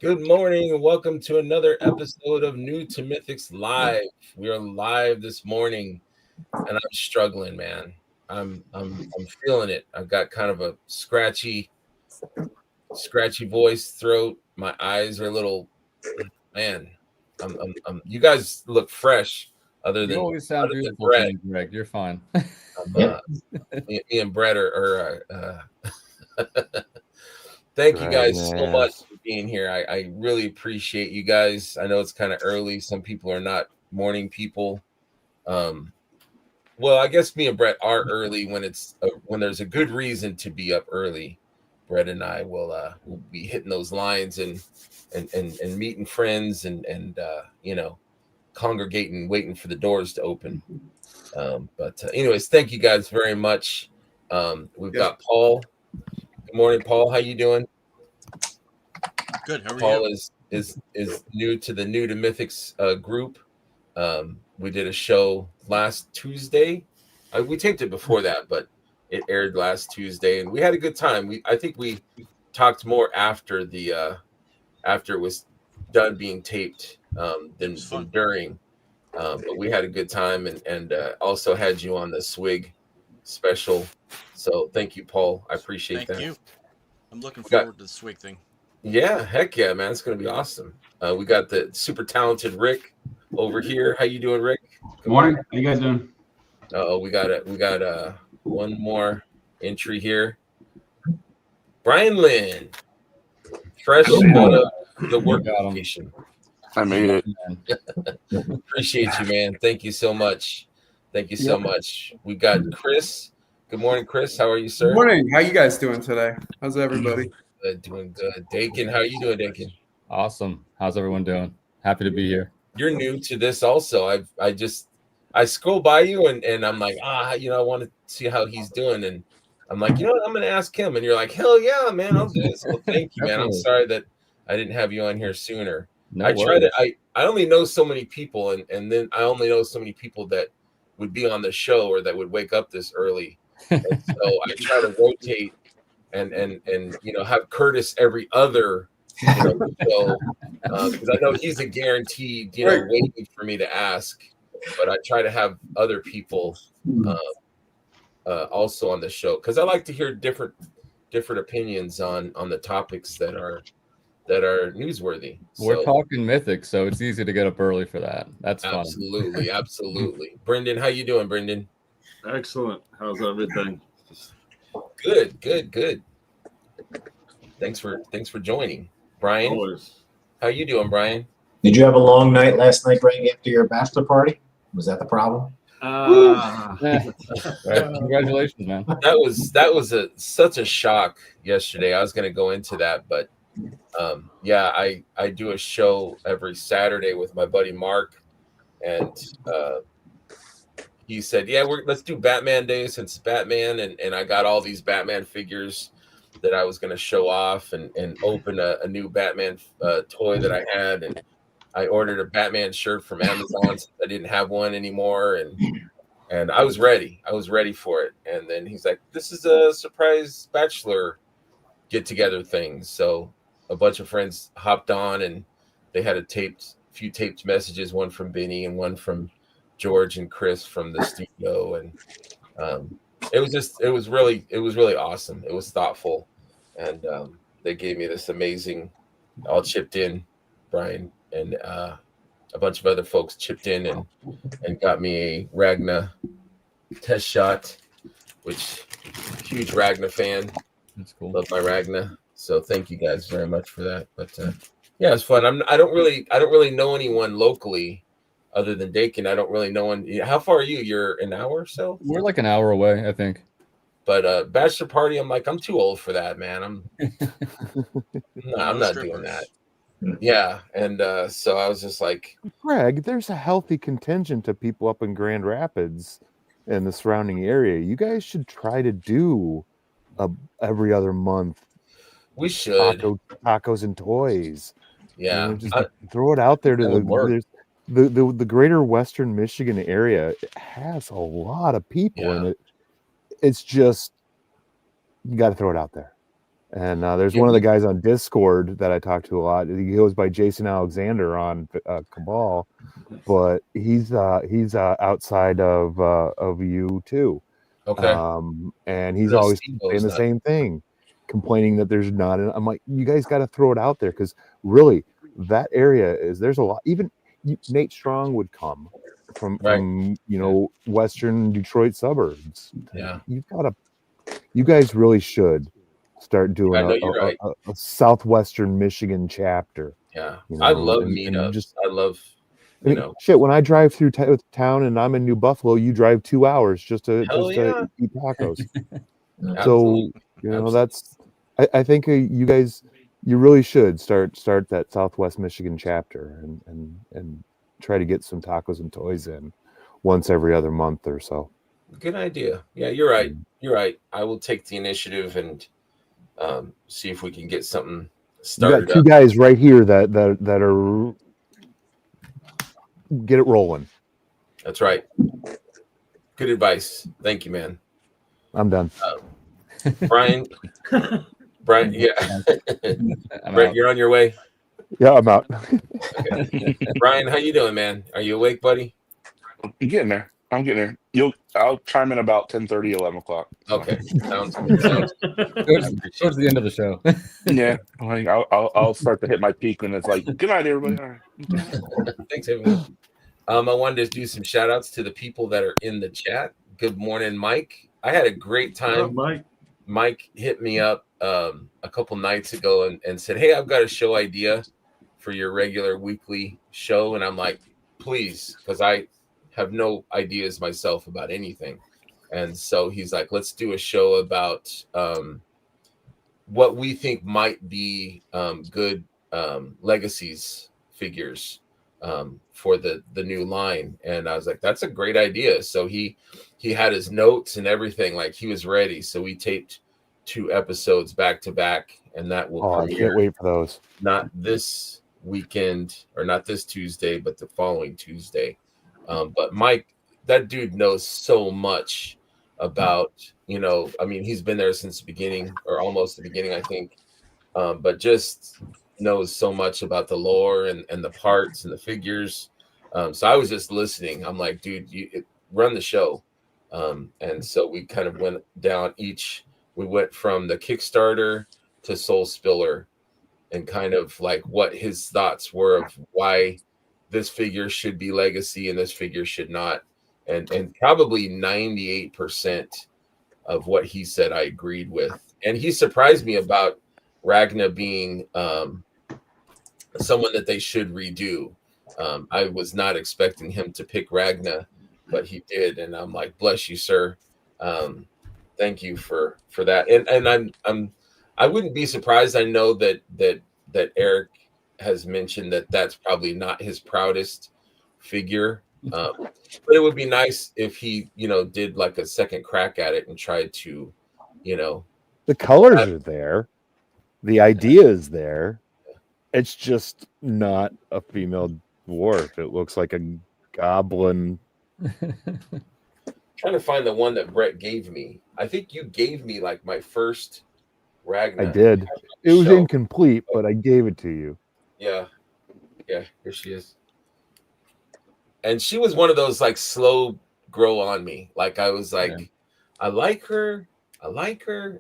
Good morning and welcome to another episode of New to Mythics Live. We are live this morning and I'm struggling, man. I'm feeling it. I've got kind of a scratchy voice, throat. My eyes are a little man. You guys look fresh other You than always sound beautiful to Brett. me, Greg. You're fine. Me and Brett are thank you guys so much for being here. I really appreciate you guys. I know it's kind of early. Some people are not morning people. Well, I guess me and Brett are early when there's a good reason to be up early. Brett and I will be hitting those lines and meeting friends and congregating, waiting for the doors to open. But anyways, thank you guys very much. We've got Paul. Good morning, Paul. How you doing? Good. How are Paul you? is new to the New to Mythics group. We did a show last Tuesday. We taped it before that, but it aired last Tuesday, and we had a good time. I think we talked more after it was done being taped than during. But we had a good time, and also had you on the Swig special. So thank you, Paul. I appreciate that. Thank you. I'm looking forward to the Swig thing. Yeah, heck yeah, man. It's going to be awesome. We got the super talented Rick over here. How you doing, Rick? Good morning. How you guys doing? We got one more entry here. Brian Lynn, fresh out of the work location. I made it. Appreciate you, man. Thank you so much. Thank you so much. We got Chris. Good morning, Chris. How are you, sir? Good morning. How you guys doing today? How's everybody? Doing good. Dakin, how are you doing, Dakin? Awesome. How's everyone doing? Happy to be here. You're new to this also. I scroll by you and I'm like, I want to see how he's doing. And I'm like, you know what? I'm going to ask him. And you're like, hell yeah, man, I'll do it. So thank you, man. I'm sorry that I didn't have you on here sooner. No worries. I only know so many people. And then I only know so many people that would be on the show or that would wake up this early. And so I try to rotate and have Curtis every other show because I know he's a guaranteed waiting for me to ask, but I try to have other people also on the show because I like to hear different opinions on the topics that are newsworthy. We're talking Mythics, so it's easy to get up early for that. That's fun. Absolutely. Brendan, how you doing, Brendan? Excellent. How's everything? Good. Thanks for joining. Brian, Always. How you doing, Brian? Did you have a long night last night, Greg, after your bachelor party? Was that the problem? Congratulations, man. That was such a shock yesterday. I was going to go into that, but I do a show every Saturday with my buddy Mark, and he said, let's do Batman Day since it's Batman, and I got all these Batman figures that I was going to show off and open a new Batman toy that I had, and I ordered a Batman shirt from Amazon. I didn't have one anymore, and I was ready. I was ready for it. And then he's like, "This is a surprise bachelor get together thing." So a bunch of friends hopped on, and they had a few taped messages, one from Benny and one from George and Chris from the studio, and it was really awesome. It was thoughtful, and they gave me this amazing. All chipped in, Brian and a bunch of other folks chipped in and got me a Ragna test shot, which huge Ragna fan. That's cool. Love my Ragna. So thank you guys very much for that. But it's fun. I don't really know anyone locally other than Dakin. I don't really know one. How far are you? You're an hour or so? We're like an hour away, I think. But bachelor party, I'm like, I'm too old for that, man. I'm not doing that. Yeah, and so I was just like, Greg, there's a healthy contingent of people up in Grand Rapids and the surrounding area. You guys should try to do every other month. We should tacos and toys. Yeah, just throw it out there to the greater Western Michigan area. It has a lot of people in it. It's just you got to throw it out there. And there's one of the guys on Discord that I talk to a lot. He goes by Jason Alexander on Cabal, but he's outside of you too. Okay. And he's No, always Steve saying knows the that. same thing, complaining that there's not. And I'm like, you guys got to throw it out there, because really, that area there's a lot. Even Nate Strong would come from western Detroit suburbs. Yeah. You guys really should start doing I know you're right. a southwestern Michigan chapter. Yeah. You I know, love and meetups. just, I love, I mean, shit. When I drive through town and I'm in New Buffalo, you drive 2 hours just to eat tacos. So that's. I think you guys, you really should start that Southwest Michigan chapter and try to get some tacos and toys in once every other month or so. Good idea. Yeah, you're right. You're right. I will take the initiative and see if we can get something started. You got two guys right here that are get it rolling. That's right. Good advice. Thank you, man. I'm done. Brian, yeah. Brett, you're on your way. Yeah, I'm out. Okay. Brian, how you doing, man? Are you awake, buddy? I'm getting there. I'll chime in about 10:30, 11 o'clock. So. Okay, sounds good. Towards the end of the show. Yeah, like I'll start to hit my peak when it's like, good night, everybody. All right. Thanks, everyone. I wanted to do some shout outs to the people that are in the chat. Good morning, Mike. I had a great time. Mike hit me up a couple nights ago and said, hey, I've got a show idea for your regular weekly show. And I'm like, please, because I have no ideas myself about anything. And so he's like, let's do a show about what we think might be good legacies figures for the new line. And I was like, that's a great idea. So he had his notes and everything, like he was ready. So we taped 2 episodes back to back, and that will I can't wait for those. Not this weekend or not this Tuesday, but the following Tuesday. But Mike, that dude knows so much about, I mean, he's been there since the beginning, or almost the beginning, I think. But just knows so much about the lore and the parts and the figures. So I was just listening. I'm like, dude, run the show. And so we kind of went down we went from the Kickstarter to Soul Spiller, and kind of like what his thoughts were of why this figure should be legacy and this figure should not. And probably 98% of what he said I agreed with. And he surprised me about Ragna being someone that they should redo. I was not expecting him to pick Ragna, but he did, and I'm like, bless you, sir. Thank you for that. And I wouldn't be surprised. I know that Eric has mentioned that that's probably not his proudest figure. But it would be nice if he, did like a second crack at it and tried to, the colors are there. The idea is there. It's just not a female dwarf. It looks like a goblin. Trying to find the one that Brett gave me. I think you gave me like my first Ragna. I did. It was incomplete, but I gave it to you. Yeah. Yeah, here she is. And she was one of those like slow grow on me. Like I was like, yeah. I like her.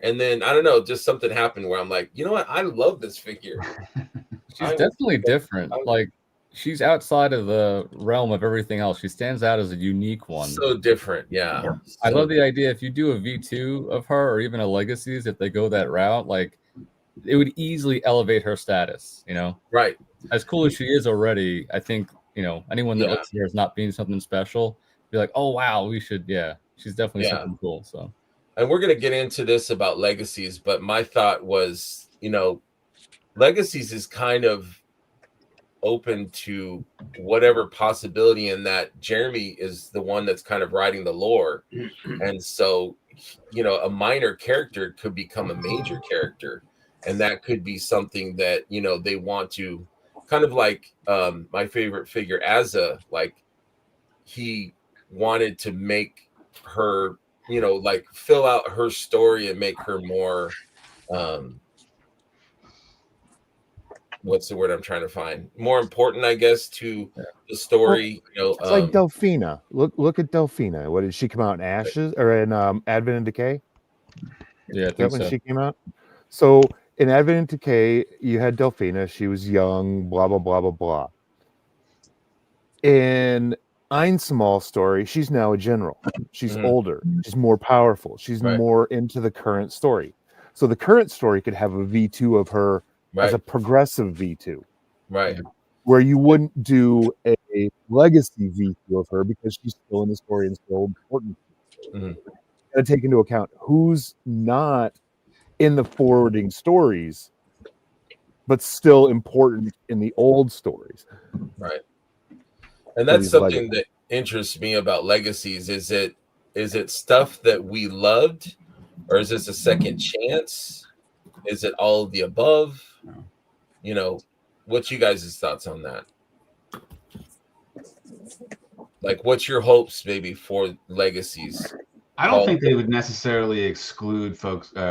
And then I don't know, just something happened where I'm like, you know what? I love this figure. She's definitely different. Like she's outside of the realm of everything else. She stands out as a unique one. So different, yeah. I love the idea. If you do a V2 of her, or even a Legacies, if they go that route, like it would easily elevate her status. Right? As cool as she is already, I think anyone that looks at her as not being something special, be like, oh wow, we should. Yeah, she's definitely something cool. So, and we're gonna get into this about Legacies, but my thought was, Legacies is kind of open to whatever possibility, in that Jeremy is the one that's kind of writing the lore. And so, a minor character could become a major character, and that could be something that, they want to kind of like my favorite figure, Azza, like he wanted to make her, like fill out her story and make her more what's the word I'm trying to find? More important, I guess, to the story. Well, it's like Delphina. Look at Delphina. What did she come out in Ashes or in Advent and Decay? Yeah, I Is that think when so. she came out? So in Advent and Decay, you had Delphina. She was young. Blah blah blah blah blah. In Einsamall's story, she's now a general. She's older. She's more powerful. She's more into the current story. So the current story could have a V2 of her as a progressive V2. Right. Where you wouldn't do a legacy V2 of her because she's still in the story and still important. Got to take into account who's not in the forwarding stories, but still important in the old stories. Right. And that's something that interests me about legacies. Is it stuff that we loved, or is this a second chance? Is it all of the above? What's you guys' thoughts on that? Like, what's your hopes maybe for legacies? I don't think they would necessarily exclude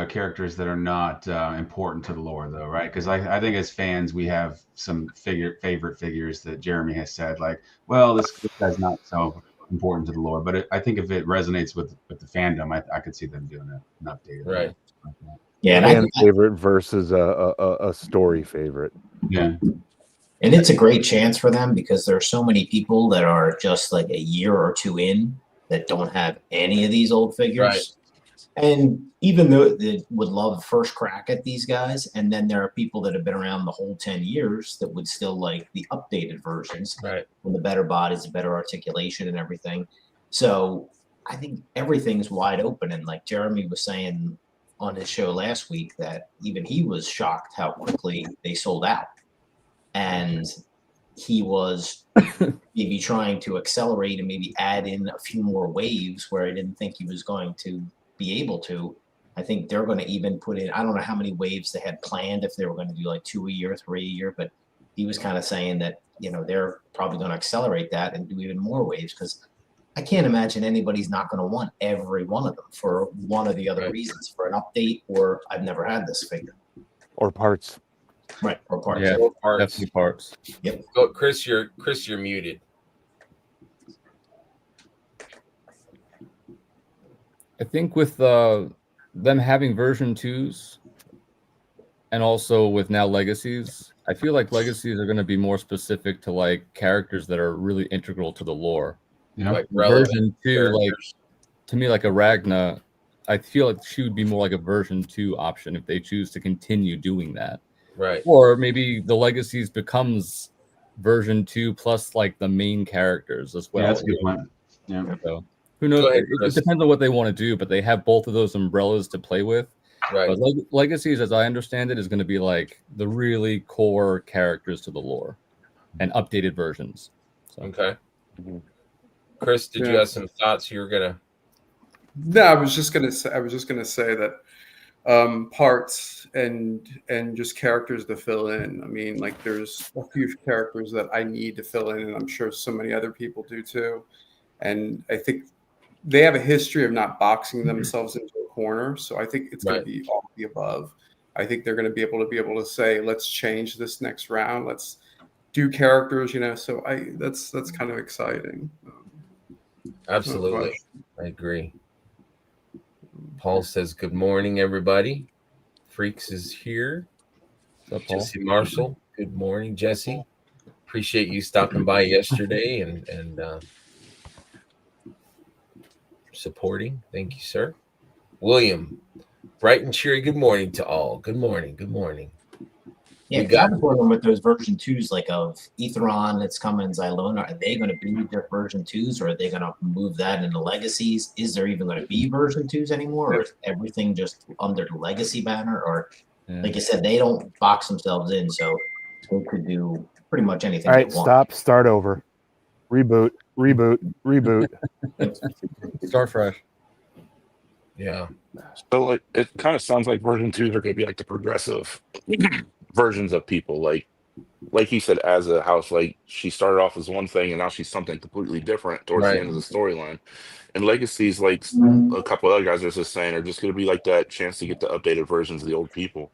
characters that are not important to the lore, though, right? Because I think as fans, we have some favorite figures that Jeremy has said, like, well, this guy's not so important to the lore. But I think if it resonates with the fandom, I could see them doing an update. Right. Yeah, fan favorite versus a story favorite. Yeah. And it's a great chance for them because there are so many people that are just like a year or two in that don't have any of these old figures. Right. And even though they would love first crack at these guys, and then there are people that have been around the whole 10 years that would still like the updated versions. Right. With the better bodies, the better articulation and everything. So I think everything's wide open. And like Jeremy was saying on his show last week, that even he was shocked how quickly they sold out. And he was maybe trying to accelerate and maybe add in a few more waves where I didn't think he was going to be able to. I think they're going to even put in, I don't know how many waves they had planned, if they were going to do like 2 a year, 3 a year, but he was kind of saying that, they're probably going to accelerate that and do even more waves, because I can't imagine anybody's not going to want every one of them for one of the other reasons, for an update, or I've never had this figure. Or parts. Right, or parts. Yeah, or parts. Definitely parts. Yep. Oh, Chris, you're muted. I think with them having version 2s, and also with now legacies, I feel like legacies are going to be more specific to like characters that are really integral to the lore. Like version 2, characters. Like to me, like a Ragna, I feel like she would be more like a version 2 option if they choose to continue doing that. Right. Or maybe the legacies becomes version 2 plus like the main characters as well. Yeah, that's a good point. Yeah. So who knows? It depends on what they want to do, but they have both of those umbrellas to play with. Right. But legacies, as I understand it, is going to be like the really core characters to the lore and updated versions. So. Okay. Chris, did you have some thoughts you were gonna? No, I was just gonna say that parts and just characters to fill in. I mean, like there's a few characters that I need to fill in, and I'm sure so many other people do too. And I think they have a history of not boxing themselves into a corner. So I think it's going to be all of the above. I think they're going to be able to say, let's change this next round. Let's do characters, So that's kind of exciting. Absolutely. I agree. Paul says, good morning, everybody. Freaks is here. What's up, Paul? Jesse Marshall. Good morning, Jesse. Appreciate you stopping by yesterday and supporting. Thank you, sir. William, bright and cheery. Good morning to all. Good morning. Good morning. Yeah, I was wondering with those version 2s, like of Etheron that's coming, Xylona, are they going to be their version 2s, or are they going to move that into legacies? Is there even going to be version 2s anymore, or is everything just under the legacy banner? Or like I said, they don't box themselves in, so they could do pretty much anything. All right, stop, start over, reboot. Start fresh. Yeah. So like, it kind of sounds like version 2s are going to be like the progressive versions of people. Like he said, as a house, like she started off as one thing and now she's something completely different towards the end of the storyline. And legacies, like a couple of other guys are just saying, are just going to be like that chance to get the updated versions of the old people.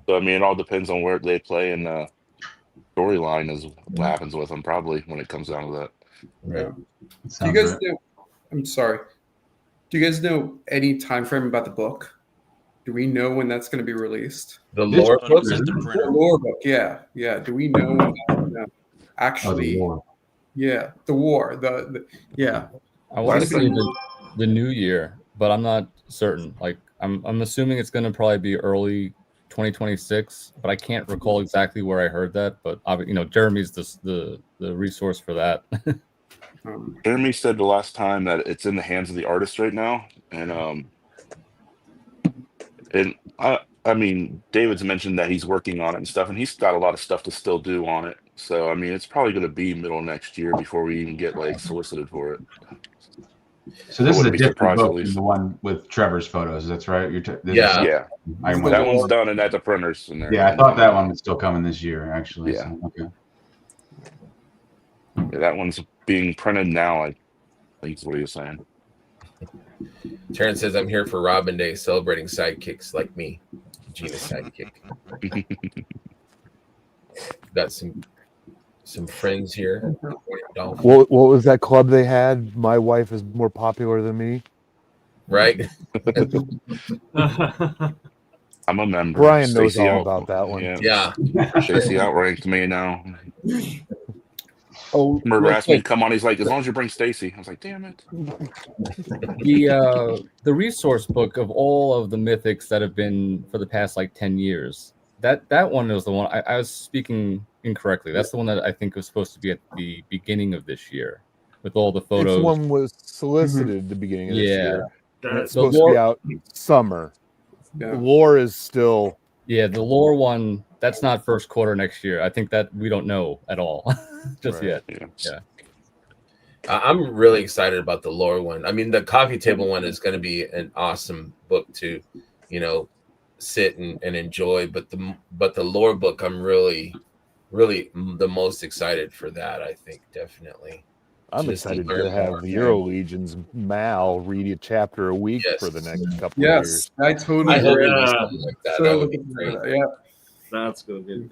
So I mean, it all depends on where they play and storyline is what happens with him, probably, when it comes down to that. Yeah. Do Sounds you guys right. know? I'm sorry. Do you guys know any time frame about the book? Do we know when that's going to be released? The This lore Oh, book. it's at the The printer. lore book, yeah. Do we know when that's gonna Oh, the actually? war. Yeah, the war. The yeah. I want to Last say thing- the new year, but I'm not certain. Like I'm assuming it's going to probably be early 2026, but I can't recall exactly where I heard that. But Jeremy's the resource for that. Jeremy said the last time that it's in the hands of the artist right now, and I mean, David's mentioned that he's working on it and stuff, and he's got a lot of stuff to still do on it. So I mean, it's probably going to be middle of next year before we even get like solicited for it. So this is a wouldn't be different surprised, at book than least. the one with Trevor's photos. That's right. Yeah. Yeah, I The that went, lore. one's done and at the printers in there. yeah, I thought that one was still coming this year, actually. Yeah. So, okay. Yeah, that one's being printed now. I think is what he was saying. Terrence says, I'm here for Robin Day, celebrating sidekicks like me. Gina's sidekick. Got some friends here. What was that club they had? My wife is more popular than me. Right? I'm a member. Brian knows Stacy all about that one. Yeah. Stacy outranked me now. Oh, Murder real asked me to quick, come on. He's like, as long as you bring Stacy. I was like, damn it. the resource book of all of the mythics that have been for the past like 10 years. That one was the one I was speaking incorrectly. That's the one that I think was supposed to be at the beginning of this year, with all the photos. This one was solicited at the beginning of this year. And it's supposed to be out summer. Yeah. The lore is still. Yeah, the lore one, that's not first quarter next year. I think that we don't know at all just yet. Yeah. I'm really excited about the lore one. I mean, the coffee table one is going to be an awesome book to, sit and enjoy. But the lore book, I'm really the most excited for that. I think definitely. I'm excited to have the Euro Legions Mal read a chapter a week for the next couple of years. I totally hope agree. it was something like that. So That would be looking great. for that, yeah. That's gonna be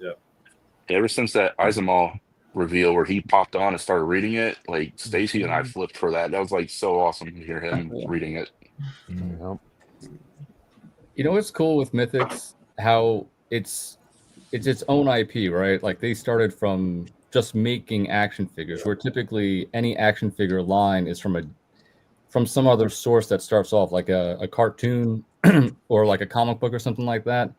Ever since that Izamal reveal where he popped on and started reading it, like Stacy and I flipped for that. That was like so awesome to hear him reading it. Yep. What's cool with Mythics? How it's its own IP, right? Like they started from just making action figures, where typically any action figure line is from some other source that starts off like a cartoon or like a comic book or something like that.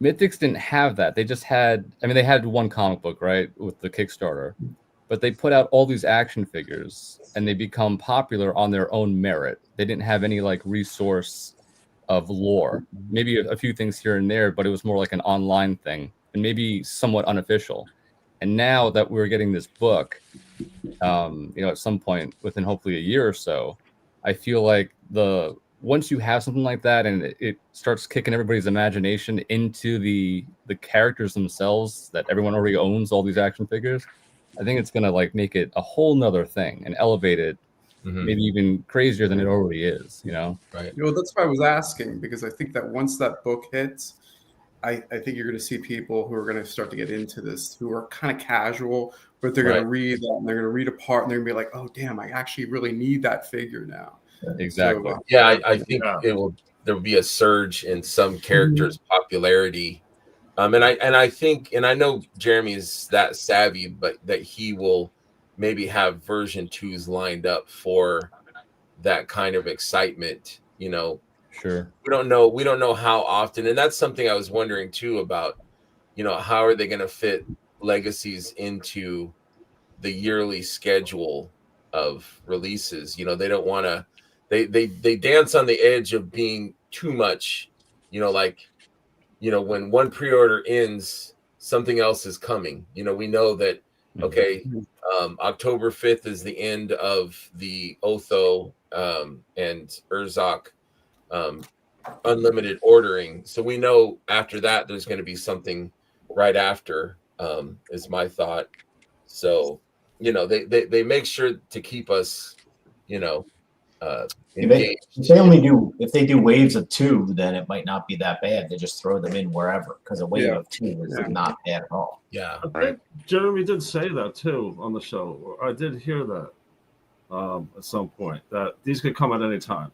Mythics didn't have that. They just had, they had one comic book, right, with the Kickstarter, but they put out all these action figures and they become popular on their own merit. They didn't have any like resource of lore, maybe a few things here and there, but it was more like an online thing and maybe somewhat unofficial. And now that we're getting this book, at some point within hopefully a year or so, I feel like once you have something like that and it starts kicking everybody's imagination into the characters themselves that everyone already owns all these action figures, I think it's gonna like make it a whole nother thing and elevate it, maybe even crazier than it already is. Right. That's why I was asking, because I think that once that book hits, I think you're going to see people who are going to start to get into this, who are kind of casual, but they're going to read that and they're going to read a part and they're going to be like, oh, damn, I actually really need that figure now. Exactly. So, Yeah, I think there'll be a surge in some characters' popularity. And I think, and I know Jeremy is that savvy, but that he will maybe have version 2s lined up for that kind of excitement, Sure. We don't know how often, and that's something I was wondering too about, how are they going to fit legacies into the yearly schedule of releases? They don't want to. They dance on the edge of being too much. When one pre-order ends, something else is coming. We know that. Okay, October 5th is the end of the Otho and Urzok unlimited ordering, so we know after that there's going to be something right after, is my thought. So they make sure to keep us engaged. If they do waves of 2, then it might not be that bad. They just throw them in wherever, because a wave of 2 is not bad at all. Yeah, I think Jeremy did say that too on the show. I did hear that at some point, that these could come at any time.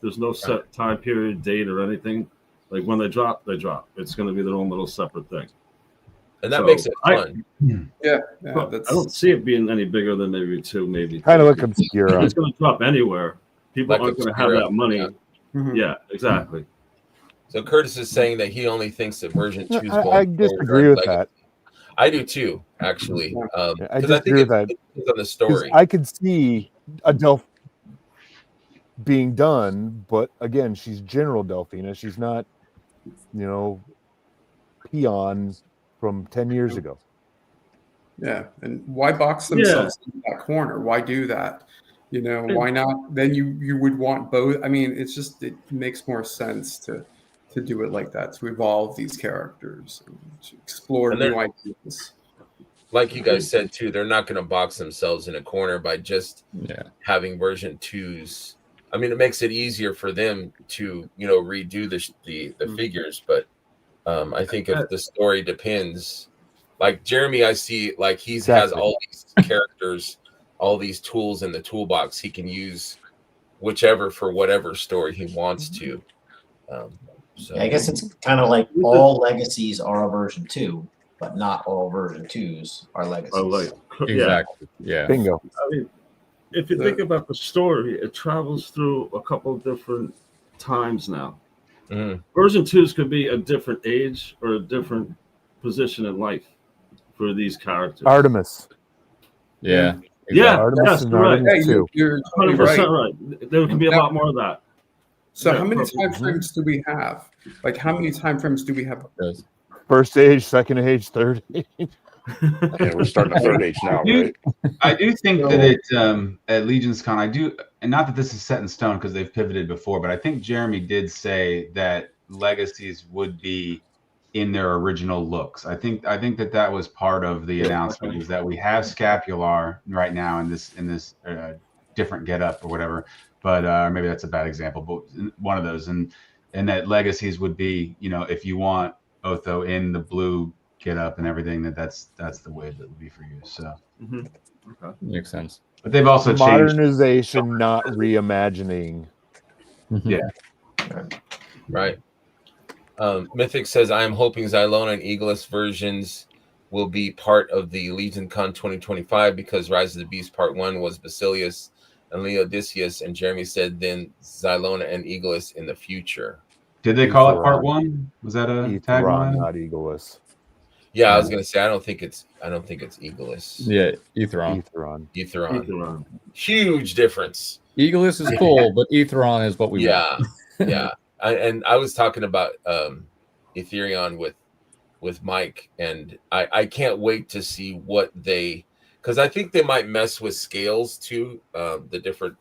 There's no set time period, date, or anything. Like when they drop, they drop. It's going to be their own little separate thing, and that makes it fun. Yeah, I don't see it being any bigger than maybe 2, maybe kind of 3. like Obscura. It's going to drop anywhere. People Like aren't going to have Obscura, that money. Yeah, exactly. So Curtis is saying that he only thinks that version 2 is going I disagree with that. I do too, actually. I disagree with that. It's on the story. I could see a Delph being done, but again, she's General Delphina. She's not, Peon from 10 years ago. Yeah, and why box themselves in that corner? Why do that? Why not? Then you would want both. I mean, it makes more sense to do it like that, to evolve these characters, and to explore new ideas. Like you guys said too, they're not going to box themselves in a corner by just having version 2s. I mean, it makes it easier for them to redo the figures, but I think if the story depends, like Jeremy, I see like has all these characters, all these tools in the toolbox. He can use whichever for whatever story he wants to. So I guess it's kind of like all legacies are a version 2, but not all version 2s are legacies. Exactly. Yeah. Bingo. I mean, if you think about the story, it travels through a couple of different times now. Version 2s could be a different age or a different position in life for these characters. Artemis. Yeah. Yeah. Artemis Yes, and correct. Artemis too. You're 100% right. There can be a lot more of that. So how many time frames do we have? Like, how many time frames do we have? First age, second age, third age. Yeah, we're starting the third age now, right? I do think that at Legion's Con, and not that this is set in stone because they've pivoted before, but I think Jeremy did say that legacies would be in their original looks. I think that was part of the announcement, is that we have Scapular right now in this different getup or whatever, but maybe that's a bad example, but one of those, and that legacies would be, if you want Otho in the blue get up and everything, that's the way that would be for you. So Okay. Makes sense. But they've also changed modernization, not reimagining. Yeah. Right. Mythic says, I am hoping Xylona and Aegis versions will be part of the Legion Con 2025 because Rise of the Beast Part 1 was Basilius and Leodicius, and Jeremy said then Xylona and Aegis in the future. Did they call it Part 1? Was that a tagline? Not Aegis. Yeah, I was gonna say I don't think it's Aegis. Yeah, Etheron. Etheron. Huge difference. Aegis is cool, but Etheron is what we want. Yeah. I was talking about Ethereon with Mike, and I can't wait to see what because I think they might mess with scales too, the different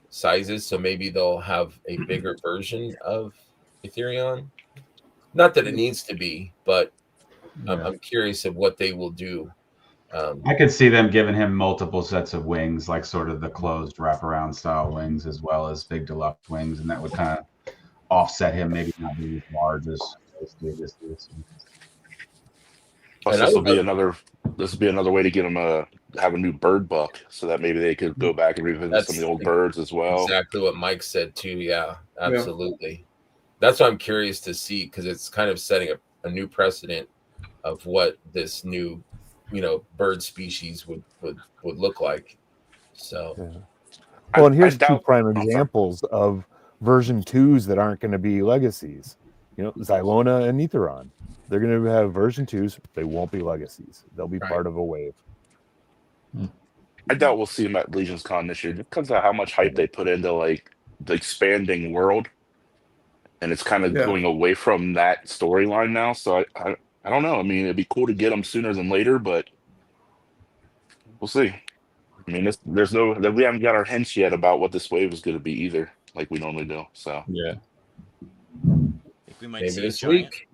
sizes. So maybe they'll have a bigger version of Ethereon. Not that it needs to be, but I'm curious of what they will do. I could see them giving him multiple sets of wings, like sort of the closed wraparound style wings, as well as big deluxe wings, and that would kind of offset him maybe not being as large as Davis is. Plus, this will be another way to get him have a new bird buck, so that maybe they could go back and revisit some of the old birds as well. Exactly what Mike said too. Yeah, absolutely. Yeah. That's what I'm curious to see, because it's kind of setting a new precedent of what this new, bird species would look like. So, well, and here's two prime examples of version 2s that aren't going to be legacies. Xylona and Etheron. They're going to have version 2s. They won't be legacies. They'll be part of a wave. I doubt we'll see them at Legion's Con this year because of how much hype they put into like the expanding world, and it's kind of going away from that storyline now. So I don't know. I mean, it'd be cool to get them sooner than later, but we'll see. I mean, we haven't got our hints yet about what this wave is going to be either, like we normally do. So yeah, I think we might maybe see this week.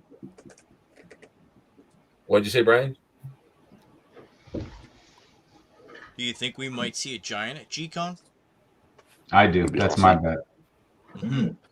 What'd you say, Brian? Do you think we might see a giant at G-Con? I do. That's my bet.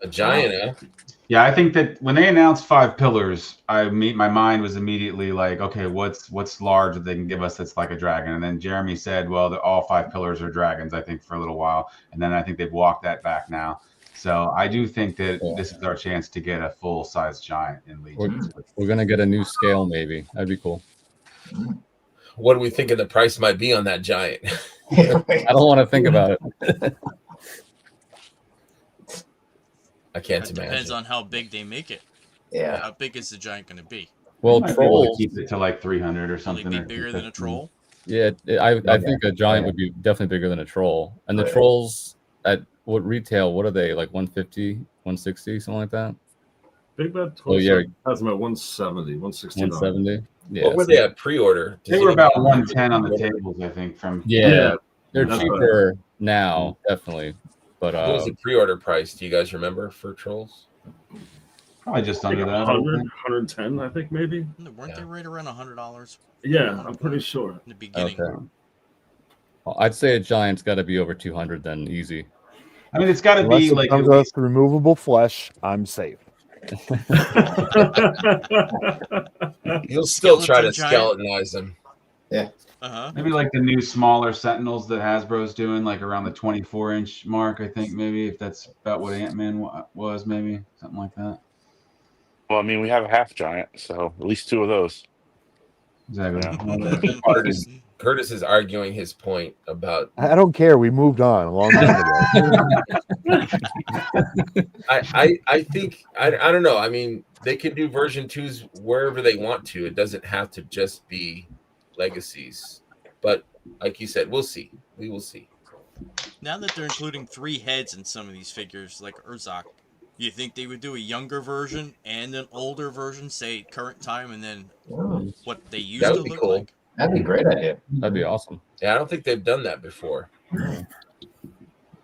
A giant, huh? Yeah, I think that when they announced 5 pillars, my mind was immediately like, okay, what's large that they can give us that's like a dragon? And then Jeremy said, well, all 5 pillars are dragons, I think, for a little while. And then I think they've walked that back now. So I do think that this is our chance to get a full-size giant in Legions. We're going to get a new scale, maybe. That'd be cool. What do we think the price might be on that giant? I don't want to think about it. I can't It imagine. depends on how big they make it. Yeah. How big is the giant going to be? Well, trolls keep it to like 300 or Will something. they be bigger than a troll? Yeah, I think a giant would be definitely bigger than a troll. And the trolls at what retail? What are they, like 150, 160, something like that? Big Bad Toys has them at 170, 169. 170. Yeah. What were they at pre-order? They were about 110 on the tables, I think. Yeah, they're cheaper now, definitely. But what was the pre-order price? Do you guys remember for trolls? Probably just under that. 100, 110, I think, maybe. Weren't they right around $100? Yeah, I'm pretty sure. In the beginning. Okay. Well, I'd say a giant's got to be over 200 then, easy. I mean, it's got to be like comes with removable flesh. I'm safe. You'll still try to skeletonize them. Yeah. Maybe like the new smaller Sentinels that Hasbro's doing, like around the 24-inch mark, I think, maybe, if that's about what Ant-Man was, maybe something like that. Well, I mean, we have a half giant, so at least 2 of those. Exactly. Curtis is arguing his point about. I don't care. We moved on a long time ago. I think I don't know. I mean, they can do version 2s wherever they want to. It doesn't have to just be legacies. But like you said, we'll see. We will see. Now that they're including 3 heads in some of these figures, like Urzak, do you think they would do a younger version and an older version, say current time, and then what they used to look like? That'd be a great idea. That'd be awesome. Yeah, I don't think they've done that before.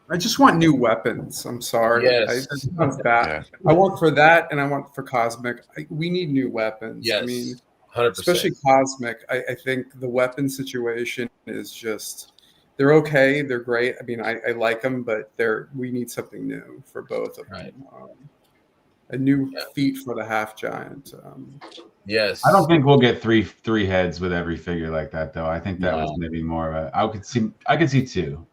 I just want new weapons. I'm sorry. Yes. I want that. I want for that, and I want for Cosmic. We need new weapons. Yes. I mean, 100%. especially Cosmic. I think the weapon situation is just, they're okay. They're great. I mean, I like them, but we need something new for both of them. A new feat for the half giant. Yes. I don't think we'll get three heads with every figure like that, though. I think that was maybe more of a. I could see 2.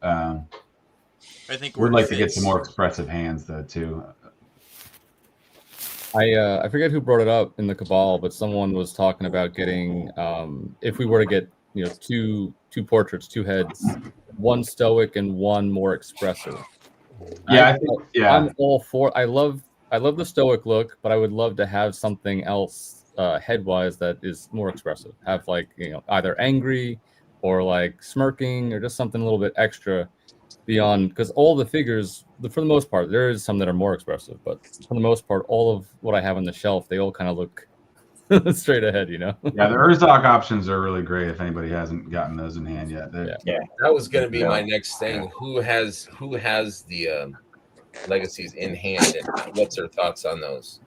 I think we'd like to get some more expressive hands, though, too. I forget who brought it up in the Cabal, but someone was talking about getting if we were to get two portraits, 2 heads, one stoic and one more expressive. Yeah, I'm all for. I love the stoic look, but I would love to have something else head-wise that is more expressive. Have like either angry or like smirking or just something a little bit extra beyond, because all the figures, for the most part, there is some that are more expressive, but for the most part, all of what I have on the shelf, they all kind of look straight ahead, Yeah, the Urzak options are really great if anybody hasn't gotten those in hand yet. Yeah. That was going to be my next thing. Who has the legacies in hand, and what's their thoughts on those?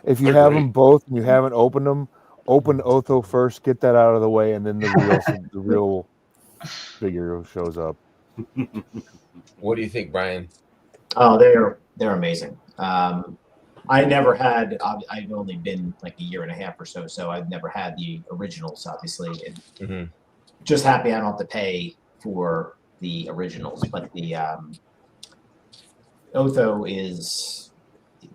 If you have them both and you haven't opened them, open Otho first, get that out of the way, and then the real figure shows up. What do you think, Brian? Oh, they're amazing. I never had. I've only been like a year and a half or so, so I've never had the originals, obviously. And just happy I don't have to pay for the originals, but the Otho is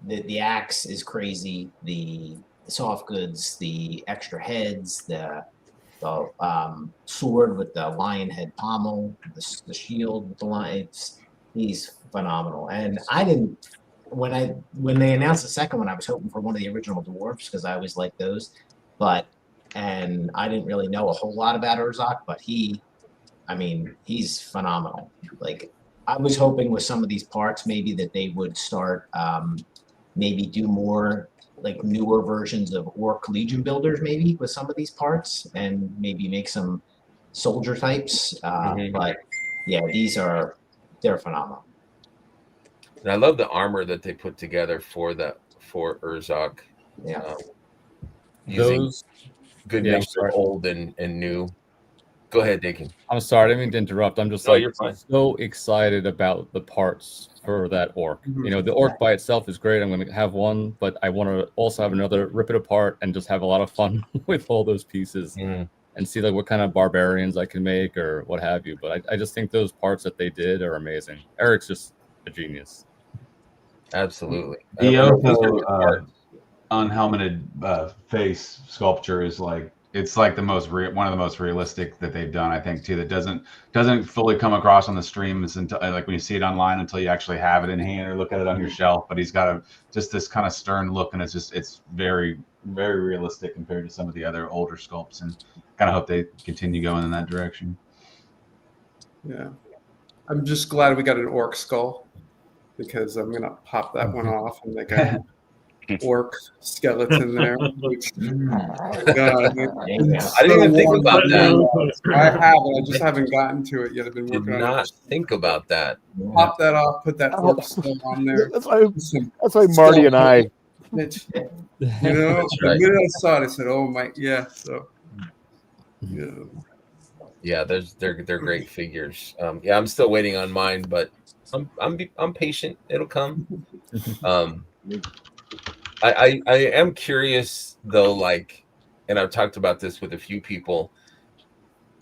the axe is crazy. The soft goods, the extra heads, the sword with the lion head pommel, the shield with the lion. He's phenomenal. And I didn't when they announced the second one, I was hoping for one of the original dwarfs because I always liked those, and I didn't really know a whole lot about Urzak, but he's phenomenal. Like I was hoping with some of these parts maybe that they would start maybe do more like newer versions of Orc Legion builders maybe with some of these parts and maybe make some soldier types. But yeah, they're phenomenal. And I love the armor that they put together for Urzak. Yeah. Using good mixture of old and new. Go ahead, Dakin. I'm sorry, I didn't mean to interrupt. I'm just No, like you're fine. so excited about the parts for that orc. Mhm. You know, the orc by itself is great. I'm going to have one, but I want to also have another, rip it apart, and just have a lot of fun with all those pieces and see like what kind of barbarians I can make or what have you. But I just think those parts that they did are amazing. Eric's just a genius. Absolutely. The Those are good Otho parts. unhelmeted face sculpture is like it's like the most one of the most realistic that they've done, I think, too. That doesn't fully come across on the streams until like when you see it online until you actually have it in hand or look at it on your shelf. But he's got just this kind of stern look, and it's very, very realistic compared to some of the other older sculpts, and kind of hope they continue going in that direction. Yeah, I'm just glad we got an orc skull because I'm gonna pop that one off and make a orc skeleton there. Which, God, I didn't even think about that. I haven't. I just haven't gotten to it yet. I've been Did working on not it. think about that. Pop that off. Put that orc skull on there. That's why Marty and I. Mitch, you know, That's right. the minute I saw it, I said, "Oh my, yeah." So, yeah. Yeah, they're great figures. Yeah, I'm still waiting on mine, but I'm patient. It'll come. I am curious though, like, and I've talked about this with a few people.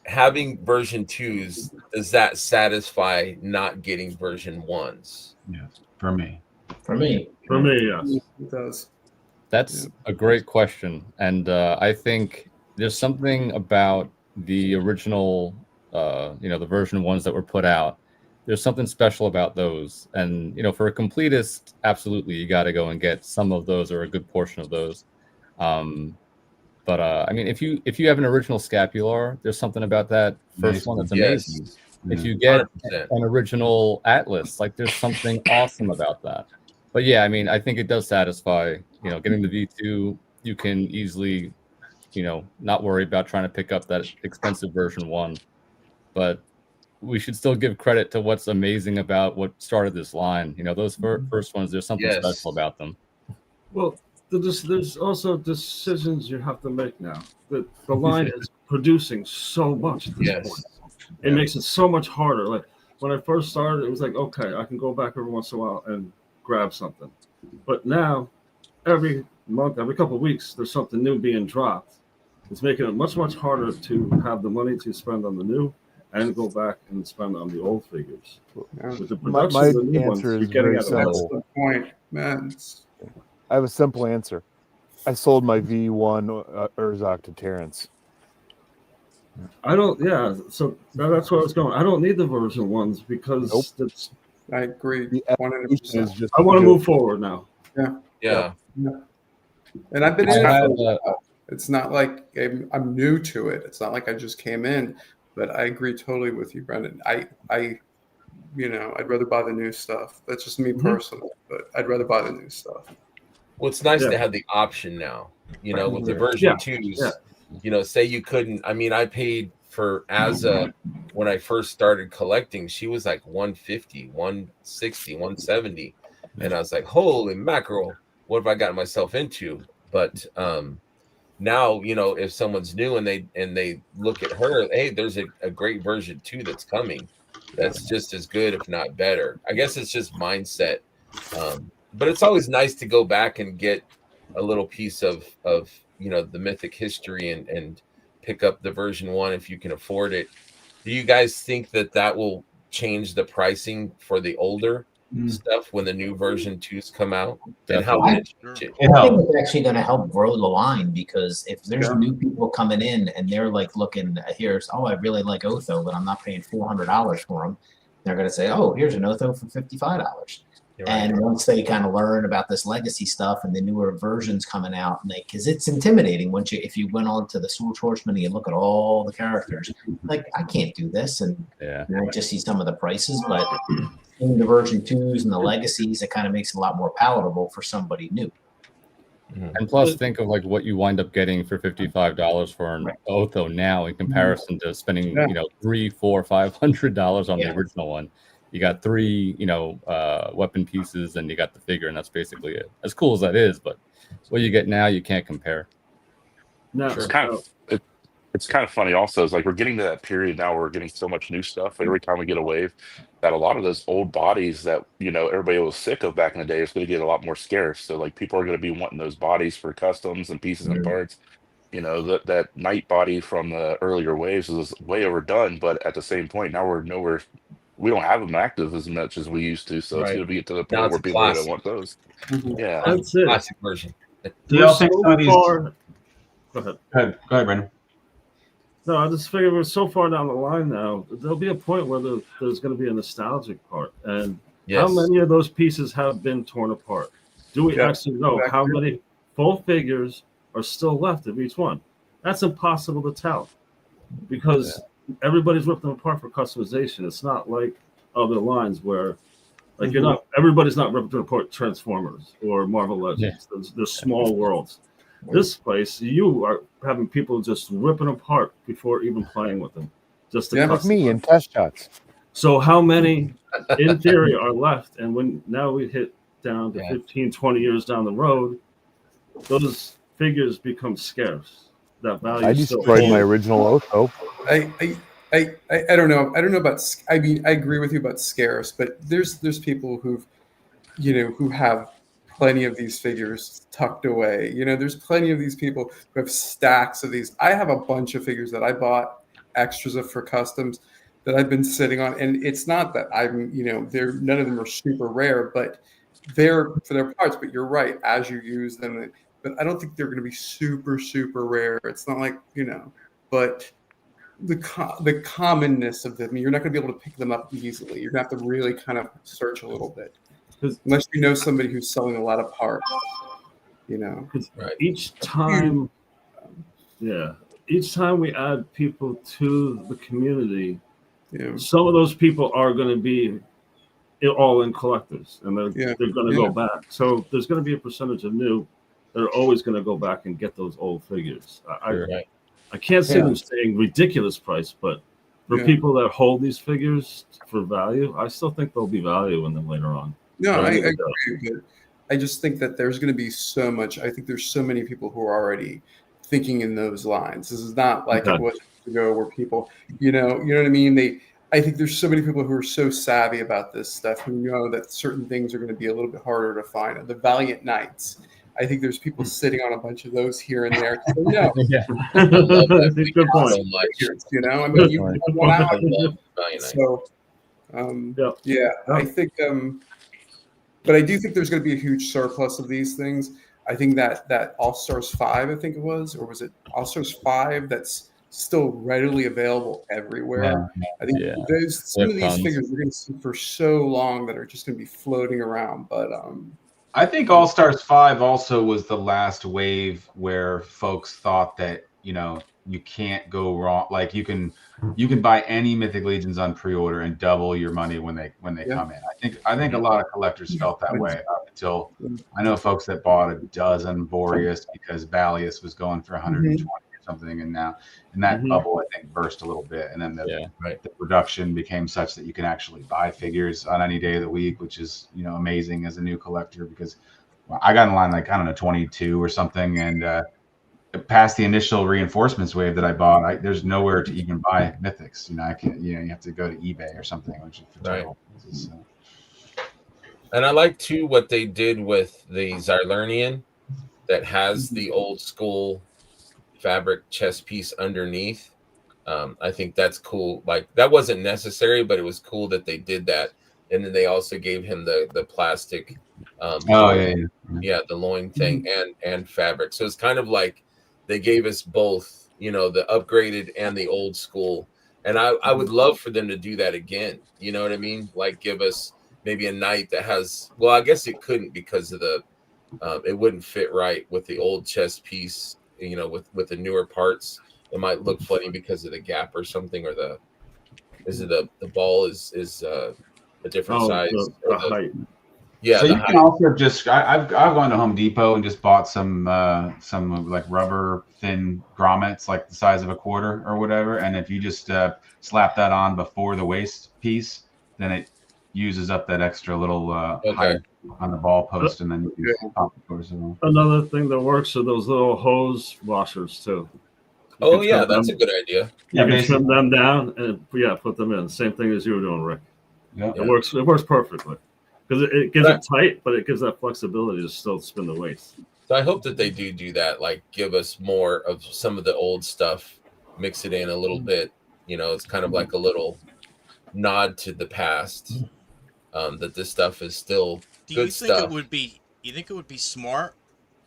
Having version 2s, does that satisfy not getting version 1s? Yes, for me. For me, yes. It does. That's a great question, and I think there's something about the original, the version 1s that were put out. There's something special about those, and for a completist, absolutely, you got to go and get some of those or a good portion of those. But I mean, if you have an original scapular, there's something about that first one that's amazing. Yes. If you get 100%. an original atlas, like there's something awesome about that. But yeah, I mean, I think it does satisfy. Getting the V2, you can easily, not worry about trying to pick up that expensive version 1. But we should still give credit to what's amazing about what started this line. Those first ones, there's something special about them. Well, there's also decisions you have to make now. The line is producing so much at this point. It makes it so much harder. Like when I first started, it was like, okay, I can go back every once in a while and grab something. But now, every month, every couple of weeks, there's something new being dropped. It's making it much, much harder to have the money to spend on the new and go back and spend on the old figures. With the production My of the new answer ones, is you're getting very at That's simple. the point, man. I have a simple answer. I sold my V1 Urzak to Terrence. I don't. Yeah, so that's where I was going. I don't need the version 1s because that's. I agree. The 100%. is just I want to joke. move forward now. Yeah. And I've been I in it. have, For a while. It's not like I'm new to it. It's not like I just came in. But I agree totally with you, Brendan. I'd rather buy the new stuff. That's just me personally, but I'd rather buy the new stuff. Well, it's nice to have the option now. With the version 2s. Say you couldn't. I mean, I paid for Azza when I first started collecting. She was like 150, 160, 170, and I was like, holy mackerel, what have I gotten myself into? But now, if someone's new and they look at her, hey, there's a great version 2 that's coming that's just as good, if not better. I guess it's just mindset. But it's always nice to go back and get a little piece of the mythic history and pick up the version 1 if you can afford it. Do you guys think that will change the pricing for the older stuff when the new version 2s come out? And how would it change it? I think it's actually going to help grow the line because if there's new people coming in and they're like looking, I really like Otho, but I'm not paying $400 for them. They're going to say, oh, here's an Otho for $55. And once they kind of learn about this legacy stuff and the newer versions coming out, because it's intimidating if you went on to the Sword Horseman and you look at all the characters, like I can't do this, and I just see some of the prices, but in the version 2s and the legacies, it kind of makes it a lot more palatable for somebody new. And plus, think of like what you wind up getting for $55 for an Otho now in comparison to spending $300, $400, $500 on the original one. You got 3, weapon pieces, and you got the figure, and that's basically it. As cool as that is, but what you get now, you can't compare. No, It's kind of it's kind of funny also, is like we're getting to that period now where we're getting so much new stuff every time we get a wave, that a lot of those old bodies that, you know, everybody was sick of back in the day is going to get a lot more scarce. So like people are going to be wanting those bodies for customs and pieces and parts. You know, that night body from the earlier waves was way overdone, but at the same point now we're nowhere, we don't have them active as much as we used to. So it's Right. going to be to the Now point it's where a people are going to classic. want those. Mhm. Yeah. That's it. Classic version. Do y'all We're think so some of these? far- Go ahead. Go ahead, Brandon. No, I just figure we're so far down the line now. There'll be a point where there's going to be a nostalgic part, and how Yes. many of those pieces have been torn apart? Do we Yeah. actually know how many full figures are still left of each one? That's impossible to tell because everybody's ripped them apart for customization. It's not like other lines where, like, everybody's not ripping apart Transformers or Marvel Legends. There's small worlds. This place, you are having people just ripping apart before even playing with them, just to like me in customize. test shots. So how many, in theory, are left? And when now we hit down to 15, 20 years down the road, those figures become scarce. That value. I destroyed my original Otho. I don't know. I don't know about. I mean, I agree with you about scarce, but there's people who've, who have plenty of these figures tucked away. There's plenty of these people who have stacks of these. I have a bunch of figures that I bought extras of for customs that I've been sitting on, and it's not that I'm, they're none of them are super rare, but they're for their parts. But you're right, as you use them, but I don't think they're going to be super rare. It's not like, but the commonness of them, you're not going to be able to pick them up easily. You're going to have to really kind of search a little bit, unless you know somebody who's selling a lot of parts. Right. Each time we add people to the community, some of those people are going to be all-in collectors, and they're going to go back. So there's going to be a percentage of new that are always going to go back and get those old figures. I can't see them saying ridiculous price, but for people that hold these figures for value, I still think there'll be value in them later on. No, I agree. But I just think that there's going to be so much. I think there's so many people who are already thinking in those lines. This is not like it was ago where people, you know what I mean? I think there's so many people who are so savvy about this stuff who know that certain things are going to be a little bit harder to find. The Valiant Knights. I think there's people sitting on a bunch of those here and there. So, Good point. So much, I mean, you want out. So, I think, but I do think there's going to be a huge surplus of these things. I think that All Stars 5, I think it was, or was it All Stars 5? That's still readily available everywhere. I think some of these figures we're going to see for so long that are just going to be floating around. But I think All Stars 5 also was the last wave where folks thought that, you can't go wrong. Like you can buy any Mythic Legions on pre-order and double your money when they come in. I think a lot of collectors felt that way up until I know folks that bought a dozen Boreas because Valius was going for 120 or something, and now that bubble I think burst a little bit, and then the production became such that you can actually buy figures on any day of the week, which is amazing as a new collector, because I got in line like 22 or something, and past the initial reinforcements wave that I bought, there's nowhere to even buy Mythics. I can't. You have to go to eBay or something, which is for terrible prices, so. And I like too what they did with the Xylernian that has the old school fabric chest piece underneath. I think that's cool. Like that wasn't necessary, but it was cool that they did that. And then they also gave him the plastic, the loin thing and fabric. So it's kind of like they gave us both, the upgraded and the old school. And I would love for them to do that again. You know what I mean? Like give us maybe a knight that has, well, I guess it couldn't because of the, it wouldn't fit right with the old chest piece, with the newer parts. It might look funny because of the gap or something, or the ball is a different size. The height. Yeah. So you can also just I've gone to Home Depot and just bought some like rubber thin grommets, like the size of a quarter or whatever, and if you just slap that on before the waist piece, then it uses up that extra little height on the ball post, and then you can pop it. Another thing that works are those little hose washers too. Oh yeah, that's a good idea. You can trim them down and put them in. Same thing as you were doing, Rick. Yep. It works. It works perfectly because it gives it tight, but it gives that flexibility to still spin the waist. So I hope that they do that. Like, give us more of some of the old stuff, mix it in a little bit. You know, it's kind of like a little nod to the past. That this stuff is still good stuff. You think it would be smart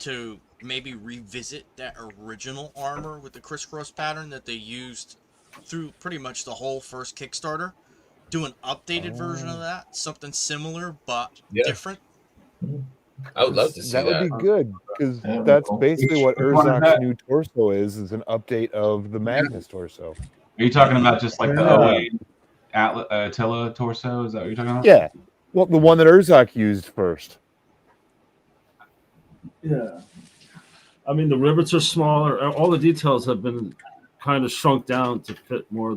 to maybe revisit that original armor with the crisscross pattern that they used through pretty much the whole first Kickstarter? Do an updated version of that, something similar but different. I would love to see that. That would be good because that's basically what Urzak's new torso is an update of the Magnus torso. Are you talking about just like the 08 Attila torso? Is that what you're talking about? Yeah. Well, the one that Urzak used first. Yeah. I mean, the rivets are smaller. All the details have been kind of shrunk down to fit more of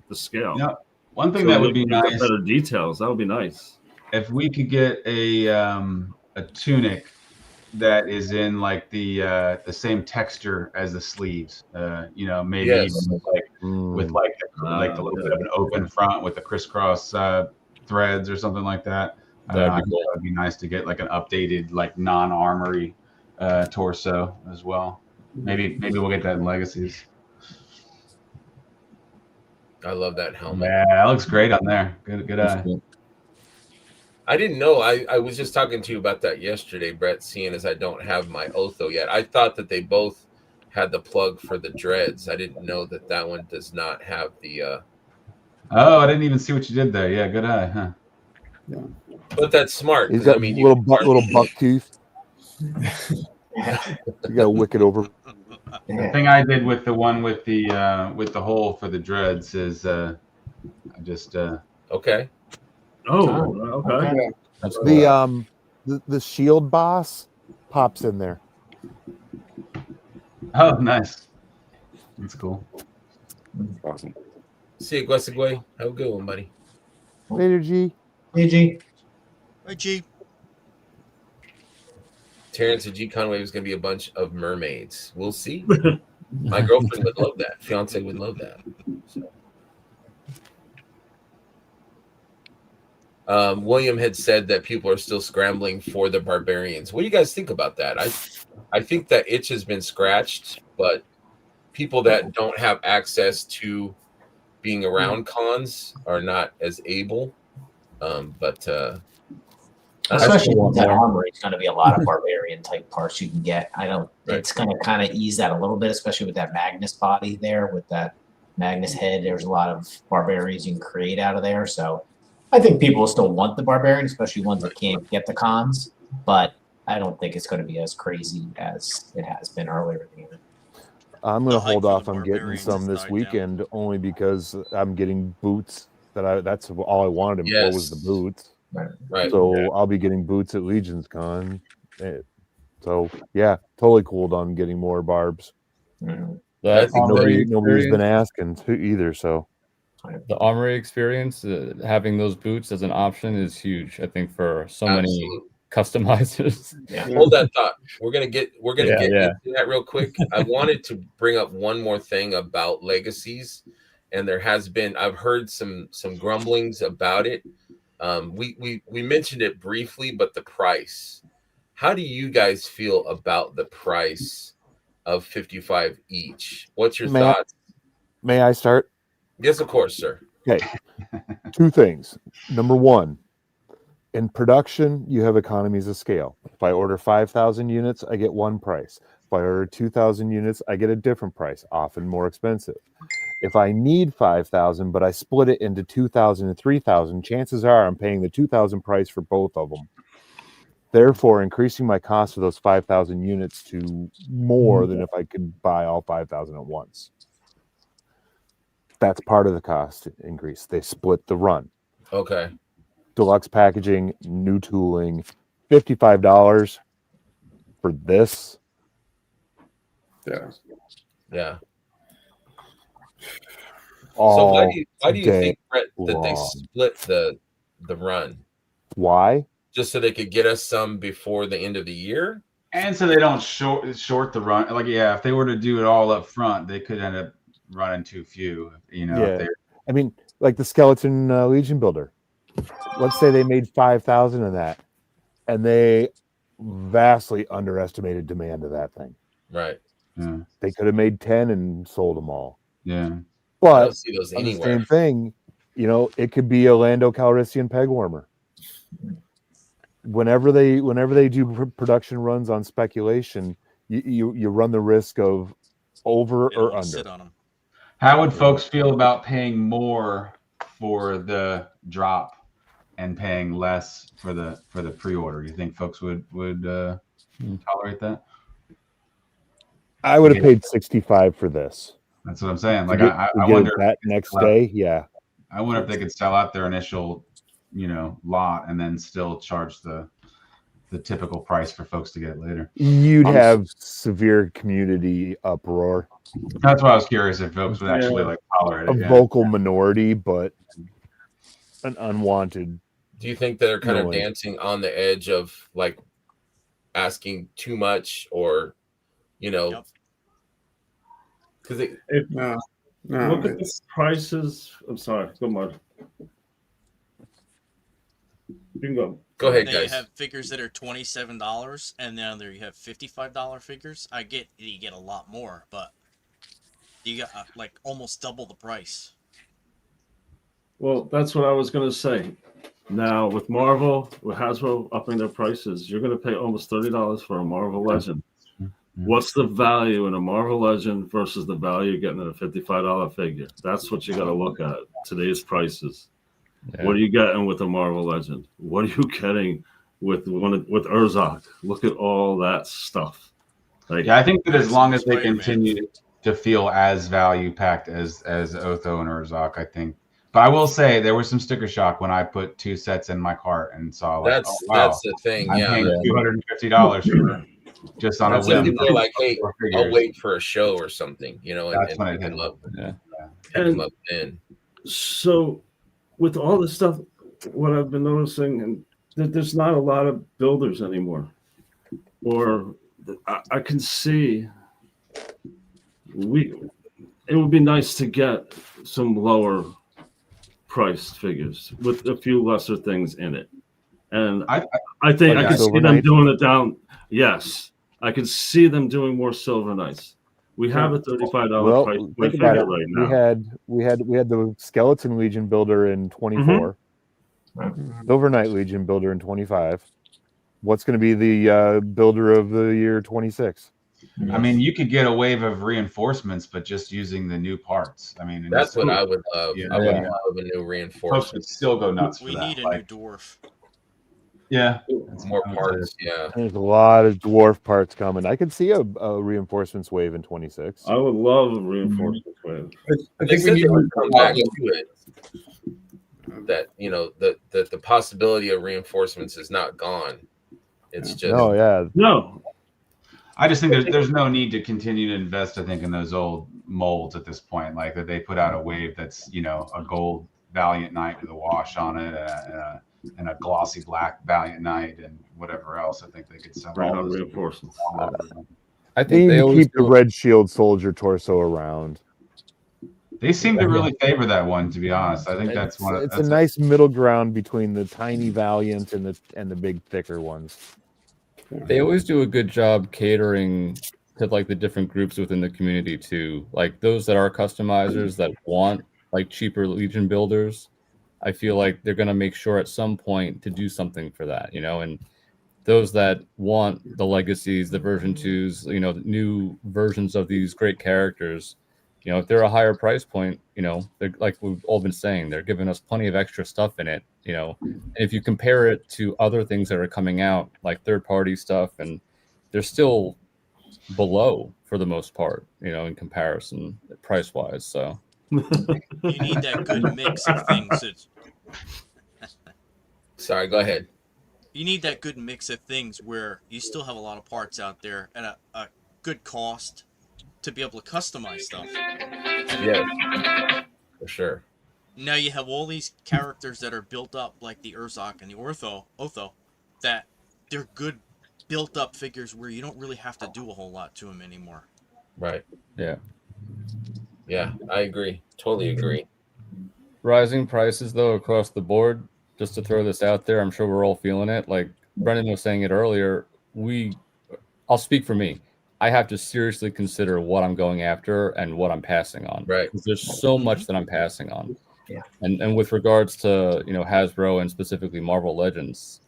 the scale. Yeah. One thing that would be nice. Better details. That would be nice. If we could get a tunic that is in like the same texture as the sleeves, maybe even with a little bit of an open front with the crisscross threads or something like that. That'd be nice to get like an updated like non-armory torso as well. Maybe we'll get that in Legacies. I love that helmet. Yeah, that looks great on there. Good eye. I didn't know. I was just talking to you about that yesterday, Brett, seeing as I don't have my Otho yet. I thought that they both had the plug for the dreads. I didn't know that one does not have the... Oh, I didn't even see what you did there. Yeah, good eye, huh? Yeah. But that's smart. He's got little buck teeth. You got to wick it over. The thing I did with the one with the hole for the dreads is I just okay. Oh, okay. That's cool. The shield boss pops in there. Oh, nice. That's cool. Awesome. See you, Guesagway. Have a good one, buddy. Later, G. Hey, G. Hi, G. Terrence and G Conway was going to be a bunch of mermaids. We'll see. My girlfriend would love that. Fiance would love that. So. William had said that people are still scrambling for the barbarians. What do you guys think about that? I think that itch has been scratched, but people that don't have access to being around cons are not as able. Especially with that armor, it's going to be a lot of barbarian type parts you can get. It's going to kind of ease that a little bit, especially with that Magnus body there, with that Magnus head. There's a lot of barbarians you can create out of there. So I think people will still want the barbarian, especially ones that can't get the cons. But I don't think it's going to be as crazy as it has been earlier in the year. I'm going to hold off on getting some this weekend only because I'm getting boots. That's all I wanted. What was the boots? Right. So I'll be getting boots at Legion's Con. So yeah, totally cooled on getting more barbs. Nobody's been asking either. So the armory experience, having those boots as an option is huge. I think for so many customizers. Yeah. Hold that thought. We're gonna get into that real quick. I wanted to bring up one more thing about Legacies, and I've heard some grumblings about it. We mentioned it briefly, but the price. How do you guys feel about the price of 55 each? What's your thoughts? May I start? Yes, of course, sir. Okay. Two things. Number one, in production, you have economies of scale. If I order 5,000 units, I get one price. If I order 2,000 units, I get a different price, often more expensive. If I need 5,000, but I split it into 2,000 and 3,000, chances are I'm paying the 2,000 price for both of them. Therefore, increasing my cost of those 5,000 units to more than if I could buy all 5,000 at once. That's part of the cost increase. They split the run. Okay. Deluxe packaging, new tooling, $55 for this. Yeah. So why do you think, Brett, that they split the run? Why? Just so they could get us some before the end of the year? And so they don't short the run. Like, yeah, if they were to do it all up front, they could end up running too few. You know, if Yeah, they I mean, like the Skeleton Legion builder. Let's say they made 5,000 of that, and they vastly underestimated demand of that thing. Right. Yeah. They could have made 10 and sold them all. Yeah. I But don't see those on the anywhere. same thing, you know, it could be a Lando Calrissian peg warmer. Whenever they do production runs on speculation, you run the risk of over They don't or want to under. sit on them. How would folks feel about paying more for the drop and paying less for the pre-order? Do you think folks would tolerate that? I would have paid 65 for this. That's what I'm saying. Like, To I get wonder it that next day. Yeah, I wonder if they could sell out their initial, lot and then still charge the typical price for folks to get it later. you'd have severe community uproar. That's why I was curious if folks would actually like tolerate A it. vocal minority, but an unwanted. Do you think they're kind of noise. dancing on the edge of like asking too much, or because No, Look at the prices. I'm sorry. Go on. You can go. Go ahead, They guys. have figures that are $27, and then there you have $55 figures. I get you get a lot more, but you got like almost double the price. Well, that's what I was going to say. Now, with Marvel, with Hasbro upping their prices, you're going to pay almost $30 for a Marvel Legend. What's the value in a Marvel Legend versus the value you're getting in a $55 figure? That's what you got to look at. Today's prices. Yeah. What are you getting with a Marvel Legend? What are you getting with Urzak? Look at all that stuff. Like, I think that as long as they continue to feel as value packed as Otho and Urzak, I think. But I will say there was some sticker shock when I put 2 sets in my cart and saw like, that's the thing. I'm paying $250 for just on a whim. People are like, hey, I'll wait for a show or something, That's and when it pick hit them up. Yeah. Pick them up then. So, with all this stuff, what I've been noticing, and there's not a lot of builders anymore, or I can see it would be nice to get some lower priced figures with a few lesser things in it. And I think I can see them doing it down. Yes, I can see them doing more Silver Knights. We have a $35 price point figure right now. We had the Skeleton Legion builder in 24, Silver Knight Legion builder in 25. What's going to be the builder of the year 26? I mean, you could get a wave of reinforcements, but just using the new parts. I mean, that's what I would love. I would love a new reinforcement. Folks would still go nuts for we that. need a new dwarf. Yeah, more parts. Yeah, there's a lot of dwarf parts coming. I could see a reinforcements wave in 26. I would love a reinforcements wave. I think we need to come back to it. That the possibility of reinforcements is not gone. It's just no. I just think there's no need to continue to invest. I think in those old molds at this point, like that they put out a wave that's a gold Valiant Knight with a wash on it and a glossy black Valiant Knight and whatever else. I think they could sell all those reinforcements. I think they keep the Red Shield Soldier torso around. They seem to really favor that one, to be honest. I think that's one. It's a nice middle ground between the tiny Valiant and the big thicker ones. They always do a good job catering to like the different groups within the community too. Like those that are customizers that want like cheaper Legion builders. I feel like they're gonna make sure at some point to do something for that, and those that want the legacies, the version 2s, the new versions of these great characters, if they're a higher price point, they're like we've all been saying, they're giving us plenty of extra stuff in it, and if you compare it to other things that are coming out, like third-party stuff, and they're still below for the most part, in comparison price-wise. So you need that good mix of things. Sorry, go ahead. You need that good mix of things where you still have a lot of parts out there at a good cost to be able to customize stuff. Yeah, for sure. Now you have all these characters that are built up like the Urzak and the Otho, that they're good built up figures where you don't really have to do a whole lot to them anymore. Right. Yeah. Yeah, I agree. Totally agree. Rising prices though across the board. Just to throw this out there, I'm sure we're all feeling it. Like Brendan was saying it earlier, I'll speak for me. I have to seriously consider what I'm going after and what I'm passing on. Right. There's so much that I'm passing on. Yeah. And with regards to, Hasbro and specifically Marvel Legends,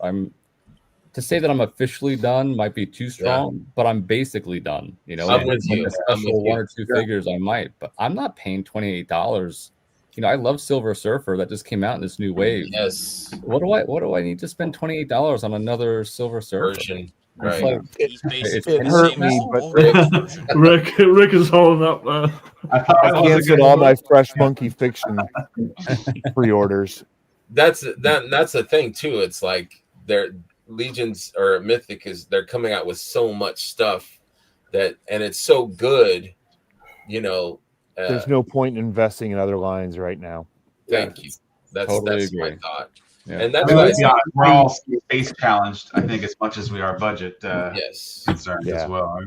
to say that I'm officially done might be too strong, but I'm basically done. I'm with you. A special one or two figures I might, but I'm not paying $28. I love Silver Surfer that just came out in this new wave. Yes. What do I need to spend $28 on another Silver Surfer Version. It's Right. like He's basically it the hurt same me, as but the Rick is holding up. I thought I it was a canceled good all my move. Fresh Monkey Fiction pre-orders. That's the thing too. It's like their Legions or Mythic they're coming out with so much stuff and it's so good, There's no point in investing in other lines right now. Thank you. That's Totally my agree. thought. Yeah. And that's I mean, why let's be honest, we're all space challenged, I think, as much as we are budget yes. concerned as well.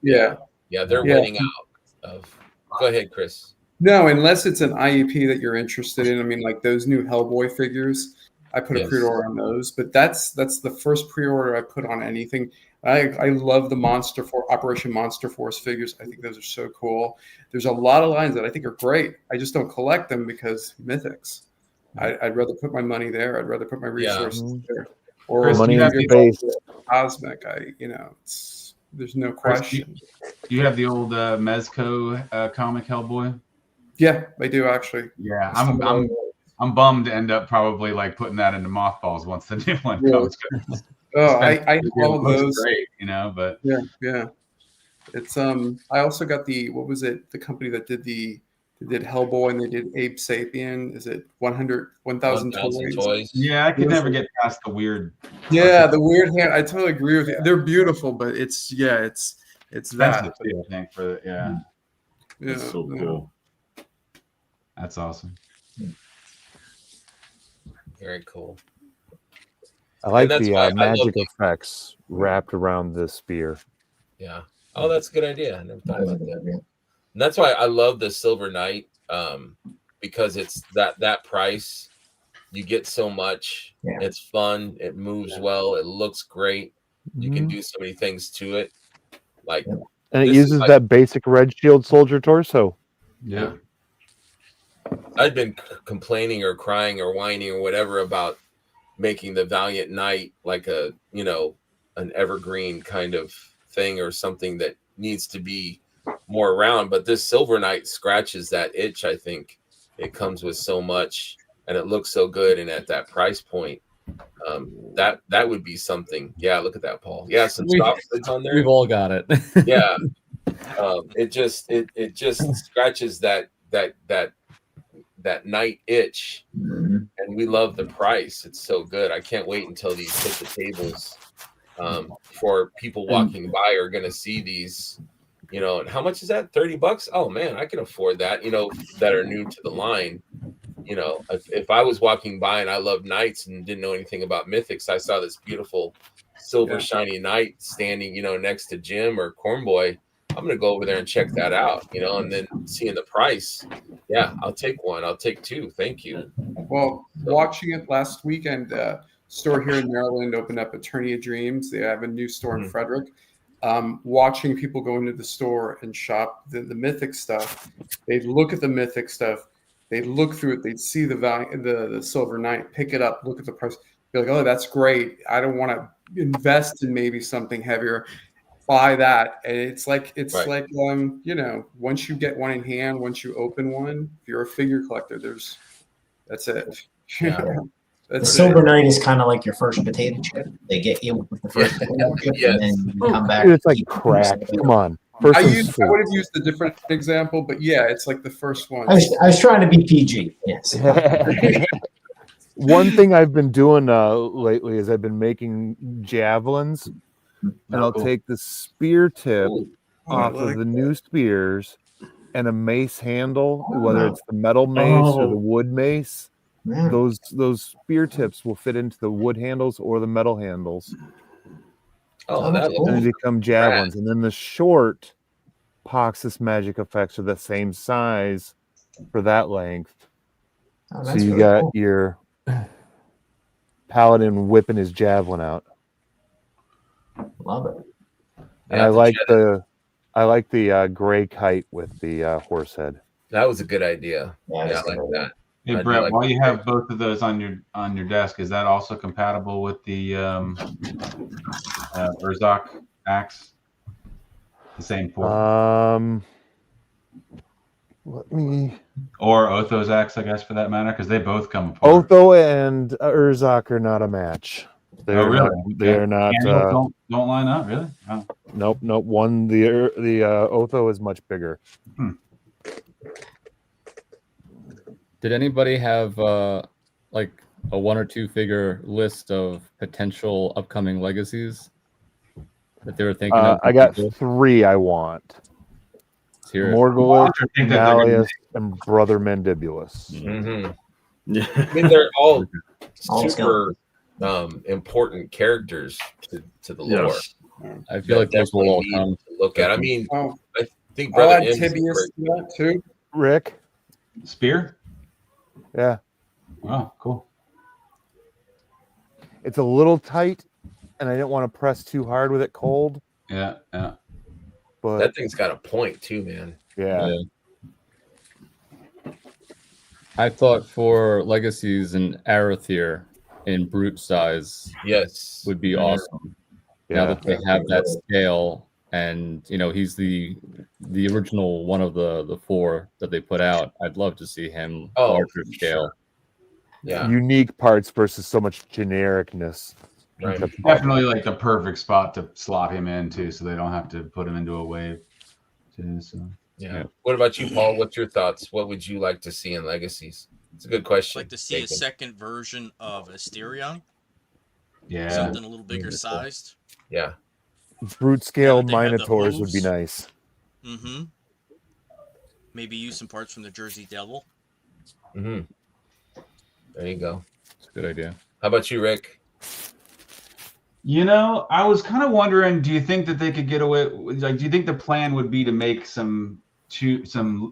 Yeah. Yeah, they're winning out of. Go ahead, Chris. No, unless it's an IEP that you're interested in. I mean, like those new Hellboy figures, I put a pre-order on those. But that's the first pre-order I put on anything. I love the Operation Monster Force figures. I think those are so cool. There's a lot of lines that I think are great. I just don't collect them because Mythics. I'd rather put my money there. I'd rather put my resources there. Or Chris, money is based. Cosmic. There's no question. Do you have the old Mezco comic Hellboy? Yeah, I do actually. Yeah, I'm bummed to end up probably like putting that into mothballs once the new one comes. I love those. Great, but yeah. It's I also got the company that did Hellboy and they did Ape Sapien. Is it 1,000 toys? Yeah, I could never get past the weird. Yeah, the weird hand. I totally agree with you. They're beautiful, but it's that. Too, I think Yeah, That's so cool. That's awesome. Very cool. I like the magic effects wrapped around the spear. Yeah. Oh, that's a good idea. I never thought about that. And that's why I love the Silver Knight, because it's that price. You get so much. Yeah. It's fun. It moves well. It looks great. You can do so many things to it. And it uses that basic red shield soldier torso. Yeah. I'd been complaining or crying or whining or whatever about making the Valiant Knight like an evergreen kind of thing or something that needs to be more around. But this Silver Knight scratches that itch. I think it comes with so much and it looks so good. And at that price point, that would be something. Yeah. Look at that, Paul. Yeah. Some stop lids on there. We've all got it. Yeah. It just scratches that night itch, and we love the price. It's so good. I can't wait until these hit the tables. For people walking by are going to see these, and how much is that? $30? Oh man, I can afford that. That are new to the line. If I was walking by and I loved Knights and didn't know anything about Mythics, I saw this beautiful silver shiny Knight standing, next to Jim or Cornboy. I'm going to go over there and check that out, and then seeing the price. Yeah, I'll take one. I'll take two. Thank you. Well, watching it last weekend, store here in Maryland opened up Attorney of Dreams. They have a new store in Frederick. Watching people go into the store and shop the Mythic stuff, they'd look at the Mythic stuff, they'd look through it, they'd see the value, the Silver Knight, pick it up, look at the price, be like, oh, that's great. I don't want to invest in maybe something heavier. Buy that. And it's like once you get one in hand, once you open one, if you're a figure collector, that's it. Yeah. The Silver Knight is kind of like your first potato chip. They get you with the first potato chip, and then you come back. It's like crack. Come on. I would have used a different example, but yeah, it's like the first one. I was trying to be PG. Yes. One thing I've been doing lately is I've been making javelins. And I'll take the spear tip off of the new spears and a mace handle, whether it's the metal mace or the wood mace. Those spear tips will fit into the wood handles or the metal handles. Oh, that and they looks become javelins. And then the short Poxus magic effects are the same size for that length. Oh, So that's you really got cool. your paladin whipping his javelin out. Love it. And I like the gray kite with the horse head. That was a good idea. Yeah, I that's like good. that. Hey I do Brett, like while the you gray have both of those on your desk, is that also compatible with the Urzok axe? The same port? Let me. Or Otho's axe, I guess, for that matter, because they both come apart. Otho and Urzok are not a match. Oh, really? They are not. Annuals don't line up, really? Oh. Nope. One the Otho is much bigger. Did anybody have like a 1 or 2 figure list of potential upcoming legacies that they were thinking of? I got 3 I want. Let's hear it. Morgulus, I think that they're gonna Malleus, and Brother Mandibulus. Mm-hmm. Yeah. I mean, they're all All super important characters to the lore. Yes. I feel like those will all Definitely come. need to look at. I mean, Oh, I think I'll Brother add M is a Tibius great- to that too. Rick, Spear? yeah, Oh, cool. it's a little tight, and I didn't want to press too hard with it cold. Yeah. But That thing's got a point too, man. yeah. I thought for legacies and Arathir in brute size Yes, would be awesome. Now Yeah. that they have that scale, and he's the original one of the 4 that they put out. I'd love to see him larger scale. Yeah, Unique parts versus so much genericness. right. Definitely like the perfect spot to slot him in too, so they don't have to put him into a wave too. So Yeah. What about you, Paul? What's your thoughts? What would you like to see in legacies? It's a good I'd question. like to see a second version of Asterion. yeah, Something a little bigger sized. Yeah. Brute scale Now that they have the Minotaurs would be hooves. nice. Mm-hmm. Maybe use some parts from the Jersey Devil. Mm-hmm. There you go. It's a good idea. How about you, Rick? I was kind of wondering, do you think that they could get away? Like, do you think the plan would be to make some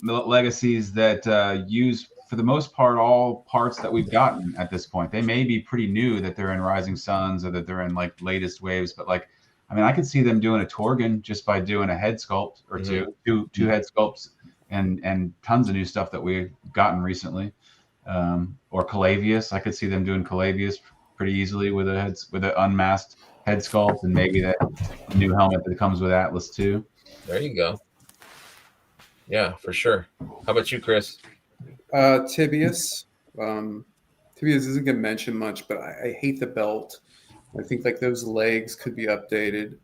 legacies that use, for the most part, all parts that we've gotten at this point? They may be pretty new, that they're in Rising Suns or that they're in like latest waves, but like, I mean, I could see them doing a Torgan just by doing a head sculpt or two head sculpts and tons of new stuff that we've gotten recently. Or Calavius, I could see them doing Calavius pretty easily with an unmasked head sculpt, and maybe that new helmet that comes with Atlas too. There you go. Yeah, for sure. How about you, Chris? Tibius. Tibius isn't going to mention much, but I hate the belt. I think like those legs could be updated.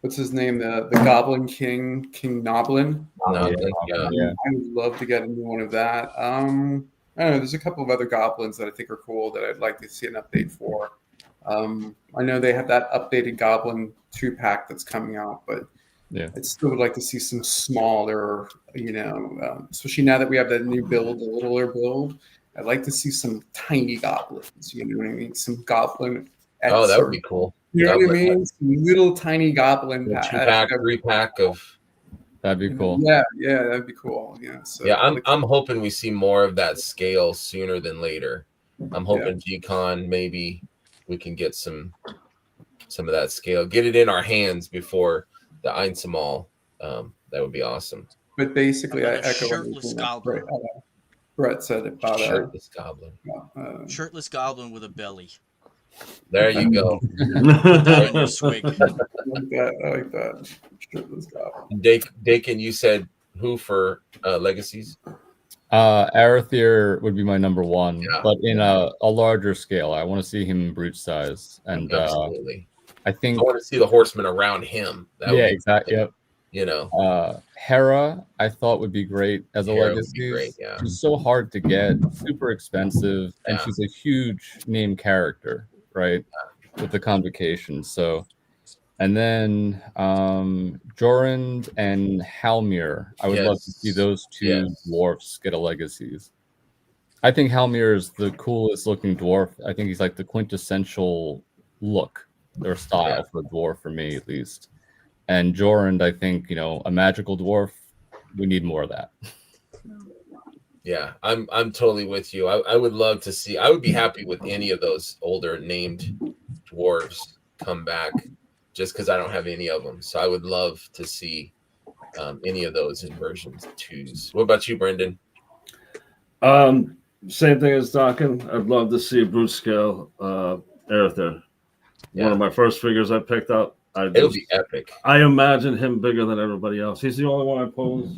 What's his name? The Goblin King Noblin. No, yeah. I would love to get a new one of that. I don't know. There's a couple of other goblins that I think are cool that I'd like to see an update for. I know they have that updated Goblin 2-pack that's coming out, but yeah, I still would like to see some smaller, especially now that we have that new build, the littler build. I'd like to see some tiny goblins. You know what I mean? Some goblin. Oh, that would be cool. You know what I mean? Some little tiny goblin. 2-pack, 3-pack of. That'd be cool. Yeah, that'd be cool. Yeah. So yeah, I'm hoping we see more of that scale sooner than later. I'm hoping G-Con maybe we can get some of that scale, get it in our hands before the Einsamal. That would be awesome. But basically, I echo shirtless goblin. Brett said about shirtless goblin. Shirtless goblin with a belly. There you go. On your swig. I like that. Shirtless goblin. Dakin, you said who for legacies? Arathir would be my number 1, but in a larger scale. I want to see him in brute size, and absolutely. I think I want to see the horsemen around him. Exactly. Yep. Hera, I thought would be great as a legacy. Great, yeah. She's so hard to get, super expensive, and she's a huge name character, right? With the convocation. So, and then Jorund and Halmir, I would love to see those 2 dwarfs get a legacies. I think Halmir is the coolest looking dwarf. I think he's like the quintessential look their style for a dwarf, for me at least. And Jorund, I think, a magical dwarf, we need more of that. Yeah, I'm totally with you. I would love to see. I would be happy with any of those older named dwarves come back, just because I don't have any of them. So I would love to see any of those in versions 2s. What about you, Brendan? Same thing as Dockin. I'd love to see a brute scale Aether. One of my first figures I picked up. It'll be epic. I imagine him bigger than everybody else. He's the only one I pulled.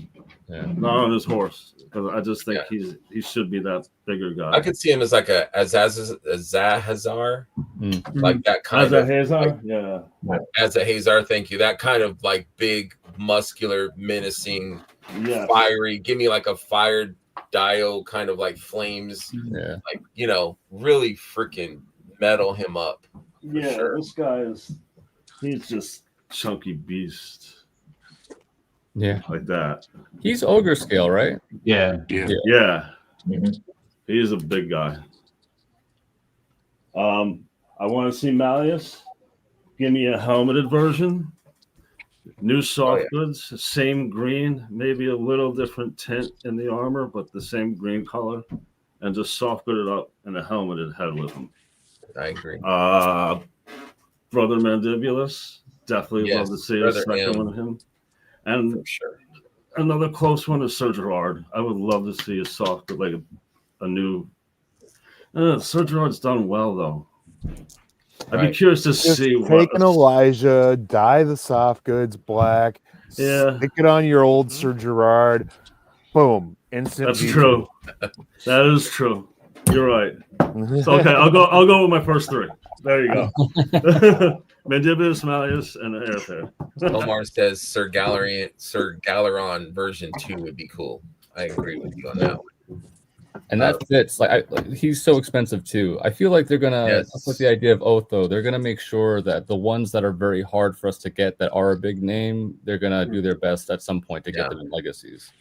Not on his horse, because I just think he should be that bigger guy. I could see him as like a Azahazar, like that kind of Azahazar, Azahazar. Thank you. That kind of like big, muscular, menacing, fiery. Give me like a fired Dio kind of like flames. Yeah, like really freaking metal him up. Yeah, sure. This guy he's just chunky beast. Yeah, like that. He's ogre scale, right? Yeah. Mm-hmm. He's a big guy. I want to see Malleus. Give me a helmeted version. New soft goods, same green, maybe a little different tint in the armor, but the same green color, and just soft good it up in a helmeted head with him. I agree. Brother Mandibulus, definitely love to see a second one of him. And for sure. Another close one is Sir Gerard. I would love to see a soft, like a new. Sir Gerard's done well though. I'd be curious to see. Take an Elijah, dye the soft goods black. Stick it on your old Sir Gerard. Boom! Instant. That's true. That is true. You're right. So, okay, I'll go with my first three. There you go. Mandibulus, Malleus, and Aether. Omar says Sir Galeron version 2 would be cool. I agree with you on that one. And that fits. He's so expensive too. I feel like they're gonna with the idea of Otho. They're gonna make sure that the ones that are very hard for us to get that are a big name, they're gonna do their best at some point to get them in legacies.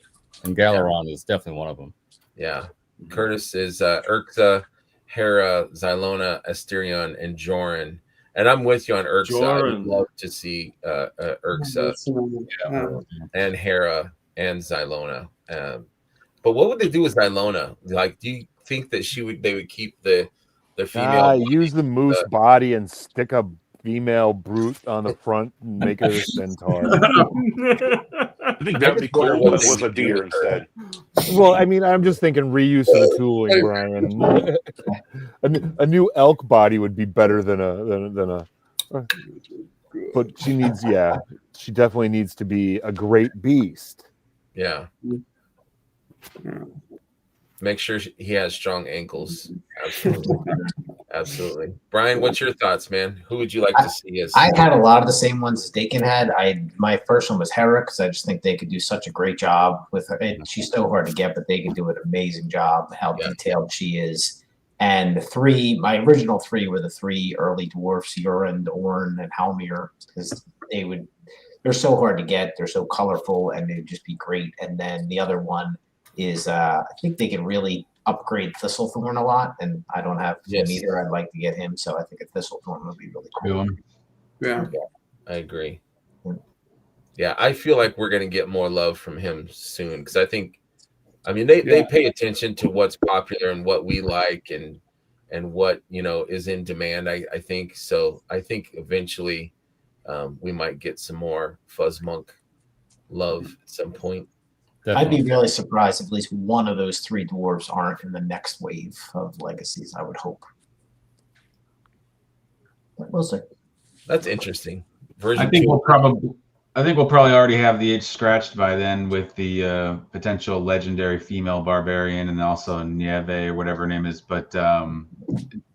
And Galeron is definitely one of them. Yeah. Curtis is Urxa, Hera, Xylona, Asterion, and Joran. And I'm with you on Urxa. I would love to see Urxa and Hera and Xylona. But what would they do with Xylona? Like, do you think that they would keep the female? Use the moose body and stick a female brute on the front and make her a centaur. I think that would be cool with a deer instead. Well, I mean, I'm just thinking reuse of the tooling, Brian. A new elk body would be better than a. But she definitely needs to be a great beast. Yeah. Make sure he has strong ankles. Absolutely. Brian, what's your thoughts, man? Who would you like to see as? I had a lot of the same ones as Dakin had. My first one was Hera because I just think they could do such a great job with her. And she's so hard to get, but they could do an amazing job. How detailed she is. And my original three were the three early dwarfs: Jorund, Orn, and Halmir, because they're so hard to get. They're so colorful, and they'd just be great. And then the other one is I think they can really upgrade Thistlethorn a lot, and I don't have him either. I'd like to get him, so I think a Thistlethorn would be really cool. Yeah, I agree. Yeah, I feel like we're gonna get more love from him soon because they pay attention to what's popular and what we like and what is in demand. I think so. I think eventually we might get some more Fuzzmonk love at some point. Definitely. I'd be really surprised if at least one of those three dwarves aren't in the next wave of legacies. I would hope. But we'll see. That's interesting. I think we'll probably already have the itch scratched by then with the potential legendary female barbarian and also Nieve or whatever her name is. But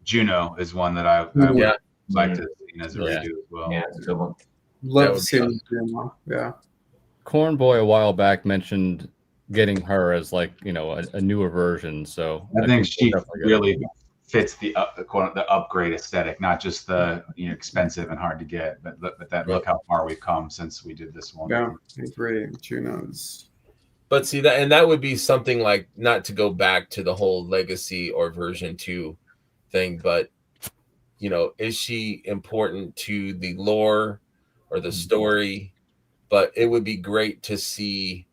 Juno is one that I would like to see as a redo as well. Yeah, it's a good one. Love to see Juno. Yeah. Cornboy a while back mentioned getting her as a newer version. So I think she really fits the upgrade aesthetic, not just the expensive and hard to get, but look how far we've come since we did this one. Yeah, I agree. Juno's. But see that would be something like, not to go back to the whole legacy or version 2 thing, but you know, is she important to the lore or the story? But it would be great to see,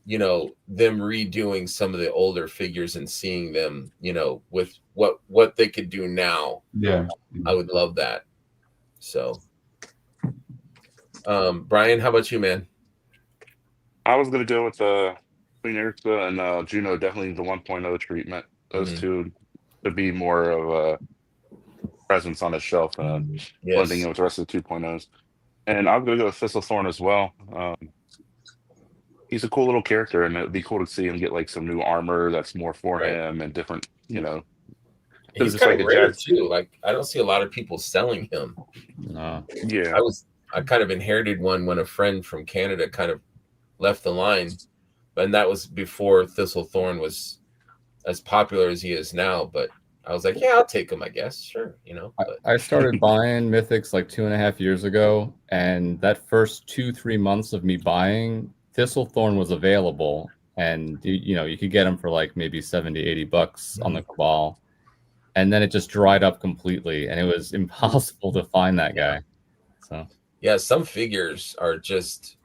you know, them redoing some of the older figures and seeing them, you know, with what they could do now. Yeah, I would love that. So, Brian, how about you, man? I was gonna go with Queen Ursa and Juno, definitely the 1.0 treatment. Those two to be more of a presence on the shelf, blending in with the rest of the 2.0s. And I'm gonna go with Thistlethorn as well. He's a cool little character, and it'd be cool to see him get like some new armor that's more for him and different, you know. He's Just kind like of a rare jazz. too. Like I don't see a lot of people selling him. Yeah. I kind of inherited one when a friend from Canada kind of left the line, and that was before Thistlethorn was as popular as he is now. But I was like, yeah, I'll take him, I guess. Sure, you know. But I started buying Mythics like 2.5 years ago, and that first 2-3 months of me buying, Thistlethorn was available, and you know, you could get them for like maybe $70-$80 on the Cabal, and then it just dried up completely, and it was impossible to find that guy. So yeah, some figures are just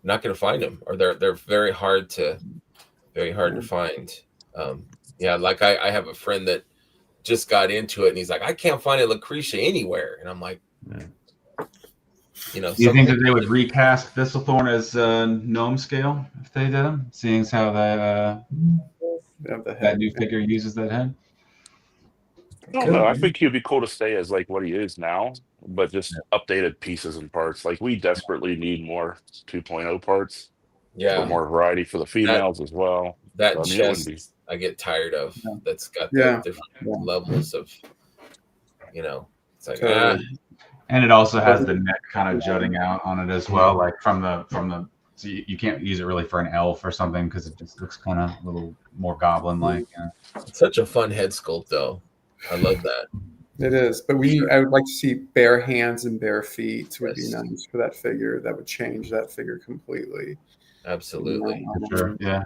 not going to find them, or they're very hard to find. Yeah, like I have a friend that just got into it, and he's like, I can't find a Lucretia anywhere, and I'm like, you know, do you think that they would recast Thistlethorn as gnome scale if they did them, seeing as how that new figure uses that head? I don't know. I think he'd be cool to stay as like what he is now, but just updated pieces and parts. Like we desperately need more 2.0 parts. Yeah, for more variety for the females as well. That So, I mean, chest it wouldn't be. I get tired of. That's got the different levels of, you know, it's like and it also has the neck kind of jutting out on it as well, like from the so you can't use it really for an elf or something because it just looks kind of a little more goblin like. It's such a fun head sculpt though. I love that. It is, but I would like to see bare hands and bare feet would be nice for that figure. That would change that figure completely. Absolutely. Sure. Yeah.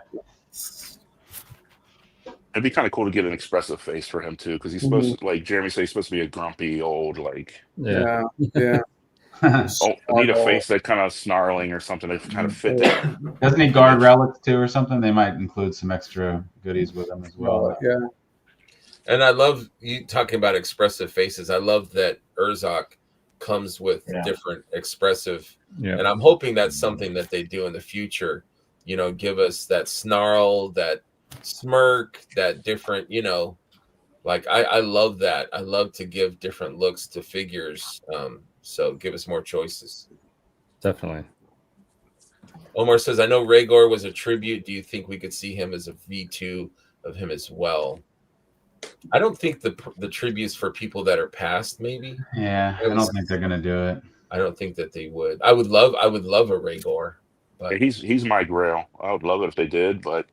It'd be kind of cool to get an expressive face for him too, because he's supposed to, like Jeremy said, he's supposed to be a grumpy old, like yeah. Need a face that kind of snarling or something to kind of fit that. Doesn't he guard relics too or something? They might include some extra goodies with them as well. Yeah. And I love you talking about expressive faces. I love that Urzak comes with different expressive, and I'm hoping that's something that they do in the future. You know, give us that snarl, that smirk, that different, you know, like I love that. I love to give different looks to figures. So give us more choices. Definitely. Omar says, I know Rhaegar was a tribute. Do you think we could see him as a V2 of him as well? I don't think the tributes for people that are past, maybe. Yeah, I don't think they're gonna do it. I don't think that they would. I would love a Rhaegar. But he's my grail. I would love it if they did, but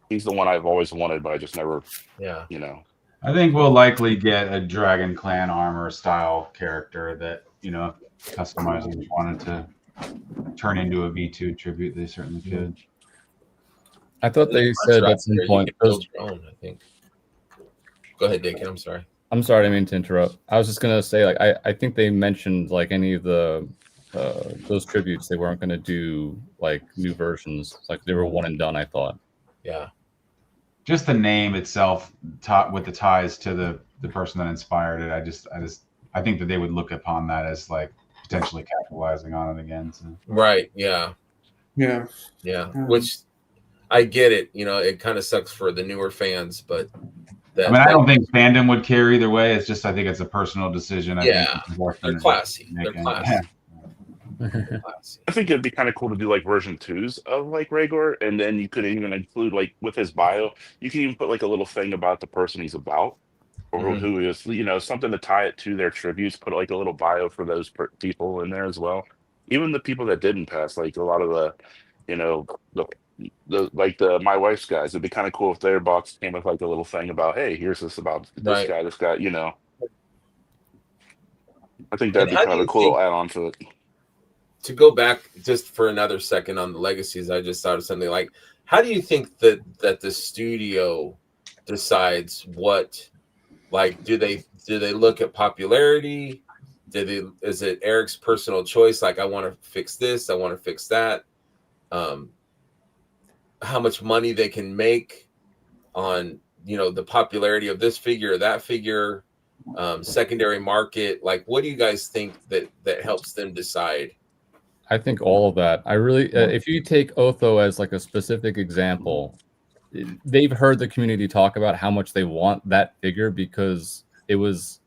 he's the one I've always wanted, but I just never. Yeah. You know. I think we'll likely get a Dragon Clan armor style character that, you know, if customizers wanted to turn into a V2 tribute, they certainly could. I thought they said at some point. Build your own, I think. Go ahead, Dick. I'm sorry. I'm sorry, I didn't mean to interrupt. I was just gonna say, like, I think they mentioned like any of the those tributes, they weren't gonna do like new versions. Like they were one and done, I thought. Yeah. Just the name itself, with the ties to the person that inspired it, I think that they would look upon that as like potentially capitalizing on it again. So. Right. Yeah. Yeah. Which I get it. You know, it kind of sucks for the newer fans, but. I don't think fandom would care either way. It's just I think it's a personal decision. They're classy. They're classy. I think it'd be kind of cool to do like version 2s of like Rhaegar, and then you could even include like with his bio, you can even put like a little thing about the person he's about, or who he is, you know, something to tie it to their tributes. Put like a little bio for those people in there as well. Even the people that didn't pass, like a lot of the, you know, the my wife's guys. It'd be kind of cool if their box came with like a little thing about, hey, here's this about this guy, you know. I think that'd be kind of a cool little add-on to it. To go back just for another second on the legacies, I just thought of something like, how do you think that the studio decides what, like, do Do they look at popularity? Is it Eric's personal choice? Like, I want to fix this, I want to fix that. How much money they can make on, the popularity of this figure or that figure, secondary market. Like, what do you guys think that helps them decide? I think all of that. I really, if you take Otho as like a specific example, they've heard the community talk about how much they want that figure because it was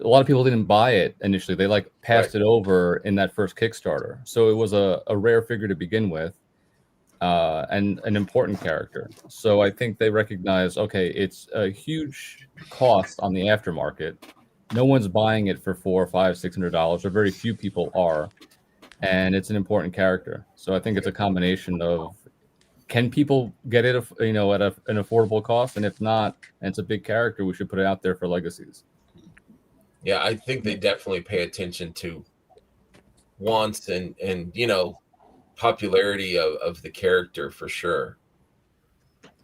a lot of people didn't buy it initially. They like passed it over in that first Kickstarter. So it was a rare figure to begin with, and an important character. So I think they recognize, okay, it's a huge cost on the aftermarket. No one's buying it for $400, $500, $600, or very few people are. And it's an important character. So I think it's a combination of, can people get it, at an affordable cost? And if not, and it's a big character, we should put it out there for legacies. Yeah, I think they definitely pay attention to wants and popularity of the character for sure.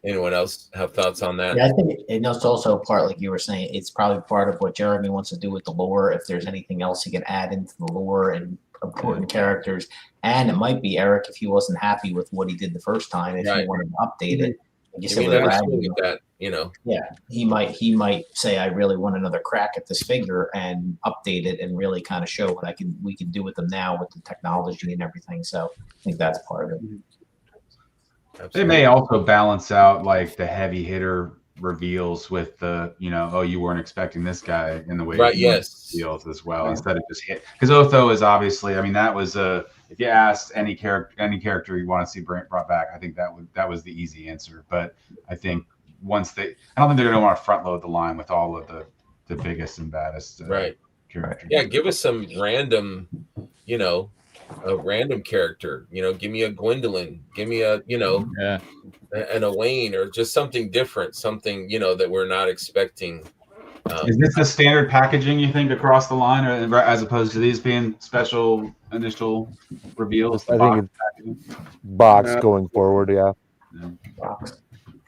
Anyone else have thoughts on that? Yeah, I think it's also part, like you were saying, it's probably part of what Jeremy wants to do with the lore. If there's anything else he can add into the lore and important characters, and it might be Eric, if he wasn't happy with what he did the first time, if he wanted to update it. Like you said, yeah, he might say, I really want another crack at this figure and update it and really kind of show what we can do with them now with the technology and everything. So I think that's part of it. They may also balance out like the heavy hitter reveals with the, you weren't expecting this guy in the way reveals as well, instead of just hit. Because Otho is obviously, that was if you asked any character you want to see brought back, I think that was the easy answer. But I think I don't think they're going to want to front load the line with all of the biggest and baddest characters. Yeah, give us some random, a random character. Give me a Gwendolyn, give me a an Elaine, or just something different, something that we're not expecting. Is this the standard packaging, you think, across the line, or as opposed to these being special initial reveals? I think it's box going forward.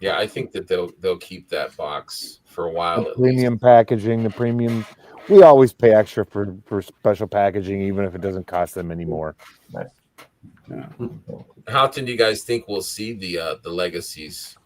Yeah, I think that they'll keep that box for a while. The premium packaging, the premium. We always pay extra for special packaging, even if it doesn't cost them anymore. Right. Yeah. How often do you guys think we'll see the legacies?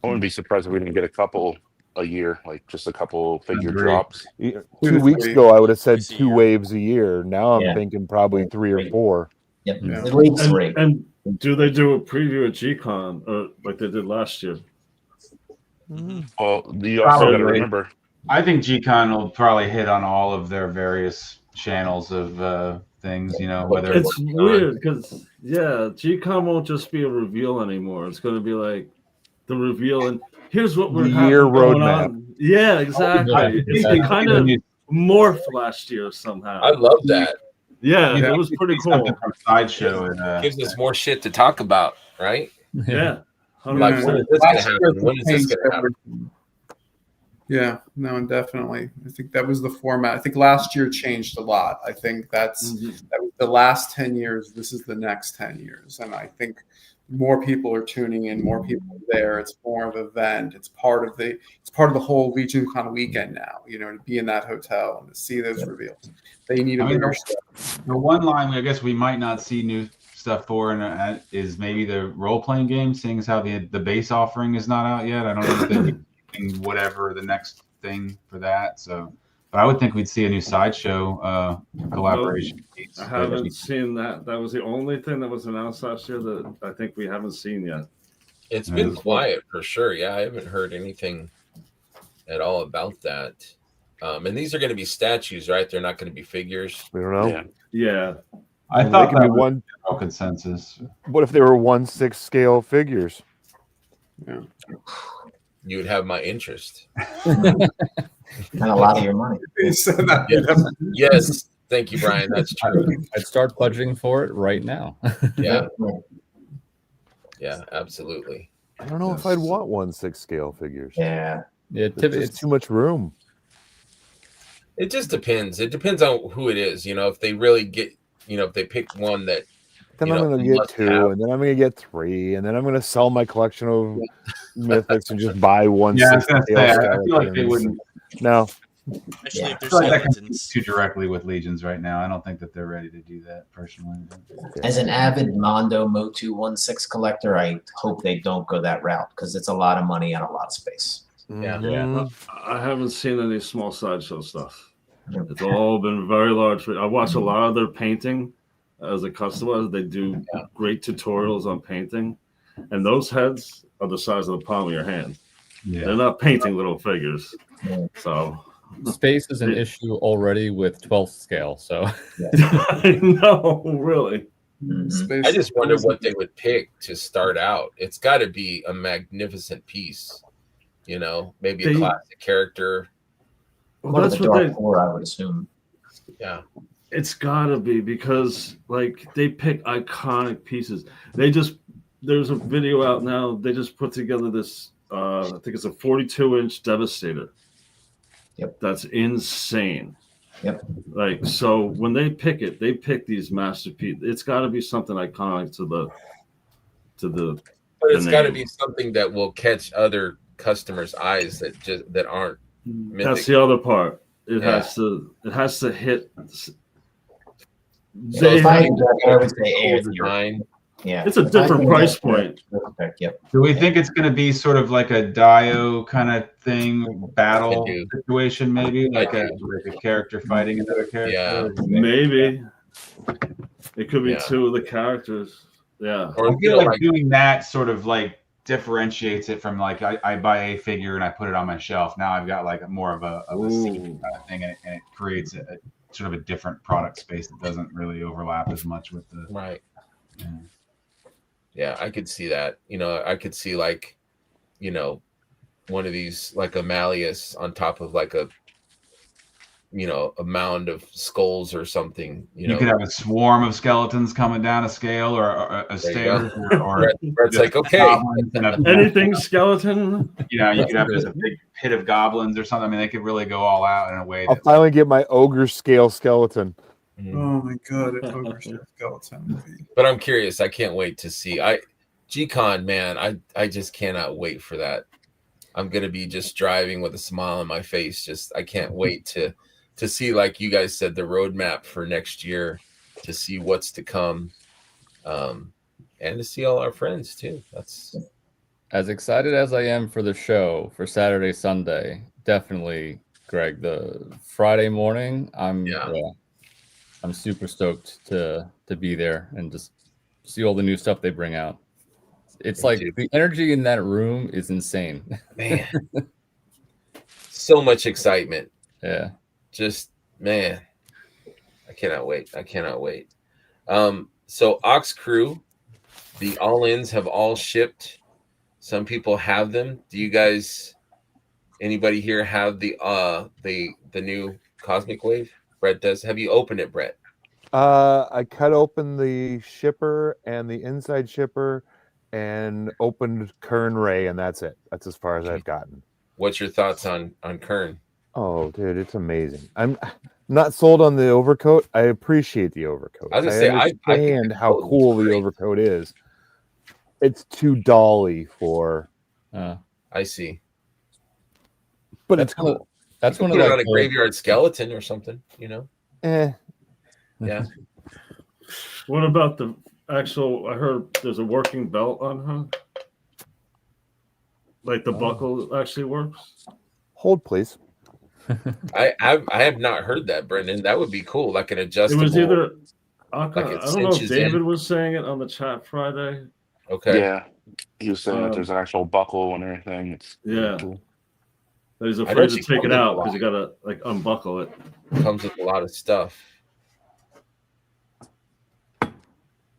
I wouldn't be surprised if we didn't get a couple a year, like just a couple figure drops. 2 weeks ago, I would have said 2 waves a year. Now I'm thinking probably 3 or 4. Yep, at least 3. And do they do a preview at G-Con or like they did last year? Well, you also got to remember. I think G-Con will probably hit on all of their various channels of things, whether it's weird because G-Con won't just be a reveal anymore. It's going to be like the reveal and here's what we're year roadmap. Yeah, exactly. It kind of morphed last year somehow. I love that. Yeah, it was pretty cool. From Sideshow and gives us more shit to talk about, right? Yeah. Like, when is this going to happen? When is this going to happen? Yeah, no, definitely. I think that was the format. I think last year changed a lot. I think that was the last 10 years. This is the next 10 years. And I think more people are tuning in, more people are there. It's more of an event. It's part of the whole Legion Con weekend now, to be in that hotel and to see those reveals. They need bigger stuff. The one line I guess we might not see new stuff for is maybe the role-playing game, seeing as how the base offering is not out yet. I don't know if they're whatever the next thing for that. So, but I would think we'd see a new Sideshow collaboration. I haven't seen that. That was the only thing that was announced last year that I think we haven't seen yet. It's been quiet for sure. Yeah, I haven't heard anything at all about that. And these are going to be statues, right? They're not going to be figures. We don't know. Yeah. I thought that was one consensus. What if they were 1/6 scale figures? Yeah. You would have my interest. And a lot of your money. Yes. Thank you, Brian. That's true. I'd start budgeting for it right now. Yeah. Yeah, absolutely. I don't know if I'd want 1/6 scale figures. Yeah. It's too much room. It just depends. It depends on who it is. If they really get, if they pick one that Then you I'm know, going a to get must 2, have. and then I'm going to get 3, and then I'm going to sell my collection of mythics and just buy 160 I scale feel like they skeletons. wouldn't. No, Especially if I they're feel like that comes skeletons. too directly with legions right now. I don't think that they're ready to do that personally. As an avid Mondo Motu 1/6 collector, I hope they don't go that route because it's a lot of money and a lot of space. Mhm. I haven't seen any small sideshow stuff. It's all been very large. I watch a lot of their painting as a customer. They do great tutorials on painting, and those heads are the size of the palm of your hand. Yeah. They're not painting little figures. So Space is an issue already with 12th scale. So I know, really. I just wonder what they would pick to start out. It's got to be a magnificent piece, you know, maybe a classic character. Well, that's what Dark Four, I would assume. Yeah, it's got to be because like they pick iconic pieces. There's a video out now. They just put together this. I think it's a 42-inch Devastator. Yep, that's insane. Yep. Like, so when they pick these masterpieces. It's got to be something iconic to the. But it's got to be something that will catch other customers' eyes that aren't. Mythic. That's the other part. It has to hit. Yeah, it's a different price point. Yep. Do we think it's going to be sort of like a Dio kind of thing, battle situation, maybe like a character fighting another character? Yeah, maybe. It could be 2 of the characters. Yeah, I feel like doing that sort of like differentiates it from like I buy a figure and I put it on my shelf. Now I've got like more of a scene kind of thing, and it creates a sort of a different product space that doesn't really overlap as much with the right. Yeah, I could see that. You know, I could see like, you know, one of these like a Malleus on top of like a, you know, a mound of skulls or something. You know, could have a swarm of skeletons coming down a scale or a stairs, or Brett's like, okay, anything skeleton. You know, you could have just a big pit of goblins or something. I mean, they could really go all out in a way. I'll finally get my ogre scale skeleton. Oh my god, an ogre skeleton. But I'm curious. I can't wait to see. G-Con, man, I just cannot wait for that. I'm gonna be just driving with a smile on my face. I can't wait to see, like you guys said, the roadmap for next year, to see what's to come, and to see all our friends too. That's as excited as I am for the show for Saturday, Sunday. Definitely, Greg. The Friday morning, I'm super stoked to be there and just see all the new stuff they bring out. It's like the energy in that room is insane. Man, so much excitement. Yeah. Just, man, I cannot wait. So Ox Crew, the all-ins have all shipped. Some people have them. Do you guys, anybody here have the new Cosmic Wave? Brett does. Have you opened it, Brett? I cut open the shipper and the inside shipper and opened Kern Ray, and that's it. That's as far as I've gotten. What's your thoughts on Kern? Oh, dude, it's amazing. I'm not sold on the overcoat. I appreciate the overcoat. I was gonna say, I understand how cool the overcoat is. It's too dolly for. I see. But it's cool. That's one of like on a graveyard skeleton or something, you know. Yeah. What about the actual? I heard there's a working belt on her. Like the buckle actually works. Hold, please. I have not heard that, Brendan. That would be cool, like an adjustable. It was either. I don't know if cinches David was saying it on the chat Friday. Okay. Yeah, he was saying that there's an actual buckle and everything. It's cool. He's afraid to take it out because you gotta like unbuckle it. Comes with a lot of stuff.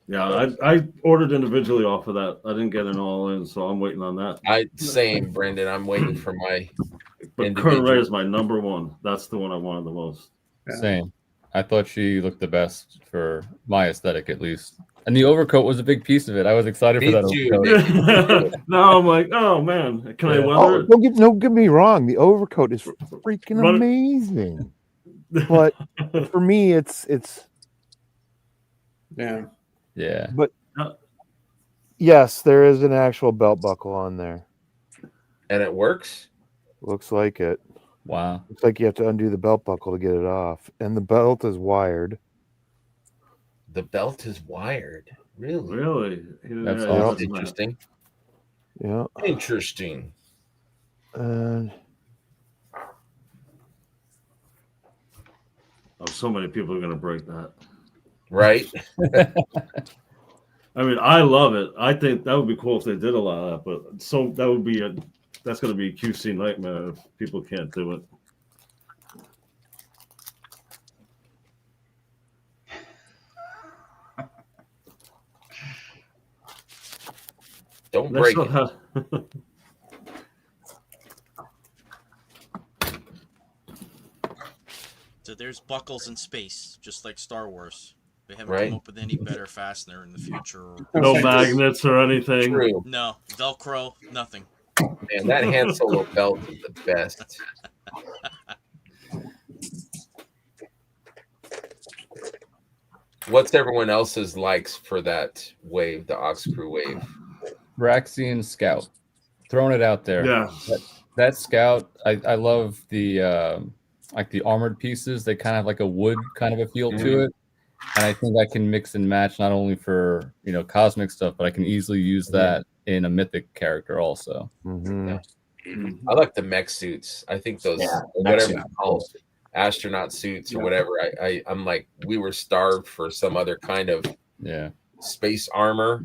Yeah, I ordered individually off of that. I didn't get an all in, so I'm waiting on that. Same, Brendan. I'm waiting for my. But Kern Ray is my number one. That's the one I wanted the most. Same. I thought she looked the best for my aesthetic, at least. And the overcoat was a big piece of it. I was excited for that overcoat. Now I'm like, oh man, can I weather it? Don't get me wrong. The overcoat is freaking amazing. But for me, it's yeah. Yeah. But yes, there is an actual belt buckle on there. And it works? Looks like it. Wow. Looks like you have to undo the belt buckle to get it off. And the belt is wired. The belt is wired. Really? Really? That's Yeah, awesome. Interesting. Yeah. Interesting. And so many people are going to break that. Right? I mean, I love it. I think that would be cool if they did allow that, but so that would be that's going to be a QC nightmare if people can't do it. Don't break it. So there's buckles in space, just like Star Wars. They haven't Right. come up with any better fastener in the future. No magnets or anything. True. No, Velcro, nothing. Man, that Han Solo belt is the best. What's everyone else's likes for that wave, the Ox Crew wave? Raxian Scout. Throwing it out there. Yeah. That Scout, I love the like the armored pieces. They kind of have like a wood kind of a feel to it. And I think I can mix and match not only for, cosmic stuff, but I can easily use that in a mythic character also. Yeah. I like the mech suits. I think those, whatever you call them, astronaut suits or whatever. I'm like, we were starved for some other kind of space armor.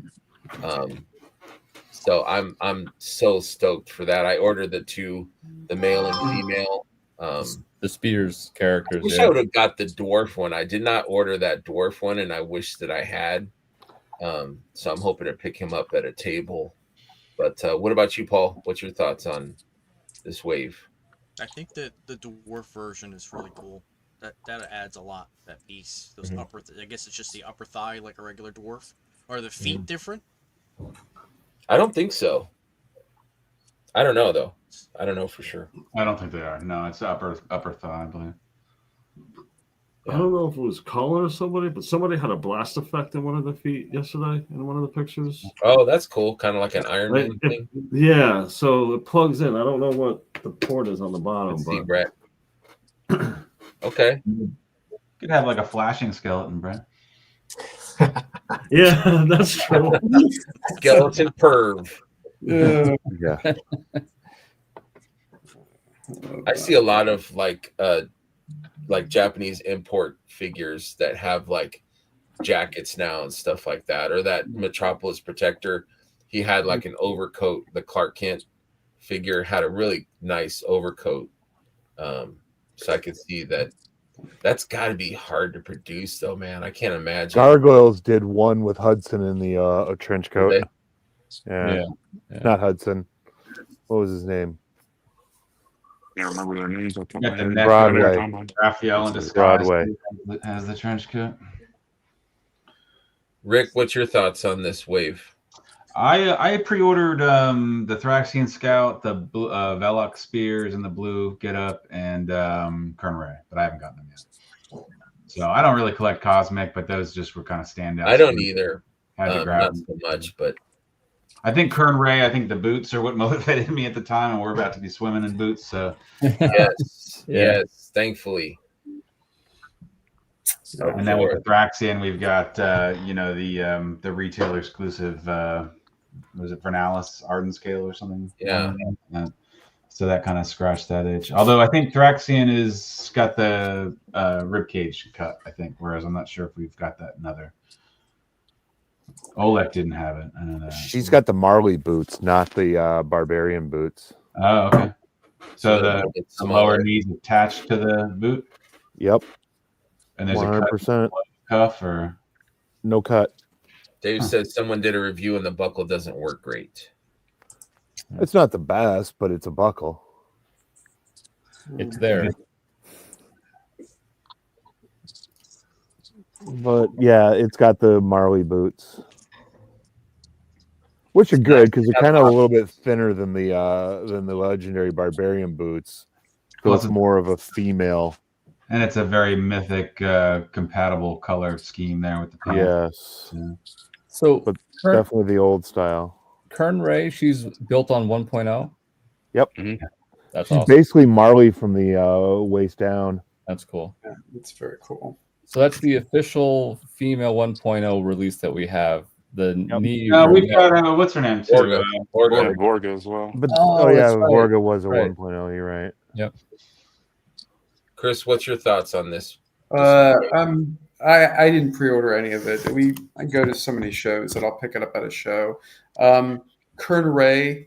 So I'm so stoked for that. I ordered the male and female. The Spears characters. I wish I would have got the dwarf one. I did not order that dwarf one, and I wish that I had. So I'm hoping to pick him up at a table. But what about you, Paul? What's your thoughts on this wave? I think that the dwarf version is really cool. That adds a lot. That piece, those upper. I guess it's just the upper thigh, like a regular dwarf. Are the feet different? I don't think so. I don't know though. I don't know for sure. I don't think they are. No, it's upper thigh, I believe. I don't know if it was Colin or somebody, but somebody had a blast effect in one of the feet yesterday in one of the pictures. Oh, that's cool. Kind of like an Iron Man thing. Yeah, so it plugs in. I don't know what the port is on the bottom. Let's see, Brett. Okay. You could have like a flashing skeleton, Brett. Yeah, that's true. Skeleton perv. yeah. I see a lot of like Japanese import figures that have like jackets now and stuff like that, or that Metropolis Protector. He had like an overcoat. The Clark Kent figure had a really nice overcoat. So I could see that. That's got to be hard to produce, though, man. I can't imagine. Gargoyles did one with Hudson in the trench coat. Okay. Yeah. Not Hudson. What was his name? I can't remember their names. Broadway. Raphael in disguise Broadway has the trench coat. Rick, what's your thoughts on this wave? I pre-ordered the Thraxian Scout, the Velok Spears, and the blue Get Up, and Kern Ray, but I haven't gotten them yet. So I don't really collect cosmic, but those just were kind of standouts. I don't either. Had to grab not so much, but I think Kern Ray. I think the boots are what motivated me at the time, and we're about to be swimming in boots. So yes, thankfully. And then with the Thraxian, we've got the retailer exclusive. Was it Vernalis Arden Scale or something? Yeah. So that kind of scratched that itch. Although I think Thraxian is got the rib cage cut, I think, whereas I'm not sure if we've got that in other. Oleg didn't have it. I know that. She's got the Marley boots, not the Barbarian boots. Oh, okay. So the lower knees attached to the boot? Yep. And there's 100% a cuff or no cut. Dave says someone did a review and the buckle doesn't work great. It's not the best, but it's a buckle. It's there. But yeah, it's got the Marley boots, which are good because they're kind of a little bit thinner than the legendary Barbarian boots. So it's more of a female. And it's a very mythic compatible color scheme there with the pants. Yes. Yeah. So But definitely the old style. Kern Ray, she's built on 1.0. Yep. That's She's awesome. basically Marley from the waist down. That's cool. Yeah, it's very cool. So that's the official female 1.0 release that we have. The knee. We've got what's her name too? Vorga as well. But that's right. Vorga was a Right. 1.0. You're right. Yep. Chris, what's your thoughts on this? I didn't pre-order any of it. I go to so many shows that I'll pick it up at a show. Kern Ray,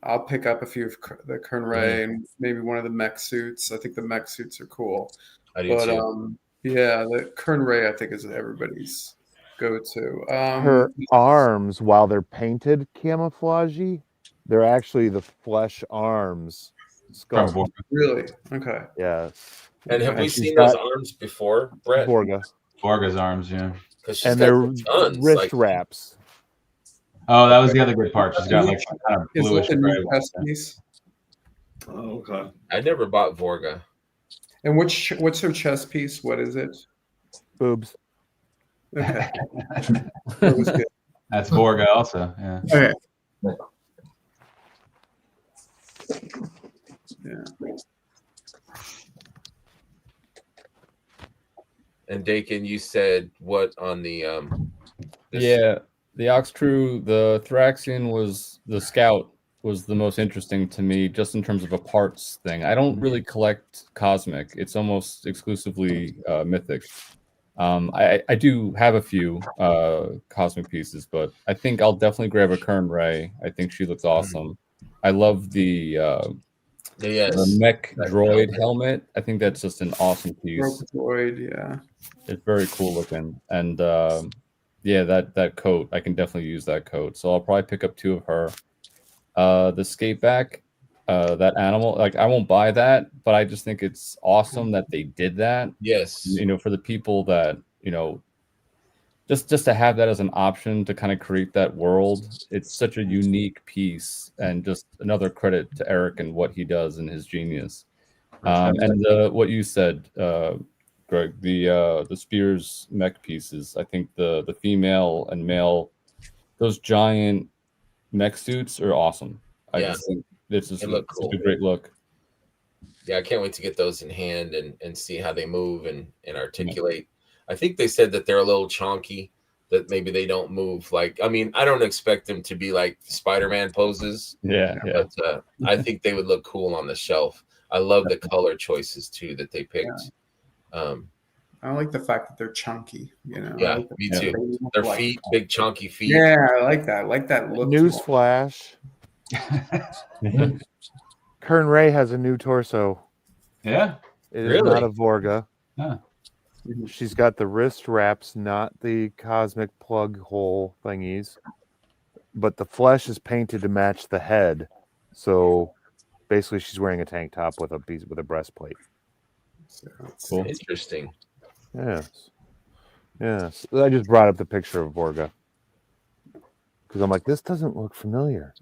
I'll pick up a few of the Kern Ray and maybe one of the mech suits. I think the mech suits are cool. I do too. Yeah, the Kern Ray I think is everybody's go-to. Her arms, while they're painted camouflagey, they're actually the flesh arms. Skull. Really? Okay. Yes. And have we seen those arms before, Brett? Vorga's arms, yeah. And they're wrist wraps. Oh, that was the other good part. She's got like some kind of bluish gray. Oh, okay. I never bought Vorga. And what's her chest piece? What is it? Boobs. Okay. That's Vorga also. Yeah. Okay. Yeah. And Dakin, you said what on the Yeah, the Oxtrew, the Thraxian was the Scout was the most interesting to me, just in terms of a parts thing. I don't really collect Cosmic; it's almost exclusively Mythic. I do have a few Cosmic pieces, but I think I'll definitely grab a Kern Ray. I think she looks awesome. I love the mech droid helmet. I think that's just an awesome piece. Droid, yeah. It's very cool looking. And yeah, that coat, I can definitely use that coat. So I'll probably pick up two of her. The skateback, that animal, like I won't buy that, but I just think it's awesome that they did that. Yes. You know, for the people that, you know, just to have that as an option to kind of create that world. It's such a unique piece, and just another credit to Eric and what he does and his genius. And what you said, Greg, the Spears mech pieces. I think the female and male, those giant mech suits are awesome. I just think this is look cool. a great look. Yeah, I can't wait to get those in hand and see how they move and articulate. I think they said that they're a little chonky, that maybe they don't move like. I mean, I don't expect them to be like Spider-Man poses. But I think they would look cool on the shelf. I love the color choices too that they picked. I like the fact that they're chunky. You know. Yeah, me too. Their feet, big chunky feet. Yeah, I like that. I like that look. Newsflash. Kern Ray has a new torso. Yeah. It is not a Vorga. Huh. She's got the wrist wraps, not the cosmic plug hole thingies. But the flesh is painted to match the head. So basically she's wearing a tank top with a breastplate. Cool. Interesting. Yes. Yes. I just brought up the picture of Vorga. Because I'm like, this doesn't look familiar.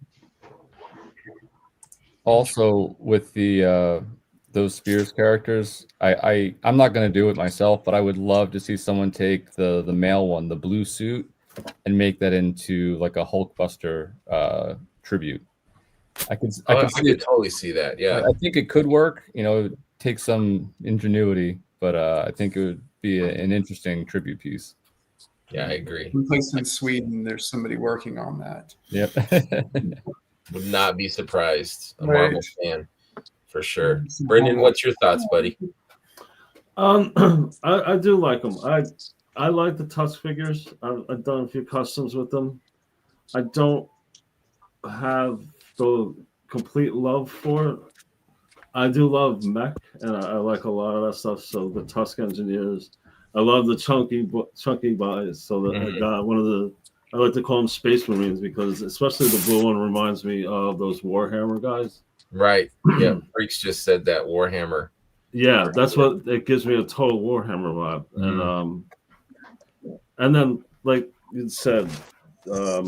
Also, with the those Spears characters, I'm not going to do it myself, but I would love to see someone take the male one, the blue suit, and make that into like a Hulkbuster tribute. I could totally see that. Yeah, I think it could work. You know, take some ingenuity, but I think it would be an interesting tribute piece. Yeah, I agree. Place in Sweden, there's somebody working on that. Yep. Would not be surprised. A Marvel fan, for sure. Brendan, what's your thoughts, buddy? I do like them. I like the Tusk figures. I've done a few customs with them. I don't have the complete love for it. I do love mech, and I like a lot of that stuff. So the Tusk engineers, I love the chunky buys. So that I got one of the. I like to call them Space Marines because, especially the blue one, reminds me of those Warhammer guys. Right. Yeah. Freaks just said that Warhammer. Yeah, that's what it gives me, a total Warhammer vibe. And then, like you said, I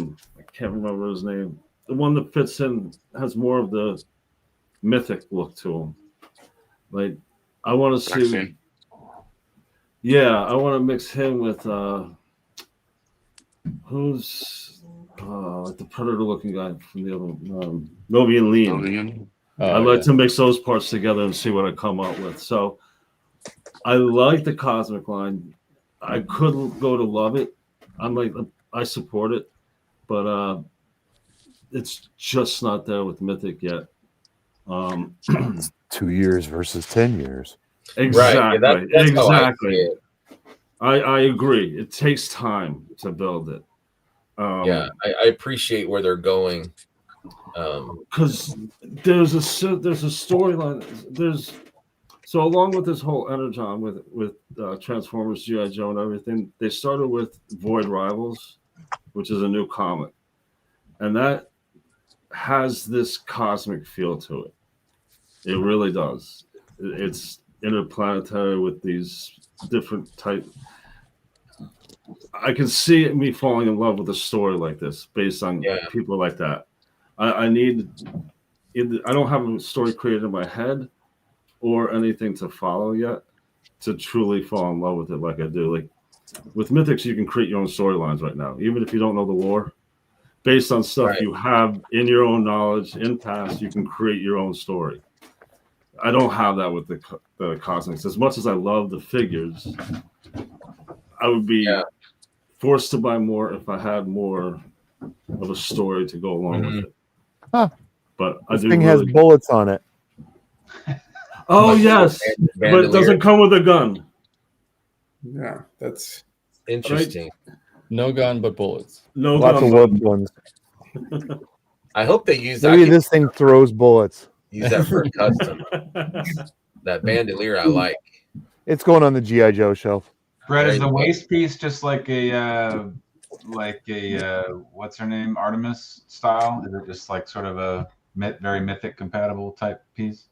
can't remember his name. The one that fits in has more of the mythic look to him. Like, I want to see. Yeah, I want to mix him with who's the predator-looking guy from the other one, Novi and Liam. Million. I'd like to mix those parts together and see what I come up with. So I like the Cosmic line. I could go to Love It. I support it, but it's just not there with Mythic yet. 2 years versus 10 years. Exactly. Right. Yeah, that's exactly. I agree. It takes time to build it. I appreciate where they're going. Because there's a storyline. So along with this whole Energon with Transformers, G.I. Joe, and everything, they started with Void Rivals, which is a new comic, and that has this cosmic feel to it. It really does. It's interplanetary with these different type. I can see me falling in love with a story like this based on people like that. I don't have a story created in my head or anything to follow yet to truly fall in love with it like I do. Like with Mythics, you can create your own storylines right now, even if you don't know the lore. Based on stuff you have in your own knowledge in past, you can create your own story. I don't have that with the Cosmics. As much as I love the figures, I would be forced to buy more if I had more of a story to go along with it. Huh. But this thing has bullets on it. Oh yes, but it doesn't come with a gun. Yeah, that's interesting. Right? No gun, but bullets. No lots of warped ones. I hope they use that. Maybe this thing throws bullets. Use that for a custom. That bandolier I like. It's going on the G.I. Joe shelf. Brett, is the waist piece just like a what's her name, Artemis style? Is it just like sort of a very Mythic compatible type piece?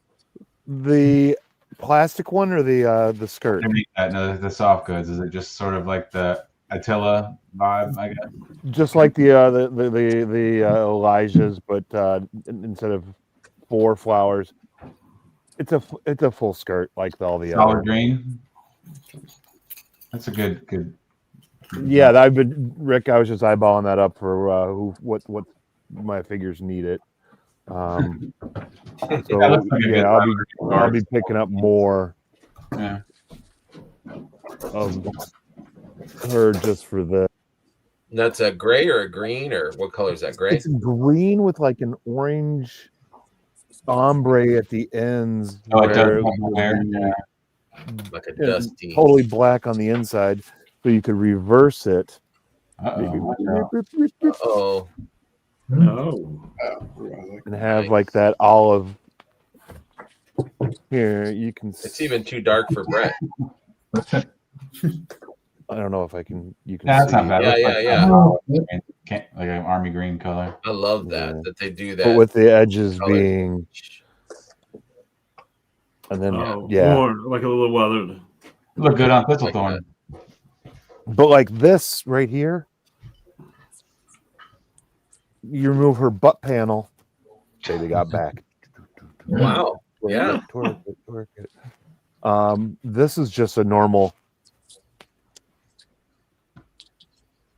The plastic one or the skirt? No, the soft goods. Is it just sort of like the Attila vibe? I guess. Just like the Elijah's, but instead of 4 flowers, it's a full skirt like all the solid other. green. That's a good. Yeah, Rick. I was just eyeballing that up for what my figures need it. So I'll be picking up more of her just for this. That's a gray or a green, or what color is that? Gray. It's green with like an orange ombre at the ends. Oh, it does. Like a dusty. Totally black on the inside, so you could reverse it. Uh-oh. No. And have like that olive. Here, you can. It's even too dark for Brett. I don't know if I can. You can. That's see. not bad. Yeah. Like an army green color. I love that they do that. But with the edges being. And then more like a little weathered. Look good on Thistlethorn. But like this right here, you remove her butt panel. Say they got back. Wow. Yeah. This is just a normal.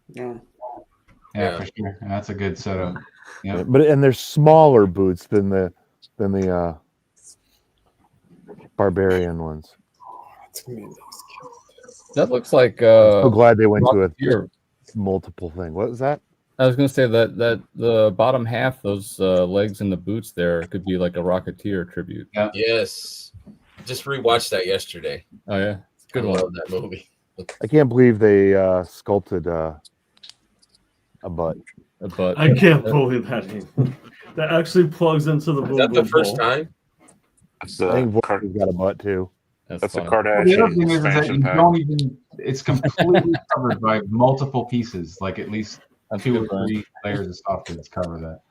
Yeah, for sure. And that's a good setup. Yeah. But they're smaller boots than the barbarian ones. That looks like I'm glad they went to a multiple thing. What was that? I was gonna say that the bottom half, those legs and the boots there, could be like a Rocketeer tribute. Yeah. Yes. Just rewatched that yesterday. Oh yeah, it's a good one. I love that movie. I can't believe they sculpted a butt. A butt. I can't believe that. That actually plugs into the. Is that the first time? I think Vortex got a butt too. That's a The Kardashian other thing is that expansion you pack. don't even. It's completely covered by multiple pieces, like at least That's 2 good, or 3 layers of soft goods cover that.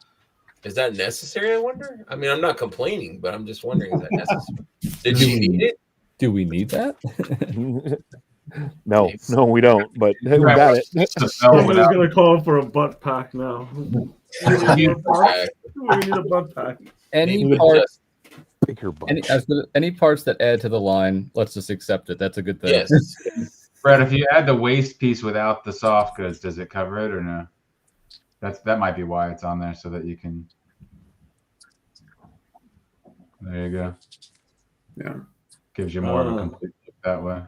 Is that necessary, I wonder? I mean, I'm not complaining, but I'm just wondering, is that necessary? Did you need it? Do we need that? No, we don't. But we got it. Somebody's gonna call for a butt pack now. We need a butt pack. Any parts that add to the line, let's just accept it. That's a good thing. Yes. Brett, if you add the waist piece without the soft goods, does it cover it or no? That might be why it's on there, so that you can. There you go. Yeah. Gives you more of a complete look that way.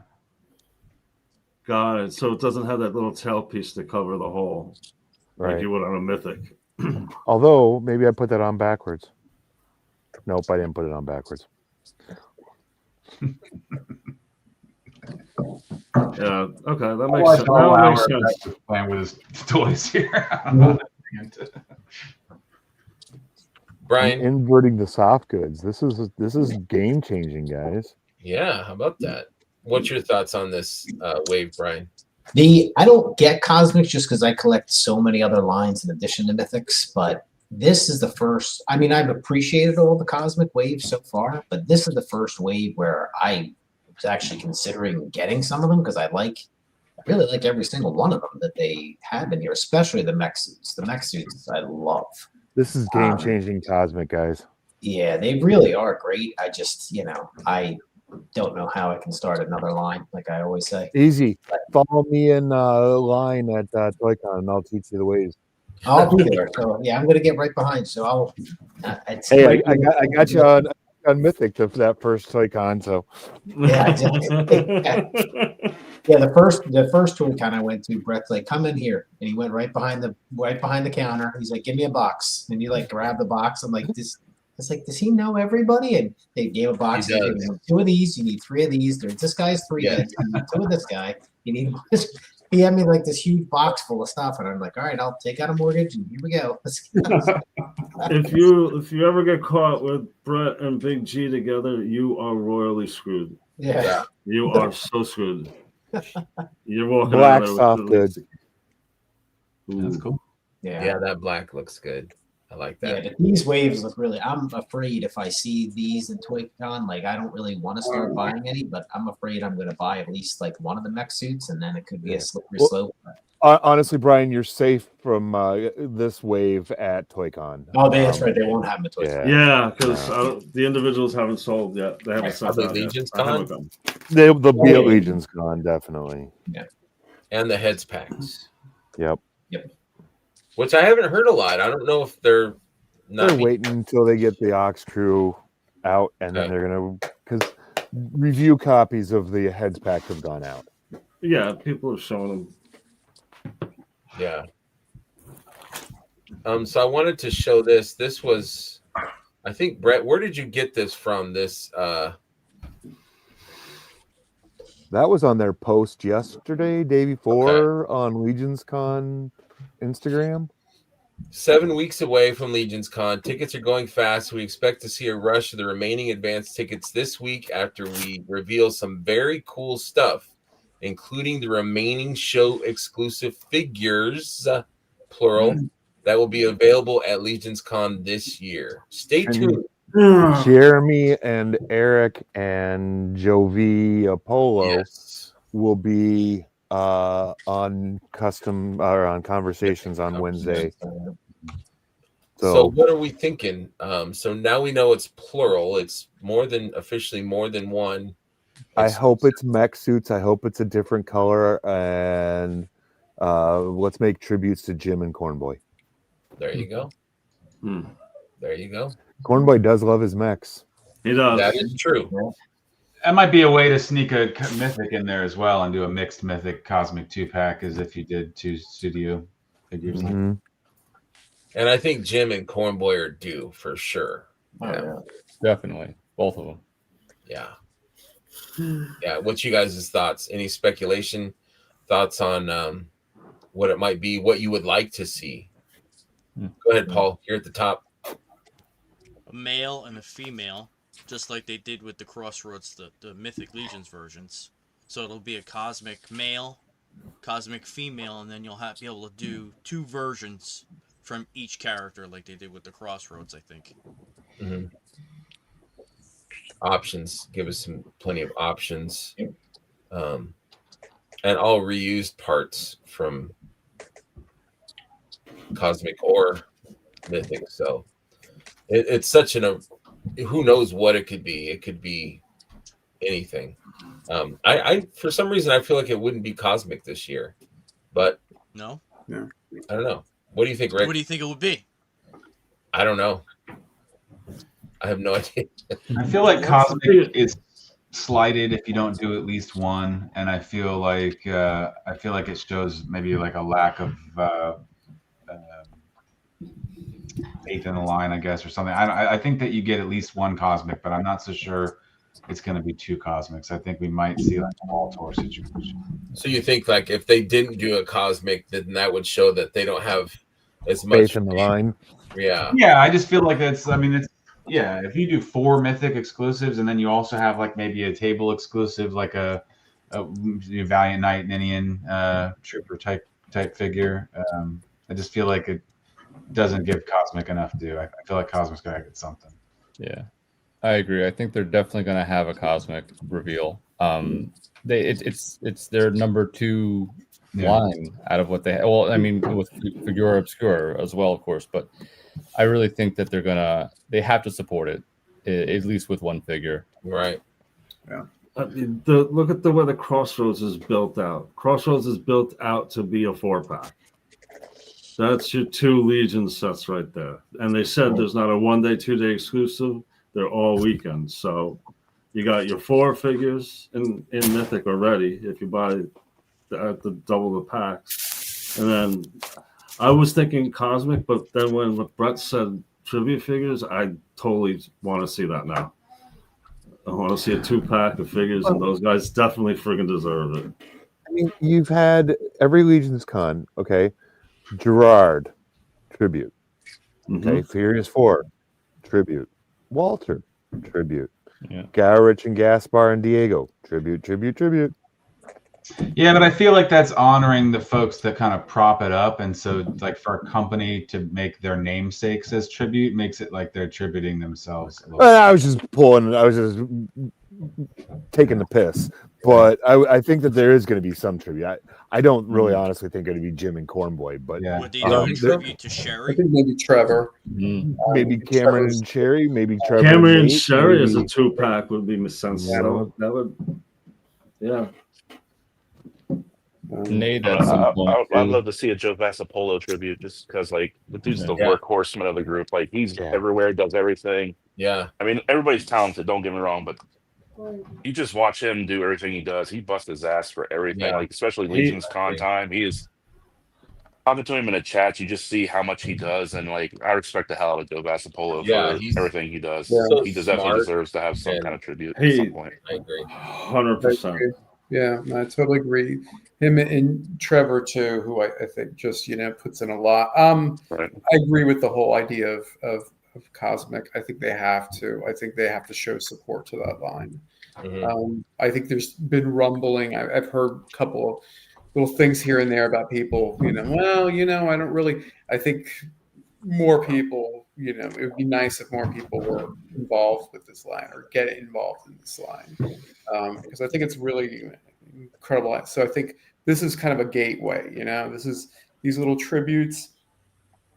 Got it. So it doesn't have that little tail piece to cover the hole, Right. like you would on a Mythic. Although maybe I put that on backwards. Nope, I didn't put it on backwards. Yeah. Okay, that makes sense. That makes sense. Playing with his toys here. Brian, Inverting the soft goods. This is game changing, guys. Yeah, how about that? What's your thoughts on this wave, Brian? I don't get Cosmics just because I collect so many other lines in addition to Mythics, but this is the first. I mean, I've appreciated all the Cosmic waves so far, but this is the first wave where I was actually considering getting some of them because I really like every single one of them that they have in here, especially the mech suits. The mech suits I love. This is game changing Cosmic, guys. Yeah, they really are great. I just, I don't know how I can start another line, like I always say. Easy. Follow me in line at ToyCon, and I'll teach you the ways. I'll be there. So yeah, I'm gonna get right behind. So I'll. Hey, I got you on Mythic for that first ToyCon. So yeah, yeah. The first ToyCon I went to, Brett's like, "Come in here," and he went right behind the counter. He's like, "Give me a box," and you grab the box. I'm like, "This." It's like, does he know everybody? And they gave a box. They gave him 2 of these. You need 3 of these. This guy's 3 heads. You need 2 of this guy. You need. He had me this huge box full of stuff, and I'm like, all right, I'll take out a mortgage, and here we go. If you ever get caught with Brett and Big G together, you are royally screwed. Yeah. You are so screwed. You're walking black out there soft goods. That's cool. Yeah, that black looks good. I like that. Yeah, but these waves look really. I'm afraid if I see these in ToyCon, I don't really want to start buying any, but I'm afraid I'm going to buy at least one of the mech suits, and then it could be a slippery slope. Honestly, Brian, you're safe from this wave at ToyCon. Oh, that's right. They won't have them at ToyCon. Yeah, because the individuals haven't sold yet. They haven't sent out Legion's yet. Con? They'll be at Legion's Con, definitely. Yeah. And the heads packs. Yep. Which I haven't heard a lot. I don't know if they're waiting until they get the Ox Crew out, and then they're gonna, because review copies of the heads pack have gone out. Yeah, people are showing them. Yeah. So I wanted to show this. This was, I think, Brett, where did you get this from? This that was on their post yesterday, day before, on Legion's Con Instagram. 7 weeks away from Legion's Con. Tickets are going fast. We expect to see a rush of the remaining advanced tickets this week after we reveal some very cool stuff, including the remaining show exclusive figures, plural, that will be available at Legion's Con this year. Stay tuned. Jeremy and Eric and Jovi Apollo will be on custom or on conversations on Wednesday. So what are we thinking? So now we know it's plural. It's officially more than one. I hope it's mech suits. I hope it's a different color, and let's make tributes to Jim and Cornboy. There you go. There you go. Cornboy does love his mechs. He does. That is true. That might be a way to sneak a Mythic in there as well and do a mixed Mythic Cosmic 2-pack as if you did 2 studio figures. Mm-hmm. And I think Jim and Cornboy are due for sure. Definitely. Both of them. Yeah. Yeah. What's you guys' thoughts? Any speculation? Thoughts on what it might be, what you would like to see? Go ahead, Paul. You're at the top. A male and a female, just like they did with the Crossroads, the Mythic Legions versions. So it'll be a cosmic male, cosmic female, and then you'll be able to do 2 versions from each character like they did with the Crossroads, I think. Mm-hmm. Options. Give us plenty of options. And all reused parts from Cosmic or Mythic. So it's such who knows what it could be. It could be anything. I for some reason I feel like it wouldn't be cosmic this year, but No. I don't know. What do you think, Rick? What do you think it would be? I don't know. I have no idea. I feel like cosmic is slighted if you don't do at least one, and I feel like it shows maybe like a lack of faith in the line, I guess, or something. I think that you get at least one cosmic, but I'm not so sure it's going to be two cosmics. I think we might see like a wall tour situation. So you think like if they didn't do a cosmic, then that would show that they don't have as much faith in the line. Yeah. Yeah, I just feel like it's. I mean, it's. Yeah, if you do 4 Mythic exclusives and then you also have like maybe a table exclusive, like a Valiant Knight Ninian Trooper type figure, I just feel like it doesn't give Cosmic enough due. I feel like Cosmic's gotta get something. Yeah, I agree. I think they're definitely going to have a Cosmic reveal. It's their number 2 line out of what they have. Well, I mean, with Figura Obscura as well, of course, but I really think that they have to support it, at least with one figure. Right. Yeah. I mean, look at the way the Crossroads is built out. Crossroads is built out to be a 4-pack. That's your 2 Legion sets right there. And they said there's not a 1-day, 2-day exclusive. They're all weekends. So you got your 4 figures in Mythic already if you buy the double the packs. And then I was thinking Cosmic, but then when Brett said tribute figures, I totally want to see that now. I want to see a 2-pack of figures, and those guys definitely friggin' deserve it. I mean, you've had every Legion's Con, okay? Gerard, tribute. Okay, Furious 4, tribute. Walter, tribute. Yeah. Garrich and Gaspar and Diego, tribute. Yeah, but I feel like that's honoring the folks that kind of prop it up, and so like for a company to make their namesakes as tribute makes it like they're tributing themselves. I was just taking the piss, but I think that there is going to be some tribute. I don't really honestly think it'd be Jim and Cornboy, but yeah. Would they do a tribute to Sherry? I think maybe Trevor. Maybe Cameron and Sherry, maybe Trevor. Cameron and Nate, Sherry maybe... as a 2-pack would be sensible. That would, yeah. Nate at some point. I'd love to see a Joe Vassapolo tribute, just because like the dude's the workhorseman of the group. Like he's everywhere, does everything. Yeah. I mean, everybody's talented. Don't get me wrong, but you just watch him do everything he does. He busts his ass for everything. Yeah. Like especially Legion's Con time. He is talking to him in a chat. You just see how much he does, and like I respect the hell out of Joe Vassapolo for everything he does. So he definitely deserves to have some kind of tribute at some point. I agree. 100%. Yeah, I totally agree. Him and Trevor too, who I think just puts in a lot. Right. I agree with the whole idea of Cosmic. I think they have to. I think they have to show support to that line. I think there's been rumbling. I've heard a couple of little things here and there about people. I don't really. I think more people. It would be nice if more people were involved with this line or get involved in this line, because I think it's really incredible. So I think this is kind of a gateway. This is these little tributes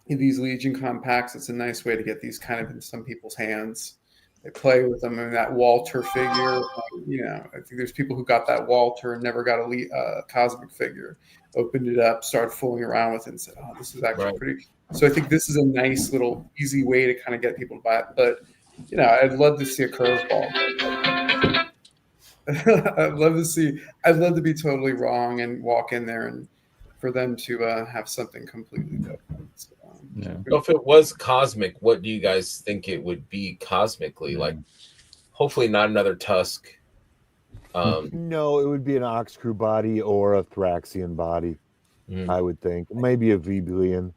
in these Legion compacts. It's a nice way to get these kind of in some people's hands. They play with them, and that Walter figure. I think there's people who got that Walter and never got a Cosmic figure. Opened it up, started fooling around with it, and said, "Oh, this is actually pretty." So I think this is a nice little easy way to kind of get people to buy it. But I'd love to see a curveball. I'd love to be totally wrong and walk in there and for them to have something completely different. So, So if it was Cosmic, what do you guys think it would be cosmically? Like, hopefully not another Tusk. No, it would be an Ox Crew body or a Thraxian body. I would think maybe a Vebalion.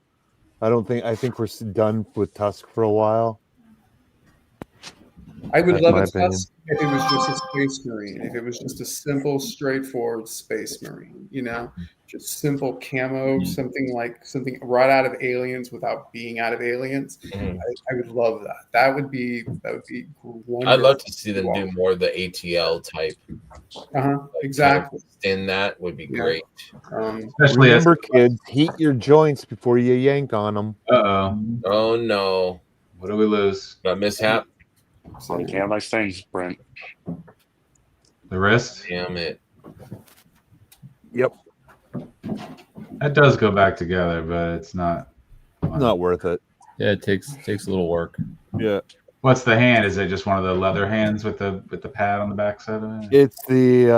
I think we're done with Tusk for a while. I would love a Tusk if it was just a Space Marine. If it was just a simple, straightforward Space Marine, just simple camo, something right out of Aliens without being out of Aliens. I would love that. That would be wonderful. I'd love to see them do more of the ATL type. Exactly. Extend that would be great. Especially remember, kids, heat your joints before you yank on them. Oh no! What do we lose? A mishap. You can't have nice things, Brent. The wrist. Damn it. Yep. That does go back together, but it's not worth it. Yeah, it takes a little work. Yeah. What's the hand? Is it just one of the leather hands with the pad on the back side of it? It's the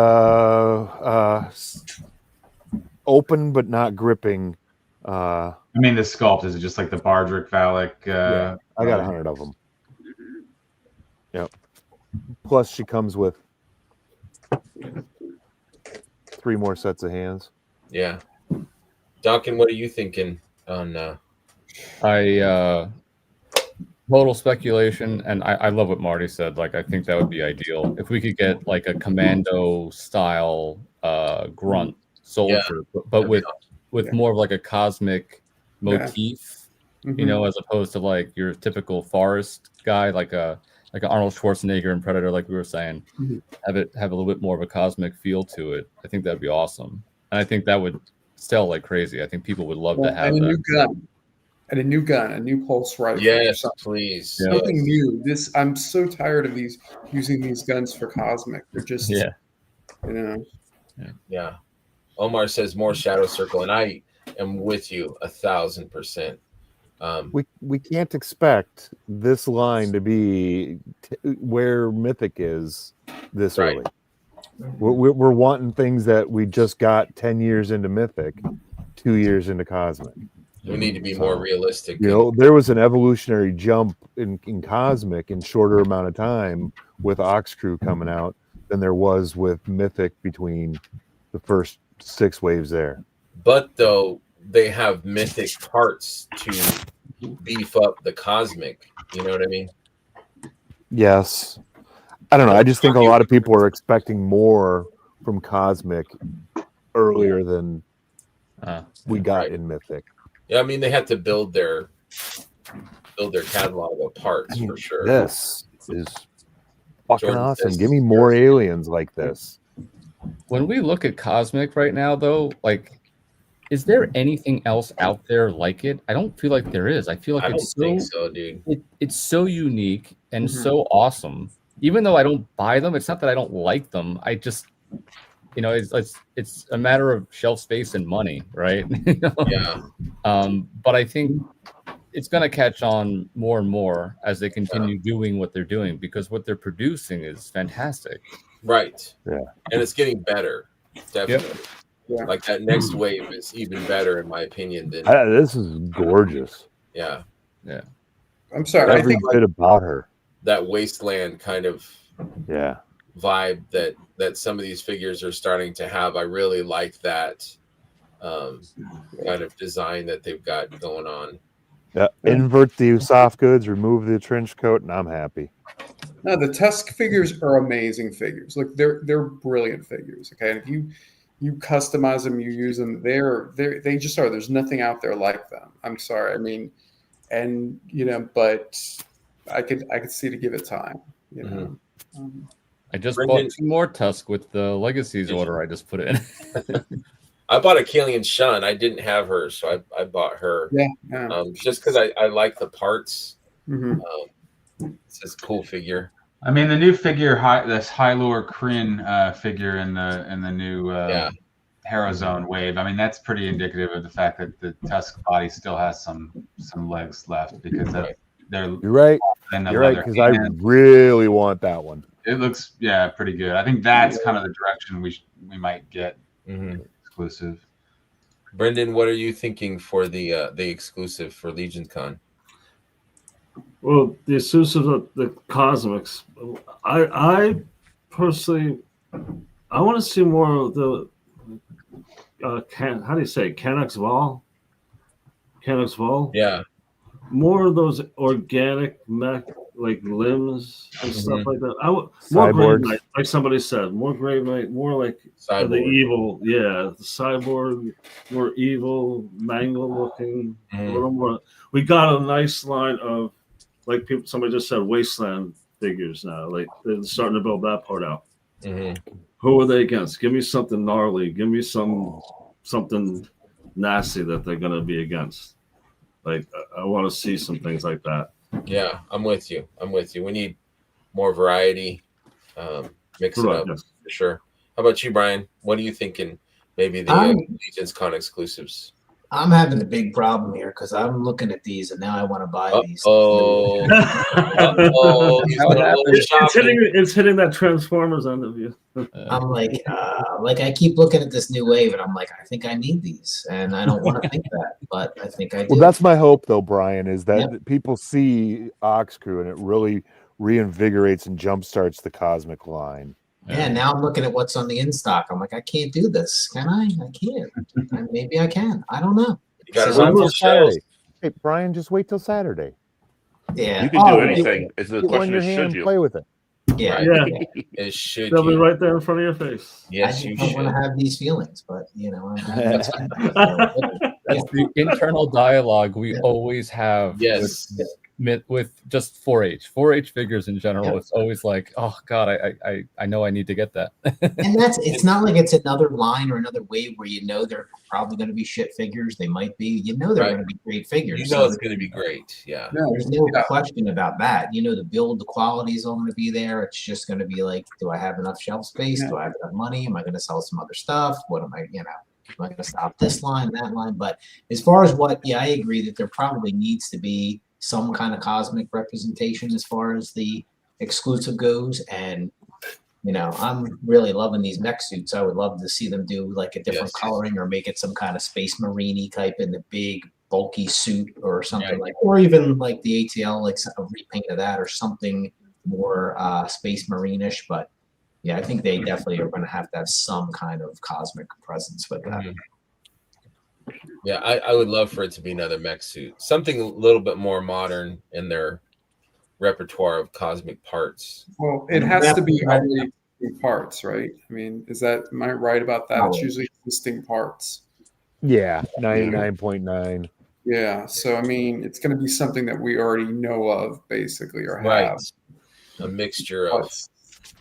open but not gripping. I mean, the sculpt, is it just like the Bardrick Valak? Yeah, I got 100 of them. Yep. Plus, she comes with 3 more sets of hands. Yeah. Duncan, what are you thinking on? Total speculation, and I love what Marty said. Like, I think that would be ideal if we could get like a commando style grunt soldier, but with more of like a cosmic motif, you know, as opposed to like your typical forest guy, like an Arnold Schwarzenegger in Predator, like we were saying. Have a little bit more of a cosmic feel to it. I think that'd be awesome, and I think that would sell like crazy. I think people would love to have and a that. new gun. And a new gun, a new pulse rifle. Yes, please. Something new. I'm so tired of using these guns for cosmic. They're just, you know. Yeah. Omar says more Shadow Circle, and I am with you 1,000%. We can't expect this line to be where Mythic is this early. We're wanting things that we just got 10 years into Mythic, 2 years into Cosmic. We need to be more realistic. You know, there was an evolutionary jump in Cosmic in shorter amount of time with Ox Crew coming out than there was with Mythic between the first 6 waves there. But though they have Mythic parts to beef up the Cosmic, you know what I mean? Yes. I don't know. I just think a lot of people are expecting more from Cosmic earlier than we got in Mythic. Yeah, I mean they had to build their catalog of parts for sure. This is fucking awesome. Give me more aliens like this. When we look at Cosmic right now, though, like, is there anything else out there like it? I don't feel like there is. I feel like I don't think so, dude. It's so unique and so awesome. Even though I don't buy them, it's not that I don't like them. I just, you know, it's a matter of shelf space and money, right? Yeah. But I think it's going to catch on more and more as they continue doing what they're doing, because what they're producing is fantastic. Right. Yeah. And it's getting better. Definitely. Yeah. Like that next wave is even better, in my opinion. Than this is gorgeous. Yeah. Yeah. I'm sorry. Every bit about her. That wasteland kind of vibe that some of these figures are starting to have. I really like that kind of design that they've got going on. Yeah. Invert the soft goods, remove the trench coat, and I'm happy. No, the Tusk figures are amazing figures. Like they're brilliant figures. Okay, and if you customize them, you use them. They just are. There's nothing out there like them. I'm sorry. I mean, and you know, but I could see to give it time. You know. I just bought 2 more Tusk with the Legacies order I just put in. I bought a Killian Shun. I didn't have her, so I bought her. Yeah. Just because I like the parts. It's a cool figure. I mean, the new figure, this Hylor Kryn figure in the new Hero Zone wave. I mean, that's pretty indicative of the fact that the Tusk body still has some legs left, because they're. You're right. You're right, because I really want that one. It looks pretty good. I think that's kind of the direction we might get exclusive. Brendan, what are you thinking for the exclusive for Legion Con? Well, the exclusive of the Cosmics, I personally, I want to see more of the how do you say Canucks Vol? Yeah. More of those organic mech like limbs and stuff like that. More Grave Knight, like somebody said, more Grave Knight, more like the evil, the cyborg, more evil, mangled looking, a little more. We got a nice line of, like somebody just said, Wasteland figures now. Like they're starting to build that part out. Who are they against? Give me something gnarly. Give me something nasty that they're going to be against. Like I want to see some things like that. Yeah, I'm with you. We need more variety. Mix it up. For sure. How about you, Brian? What are you thinking? Maybe the Legion's Con exclusives. I'm having a big problem here because I'm looking at these and now I want to buy these. Oh, it's hitting that Transformers end of you. I'm like I keep looking at this new wave and I'm like, I think I need these, and I don't want to think that, but I think I do. Well, that's my hope, though, Brian, is that people see Ox Crew and it really reinvigorates and jumpstarts the Cosmic line. Yeah, now I'm looking at what's on the in stock. I'm like, I can't do this. Can I? I can't. Maybe I can. I don't know. You got to Wait run till those shells. Saturday. Hey, Brian, just wait till Saturday. Yeah. You can do anything. It's the Get one in question your is, hand, should you? play with it. Yeah. Right. It should. They'll be right there in front of your face. Yes, I you don't should. want to have these feelings, but you know, That's the internal dialogue we always have. Yes. With just 4-H figures in general. It's always like, oh God, I know I need to get that. And it's not like it's another line or another wave where you know they're probably going to be shit figures. They might be. You know they're going to be great figures. You know it's going to be great. Yeah. There's no question about that. You know the build, the quality is all going to be there. It's just going to be like, do I have enough shelf space? Do I have enough money? Am I going to sell some other stuff? What am I, am I going to stop this line, that line? But as far as I agree that there probably needs to be some kind of cosmic representation as far as the exclusive goes. And, I'm really loving these mech suits. I would love to see them do like a different coloring or make it some kind of Space Marine-y type in the big bulky suit or something or even like the ATL, like a repaint of that or something more Space Marine-ish. But yeah, I think they definitely are going to have some kind of cosmic presence with that. Yeah, I would love for it to be another mech suit. Something a little bit more modern in their repertoire of cosmic parts. Well, it has to be already parts, right? I mean, am I right about that? It's usually existing parts. Yeah, 99.9. Yeah, so I mean, it's going to be something that we already know of, basically, or have. A mixture of,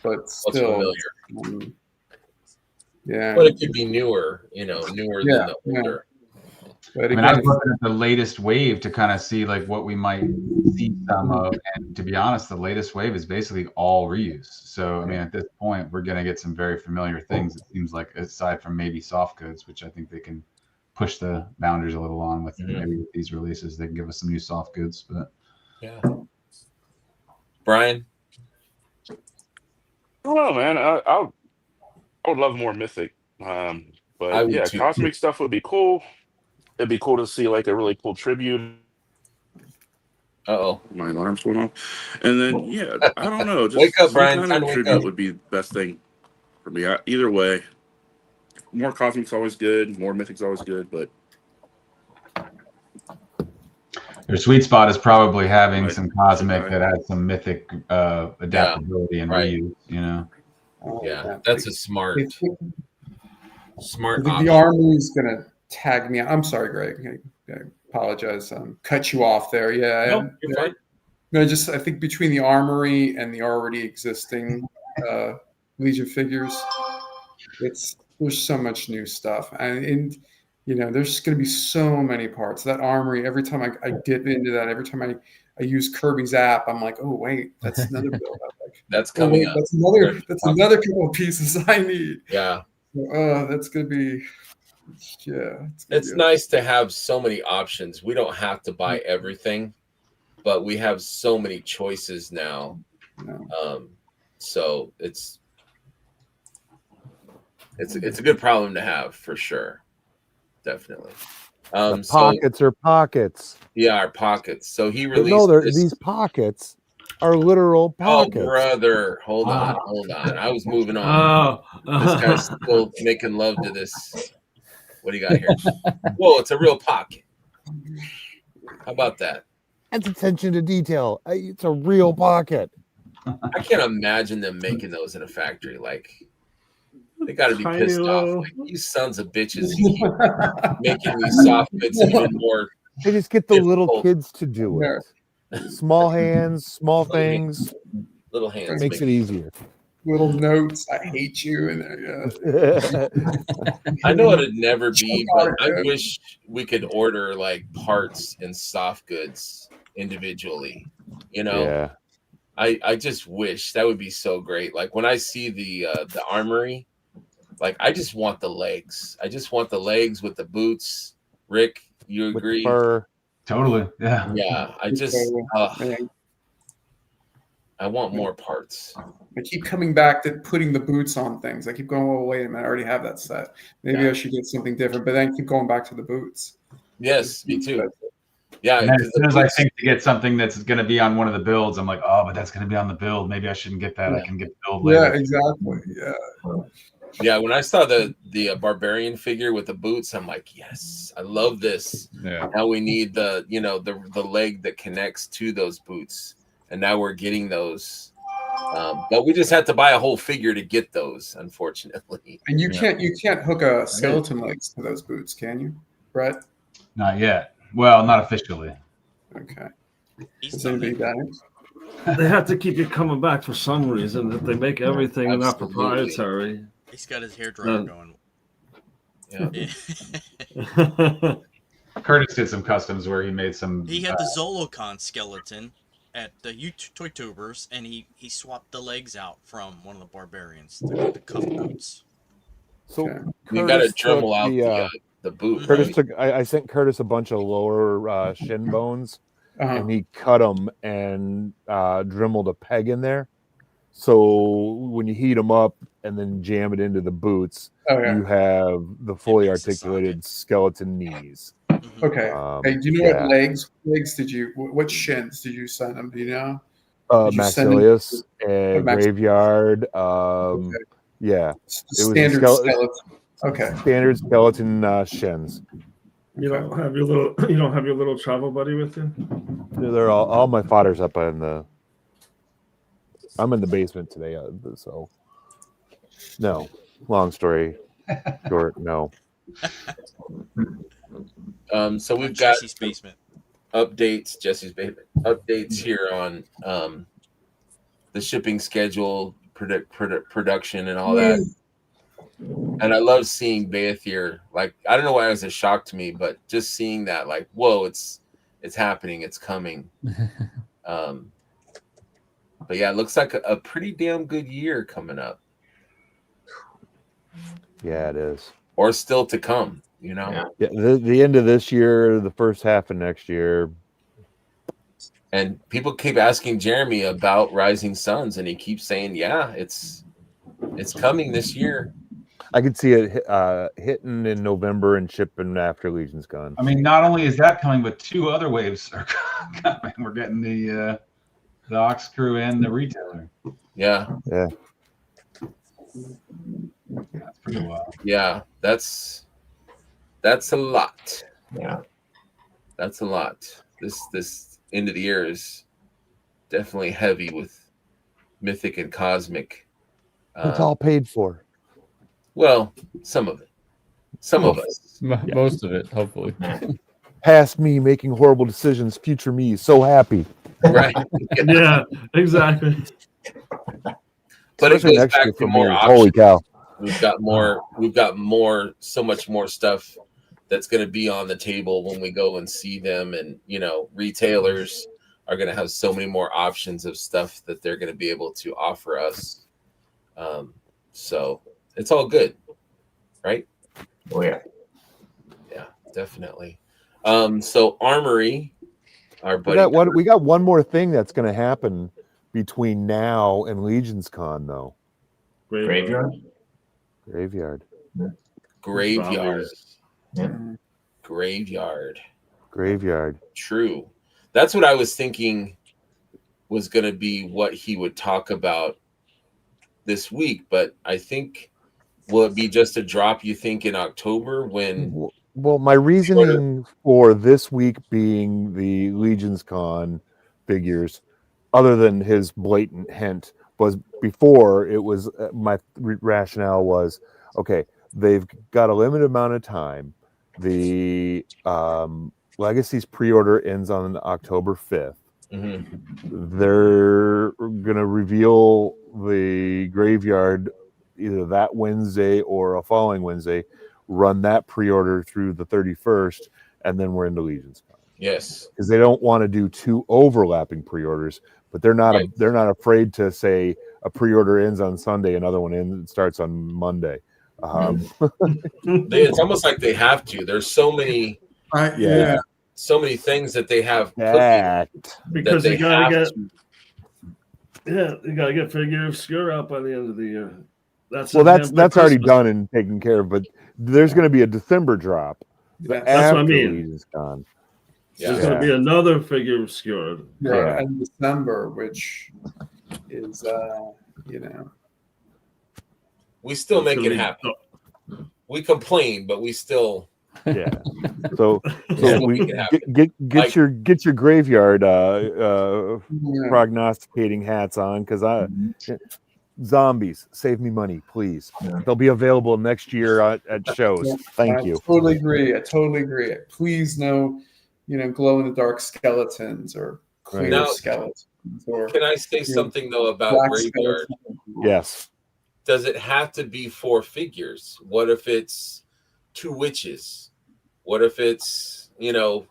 but still familiar. Yeah, but it could be newer, newer than the older. But I was looking at the latest wave to kind of see like what we might see some of, and to be honest, the latest wave is basically all reuse. So I mean, at this point, we're gonna get some very familiar things. It seems like, aside from maybe soft goods, which I think they can push the boundaries a little on with maybe with these releases, they can give us some new soft goods. But Brian, I don't know, man. I would love more Mythic, but yeah, too. cosmic stuff would be cool. It'd be cool to see like a really cool tribute. My alarm's going off. And then I don't know. Just wake up, some Brian. kind of tribute would be the best thing for me. Either way, more cosmic's always good. More Mythic's always good. But your sweet spot is probably having some cosmic that has some Mythic adaptability and reuse. Yeah, that's a smart. I think the Army is gonna tag me out. I'm sorry, Greg. I apologize. Cut you off there. Yeah. No, you're fine. No, I think between the Armory and the already existing Legion figures, there's so much new stuff, and there's going to be so many parts. That Armory, every time I dip into that, every time I use Kirby's app, I'm like, oh wait, that's another build up. That's coming up. That's another couple of pieces I need. Yeah. That's going to be. Yeah, it's nice to have so many options. We don't have to buy everything, but we have so many choices now. So it's a good problem to have for sure. Definitely. Pockets are pockets. Yeah, our pockets. So he released these pockets are literal pockets. Oh, brother. Hold on. I was moving on. This guy's still making love to this. What do you got here? Whoa, it's a real pocket. How about that? That's attention to detail. It's a real pocket. I can't imagine them making those in a factory. Like, they got to be pissed off. Like, these sons of bitches making these soft bits even more. They just get the little kids to do it. Small hands, small things. Little hands. Makes it easier. Little notes, I hate you, and I know it'd never be, but I wish we could order like parts and soft goods individually. I just wish that would be so great. Like when I see the armory, like I just want the legs. I just want the legs with the boots. Rick, you With agree? fur. Totally. Yeah. Yeah, I just I want more parts. I keep coming back to putting the boots on things. I keep going, oh, wait a minute, I already have that set. Maybe I should get something different, but then I keep going back to the boots. Yes, me too. Yeah, And as soon as I think to get something that's going to be on one of the builds, I'm like, oh, but that's going to be on the build. Maybe I shouldn't get that. I can get the build later. Yeah, exactly. Yeah, when I saw the barbarian figure with the boots, I'm like, yes, I love this. Yeah. Now we need the the leg that connects to those boots, and now we're getting those. But we just had to buy a whole figure to get those, unfortunately. And you can't hook a skeleton legs to those boots, can you, Brett? Not yet. Well, not officially. Okay. He's anybody done got it? They have to keep you coming back for some reason. If they make everything not Absolutely. proprietary. He's got his hair dryer going. Yeah. Curtis did some customs where he made some. He had the Zolocon skeleton at the Toy Tubers, and he swapped the legs out from one of the barbarians, the cuff boots. So you got to dremel out the boot. Curtis right? took. I sent Curtis a bunch of lower shin bones, and he cut them and dremeled a peg in there. So when you heat them up and then jam it into the boots, you have the fully articulated skeleton knees. Okay. Hey, do you know what legs did you? What shins did you send them? Do you know? Maxillatus and Graveyard. Yeah, standard skeleton. Okay. Standard skeleton shins. You don't have your little travel buddy with you? They're all my fodder's up in the. I'm in the basement today, so no. Long story short, no. So we've got Jesse's basement updates. Jesse's basement updates here on the shipping schedule, production, and all that. And I love seeing Baethier. Like, I don't know why it was a shock to me, but just seeing that, like, whoa, it's happening, it's coming. But yeah, it looks like a pretty damn good year coming up. Yeah, it is. Or still to come, you know? Yeah, the end of this year, the first half of next year. And people keep asking Jeremy about Rising Suns, and he keeps saying, yeah, it's coming this year. I could see it hitting in November and shipping after Legion's gone. I mean, not only is that coming, but two other waves are coming. We're getting the Ox Crew and the retailer. Yeah. Yeah. That's pretty wild. Yeah, that's a lot. Yeah. That's a lot. This end of the year is definitely heavy with Mythic and Cosmic. It's all paid for. Well, some of it. Some of us. Most of it, hopefully. Past me making horrible decisions, future me so happy. Right. Yeah, exactly. But it goes back to more options. Holy cow. We've got more, so much more stuff that's going to be on the table when we go and see them. And, you know, retailers are going to have so many more options of stuff that they're going to be able to offer us. So it's all good, right? Oh, yeah. Yeah, definitely. So Armory, our buddy. We got one more thing that's going to happen between now and Legion's Con, though. Graveyard. Graveyard. True. That's what I was thinking was going to be what he would talk about this week, but I think, will it be just a drop, you think, in October when... Well, my reasoning for this week being the Legion's Con figures, other than his blatant hint, was before it was my rationale was, okay, they've got a limited amount of time. The Legacy's pre-order ends on October 5th. Mm-hmm. They're going to reveal the Graveyard either that Wednesday or a following Wednesday, run that pre-order through the 31st, and then we're into Legion's Con. Yes. Because they don't want to do two overlapping pre-orders, but they're not they're not afraid to say a pre-order ends on Sunday, another one starts on Monday. It's almost like they have to. There's so many, so many things that they have cooking because they gotta have get. You gotta get Figure Obscure out by the end of the year. That's already done and taken care of. But there's going to be a December drop. That's what I mean. Legion's gone. There's going to be another Figure Obscure. Right, in December, which is we still make it happen. We complain, but we still So we get your graveyard prognosticating hats on, because zombies, save me money, please. They'll be available next year at shows. Thank you. I totally agree. Please no, glow in the dark skeletons or clear skeletons. Or, can I say something though about graveyard? Yes. Does it have to be 4 figures? What if it's 2 witches? What if it's 2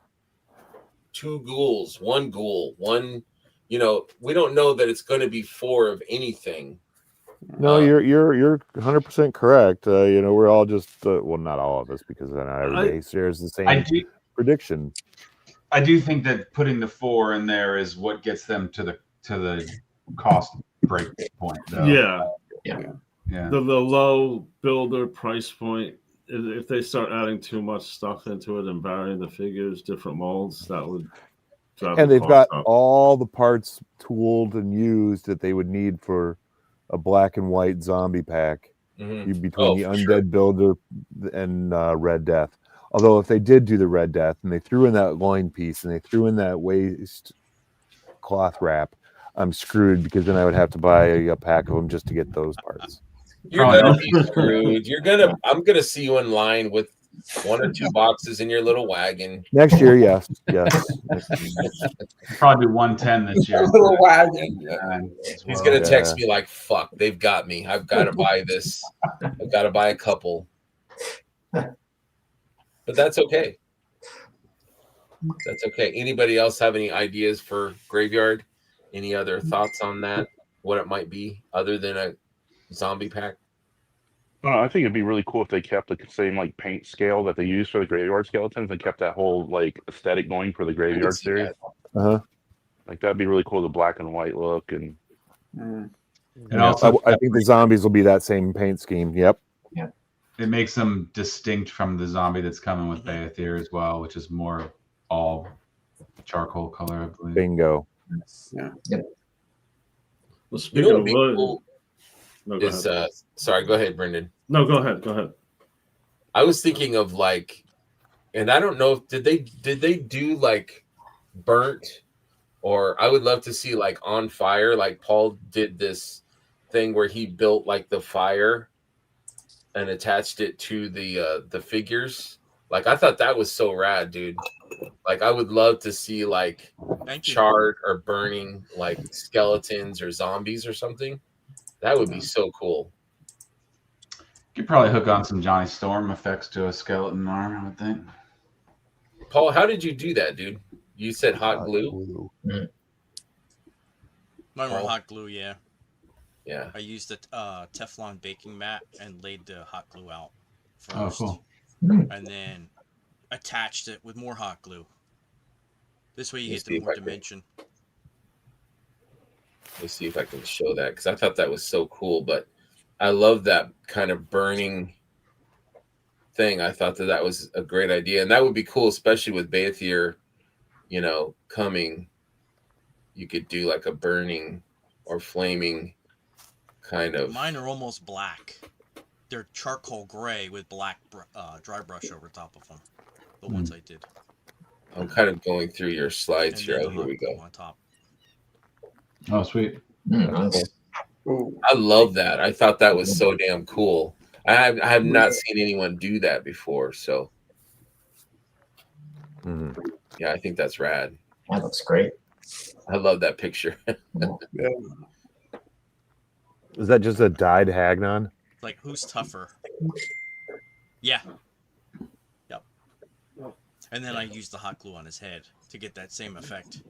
ghouls, 1 ghoul, 1? We don't know that it's going to be 4 of anything. No, you're 100% correct. We're all just well, not all of us, because not everybody shares the same prediction. I do think that putting the 4 in there is what gets them to the cost break point, though. Yeah. The low builder price point. If they start adding too much stuff into it and varying the figures, different molds, that would drive. And they've got all the parts tooled and used that they would need for a black and white zombie pack between the Undead Builder and Red Death. Although if they did do the Red Death and they threw in that loin piece and they threw in that waist cloth wrap, I'm screwed, because then I would have to buy a pack of them just to get those parts. You're gonna be screwed. I'm gonna see you in line with 1 or 2 boxes in your little wagon next year. Yes. Probably 110 this year. Little wagon. He's gonna text me like, "Fuck, they've got me. I've got to buy this. I've got to buy a couple." But that's okay. That's okay. Anybody else have any ideas for Graveyard? Any other thoughts on that? What it might be other than a zombie pack? I think it'd be really cool if they kept the same paint scale that they use for the Graveyard skeletons and kept that whole aesthetic going for the Graveyard series. That'd be really cool, the black and white look, and also I think the zombies will be that same paint scheme. Yep. Yeah. It makes them distinct from the zombie that's coming with Baethir as well, which is more all charcoal color, I believe. Bingo. Yeah. Yep. Well, speaking of cool sorry, go ahead, Brendan. No, go ahead. I was thinking of and I don't know if did they do burnt, or I would love to see on fire, like Paul did this thing where he built the fire and attached it to the figures. I thought that was so rad, dude. I would love to see charred or burning skeletons or zombies or something. That would be so cool. You could probably hook on some Johnny Storm effects to a skeleton arm, I would think. Paul, how did you do that, dude? You said hot glue? Mine were hot glue, yeah. Yeah. I used a Teflon baking mat and laid the hot glue out first. Oh, cool. And then attached it with more hot glue. This way you get the more dimension. Let me see if I can show that, because I thought that was so cool. But I love that kind of burning thing. I thought that was a great idea, and that would be cool, especially with Baethir, coming. You could do a burning or flaming kind of. Mine are almost black. They're charcoal gray with black dry brush over top of them. The ones I did. I'm kind of going through your slides here. Oh, here we go. On top. Oh, sweet. Nice. I love that. I thought that was so damn cool. I have not seen anyone do that before. So, yeah, I think that's rad. That looks great. I love that picture. Is that just a dyed Hagnon? Who's tougher? Yeah. Yep. And then I used the hot glue on his head to get that same effect.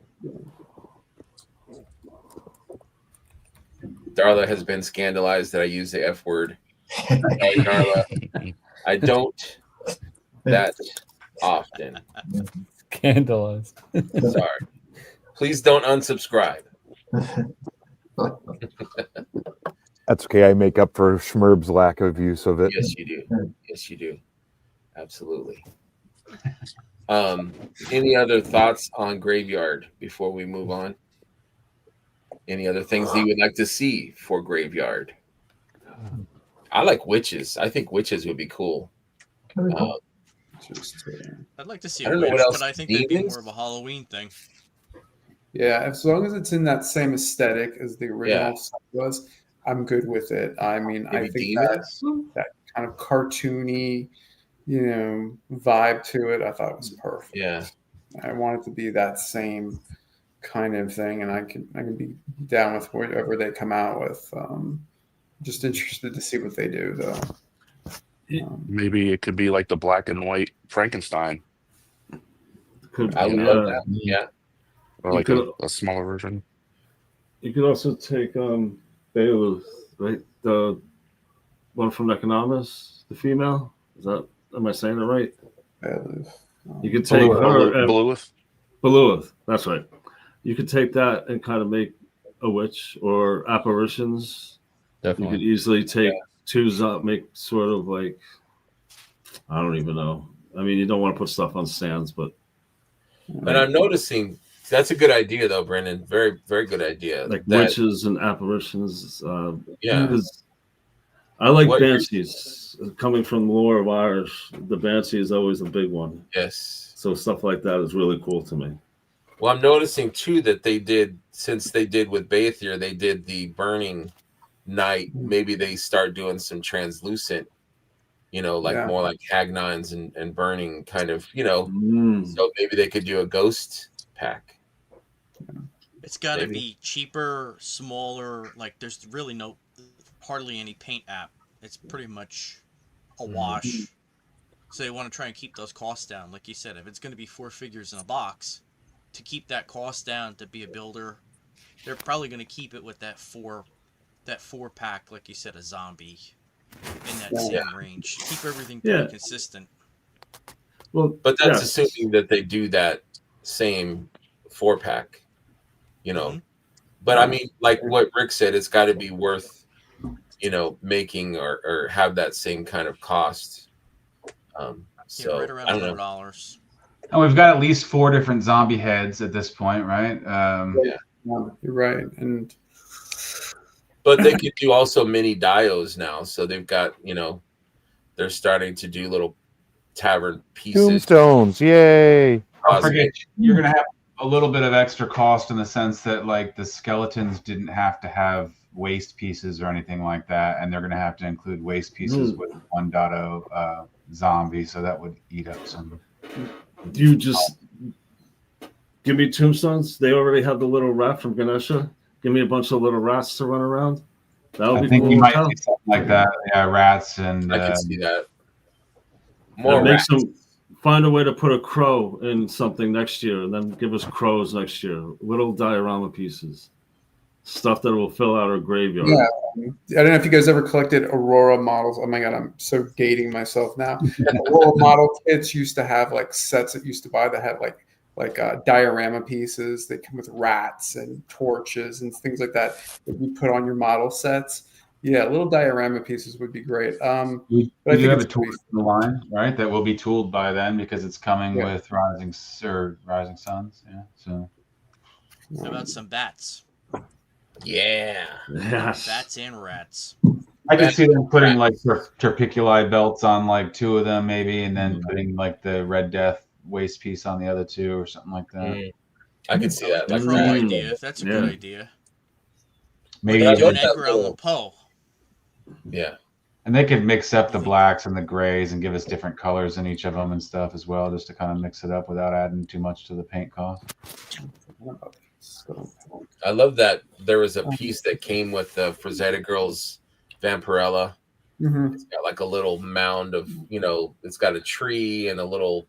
Darla has been scandalized that I use the F word. Sorry, Darla. I don't that often. Scandalized. Sorry. Please don't unsubscribe. That's okay. I make up for Schmerb's lack of use of it. Yes, you do. Yes, you do. Absolutely. Any other thoughts on Graveyard before we move on? Any other things that you would like to see for Graveyard? I like witches. I think witches would be cool. I'd like to see I a don't know witch, what else. but I think that'd be Demons? more of a Halloween thing. Yeah, as long as it's in that same aesthetic as the original Yeah. stuff was, I'm good with it. I mean, I Maybe think demons? that kind of cartoony, vibe to it, I thought was perfect. Yeah. I want it to be that same kind of thing, and I can be down with whatever they come out with. Just interested to see what they do, though. Maybe it could be like the black and white Frankenstein, I would love that. Yeah. or You like could- a smaller version. You could also take Beowulf, right? The one from Economist, the female. Am I saying it right? You could take her and Beowulf. Beowulf. That's right. You could take that and kind of make a witch or apparitions. You Definitely. could easily take twos up, make sort of like, I don't even know. I mean, you don't want to put stuff on stands, but. And I'm noticing that's a good idea, though, Brendan. Very, very good idea. Like that, witches and apparitions. Yeah. Because I like What- banshees. Coming from the lore of Irish, the banshee is always a big one. Yes. So stuff like that is really cool to me. Well, I'm noticing too that they did, since they did with Bathier, they did the burning night. Maybe they start doing some translucent, more like Hagnines and burning kind of, So maybe they could do a ghost pack. It's got to Maybe. be cheaper, smaller. Like there's really hardly any paint app. It's pretty much a wash. So they want to try and keep those costs down. Like you said, if it's going to be 4 figures in a box, to keep that cost down to be a builder, they're probably going to keep it with that four pack, like you said, a zombie in that same range. Keep everything pretty consistent. Well, But that's assuming that they do that same 4-pack, But I mean, like what Rick said, it's got to be worth, making or have that same kind of cost. So right around I don't know. $100. And we've got at least 4 different zombie heads at this point, right? You're right, and But they could do also mini dios now. So they've got, they're starting to do little tavern pieces. Tombstones, yay! Don't forget, you're going to have a little bit of extra cost in the sense that, like, the skeletons didn't have to have waist pieces or anything like that, and they're going to have to include waist pieces with 1.0 zombie, so that would eat up some. You just give me tombstones. They already have the little rat from Ganesha. Give me a bunch of little rats to run around. That would I be think cool. you might see something like that. Yeah, rats and. I can see that. More rats. Find a way to put a crow in something next year, and then give us crows next year. Little diorama pieces, stuff that will fill out our graveyard. Yeah, I don't know if you guys ever collected Aurora models. Oh my god, I'm so dating myself now. Aurora model kits used to have like sets that used to buy that had like diorama pieces. They come with rats and torches and things like that you put on your model sets. Yeah, little diorama pieces would be great. We do have a tool in the line, right? That will be tooled by then because it's coming with Rising Suns. Yeah. So. How about some bats? Yeah. Yes. Bats and rats. I could see them putting like Torpiculi belts on like 2 of them maybe, and then putting like the Red Death waist piece on the other 2 or something like that. I can see that. Like the crow idea. That's a good idea. Maybe they do an Edgar Allan Poe. Yeah. And they could mix up the blacks and the grays and give us different colors in each of them and stuff as well, just to kind of mix it up without adding too much to the paint cost. I love that there was a piece that came with the Frazetta Girls Vampirella. It's got like a little mound of, it's got a tree and a little,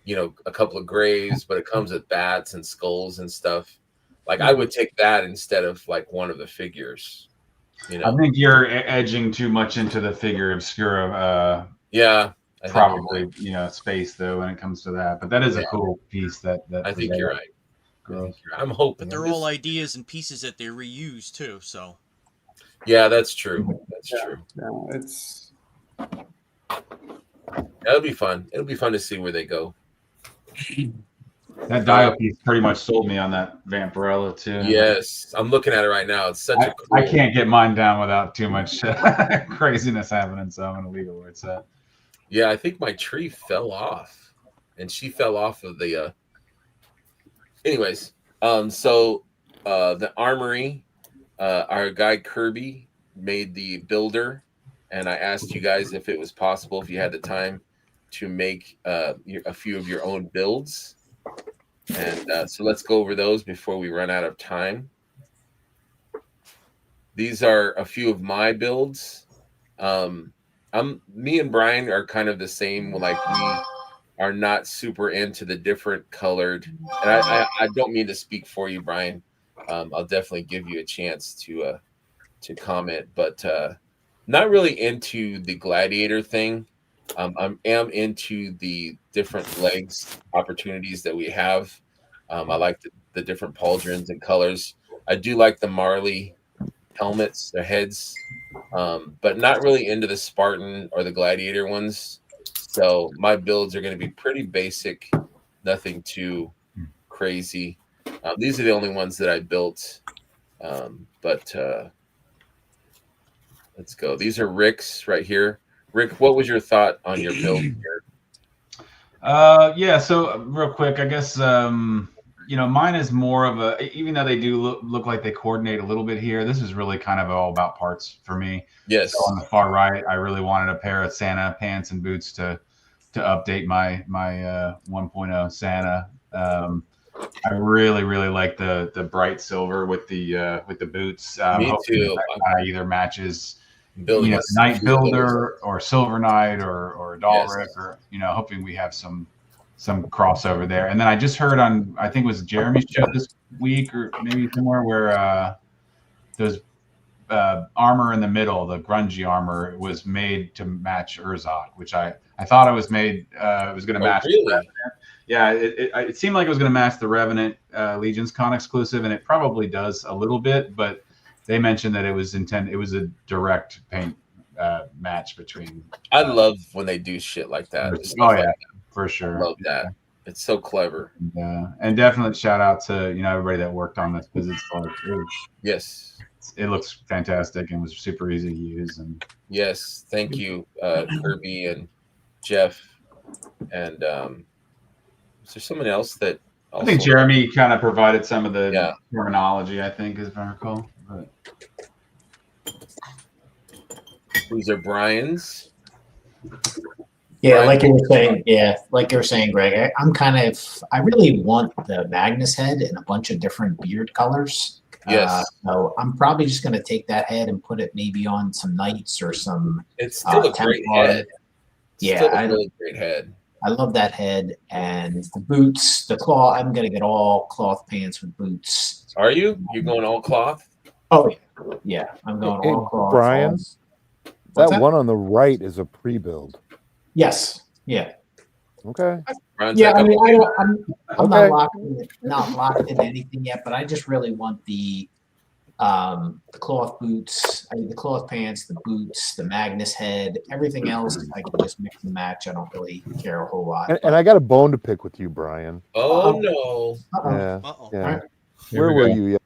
a couple of graves, but it comes with bats and skulls and stuff. Like I would take that instead of like one of the figures. You know, I think you're edging too much into the figure obscura. Yeah, probably space though when it comes to that. But that is a cool piece that I think you're right. I'm hoping. But they're all ideas and pieces that they reuse too. So yeah, that's true. That's true. No, it's That'll be fun. It'll be fun to see where they go. That dial piece pretty much sold me on that Vampirella too. Yes, I'm looking at it right now. It's such a cool... I can't get mine down without too much craziness happening, so I'm gonna leave it where it's at. Yeah, I think my tree fell off, and she fell off of the. Anyways, so the armory, our guy Kirby made the builder, and I asked you guys if it was possible, if you had the time, to make a few of your own builds. And so let's go over those before we run out of time. These are a few of my builds. Me and Brian are kind of the same. Like, we are not super into the different colored. And I don't mean to speak for you, Brian. I'll definitely give you a chance to comment, but not really into the gladiator thing. I am into the different legs opportunities that we have. I like the different pauldrons and colors. I do like the Marley helmets, their heads, but not really into the Spartan or the gladiator ones. So my builds are going to be pretty basic, nothing too crazy. These are the only ones that I built, but let's go. These are Rick's right here. Rick, what was your thought on your build here? Yeah, so real quick, I guess mine is more of a, even though they do look like they coordinate a little bit here, this is really kind of all about parts for me. Yes. So on the far right, I really wanted a pair of Santa pants and boots to update my 1.0 Santa. I really like the bright silver with the boots. Me too. That either matches Knight Builder or Silver Knight or Dalric, or hoping we have some crossover there. And then I just heard on, I think it was Jeremy's show this week or maybe somewhere, where those armor in the middle, the grungy armor, was made to match Urzok, which I thought it was made it was going to match. Really? Yeah, it seemed like it was going to match the Revenant Legions Con exclusive, and it probably does a little bit, but they mentioned that it was intended. It was a direct paint match between. I love when they do shit like that. For sure. I love that. It's so clever. And definitely shout out to everybody that worked on this, because it's like yes, it looks fantastic and was super easy to use. And yes, thank you, Kirby and Jeff. And is there someone else that? I think Jeremy kind of provided some of the terminology, I think, as I recall. But these are Brian's. Yeah, Brian. Like you were saying, Greg. I really want the Magnus head in a bunch of different beard colors. Yes. So I'm probably just going to take that head and put it maybe on some knights or some. It's still a great head. Really great head. I love that head, and the boots, the cloth. I'm going to get all cloth pants with boots. Are you? You're going all cloth? Oh yeah. I'm going all cloth. Brian, that one on the right is a pre-build. Yes. Yeah. Okay. Yeah, I mean, I'm not locked in anything yet, but I just really want the cloth boots, the cloth pants, the boots, the Magnus head, everything else. I can just mix and match. I don't really care a whole lot. And I got a bone to pick with you, Brian. Oh no! Yeah. Where were you yesterday?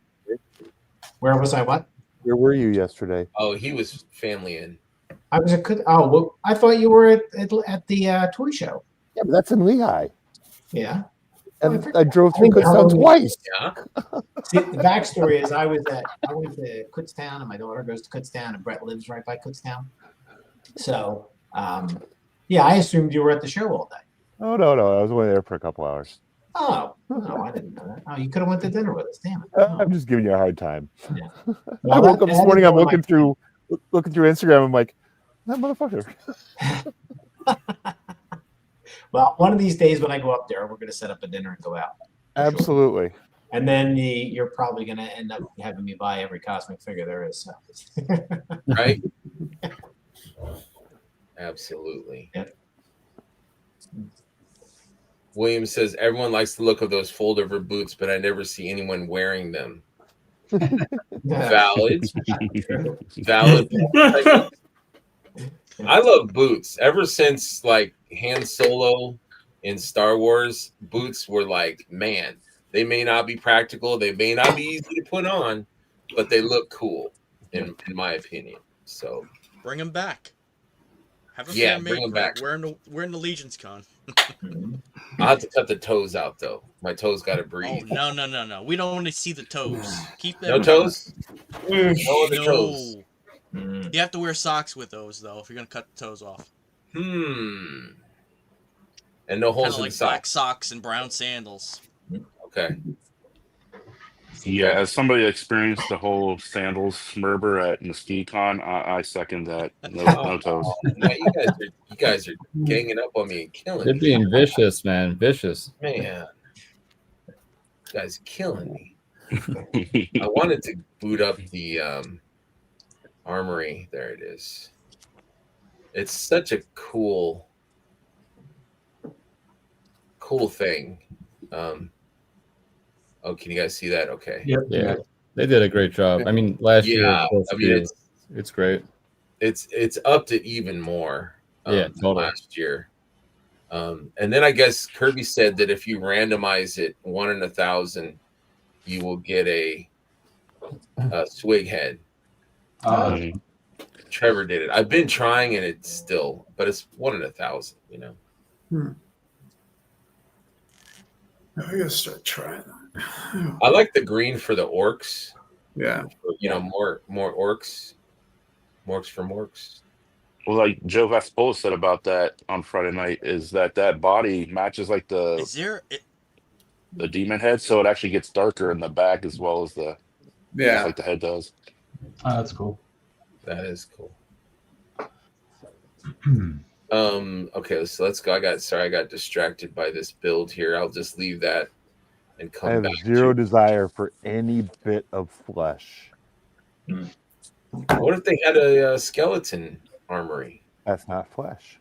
Where was I? What? Where were you yesterday? Oh, he was family in. I was I thought you were at the toy show. Yeah, but that's in Lehigh. Yeah. And I drove through Kutztown twice. Yeah. See, the backstory is I went to Kutztown, and my daughter goes to Kutztown, and Brett lives right by Kutztown. So, I assumed you were at the show all day. Oh no, I was only there for a couple hours. Oh, no, I didn't know that. Oh, you could have went to dinner with us. Damn it. I'm just giving you a hard time. Yeah. I woke up this morning. I'm looking through Instagram. I'm like, that motherfucker. Well, one of these days when I go up there, we're going to set up a dinner and go out. Absolutely. Sure. And then you're probably going to end up having me buy every cosmic figure there is. So. Right? Absolutely. Yeah. William says everyone likes the look of those fold-over boots, but I never see anyone wearing them. Valid. Valid. I love boots. Ever since like Han Solo in Star Wars, boots were like, man, they may not be practical, they may not be easy to put on, but they look cool, in my opinion. So bring them back. Have a yeah, fan bring made, them back. We're in the Legion's Con. I'll have to cut the toes out though. My toes got to breathe. Oh no! We don't want to see the toes. Keep them. No toes. No other No. toes. You have to wear socks with those though if you're gonna cut the toes off. And no holes in like the black socks. socks and brown sandals. Okay. Yeah, as somebody that experienced the whole sandals smurber at Mesquite Con, I second that. No toes. Now you guys are ganging up on me and killing They're me. being vicious, man. Vicious. Man. You guys are killing me. I wanted to boot up the armory. There it is. It's such a cool thing. Oh, can you guys see that? Okay. Yep. Yeah. They did a great job. I mean, last year. I mean, it's great. It's upped it even more. Yeah, totally. Last year. And then I guess Kirby said that if you randomize it 1 in 1,000, you will get a swig head. Trevor did it. I've been trying and it's still, but it's 1 in 1,000, you know. I gotta start trying that. I like the green for the orcs. Yeah. You know, more orcs. Morks for morks. Well, like Joe Vaspola said about that on Friday night, is that body matches like the demon head, so it actually gets darker in the back as well as the just like the head does. Oh, that's cool. That is cool. Okay, so let's go. I got distracted by this build here. I'll just leave that and come I have back. zero desire for any bit of flesh. What if they had a skeleton armory? That's not flesh.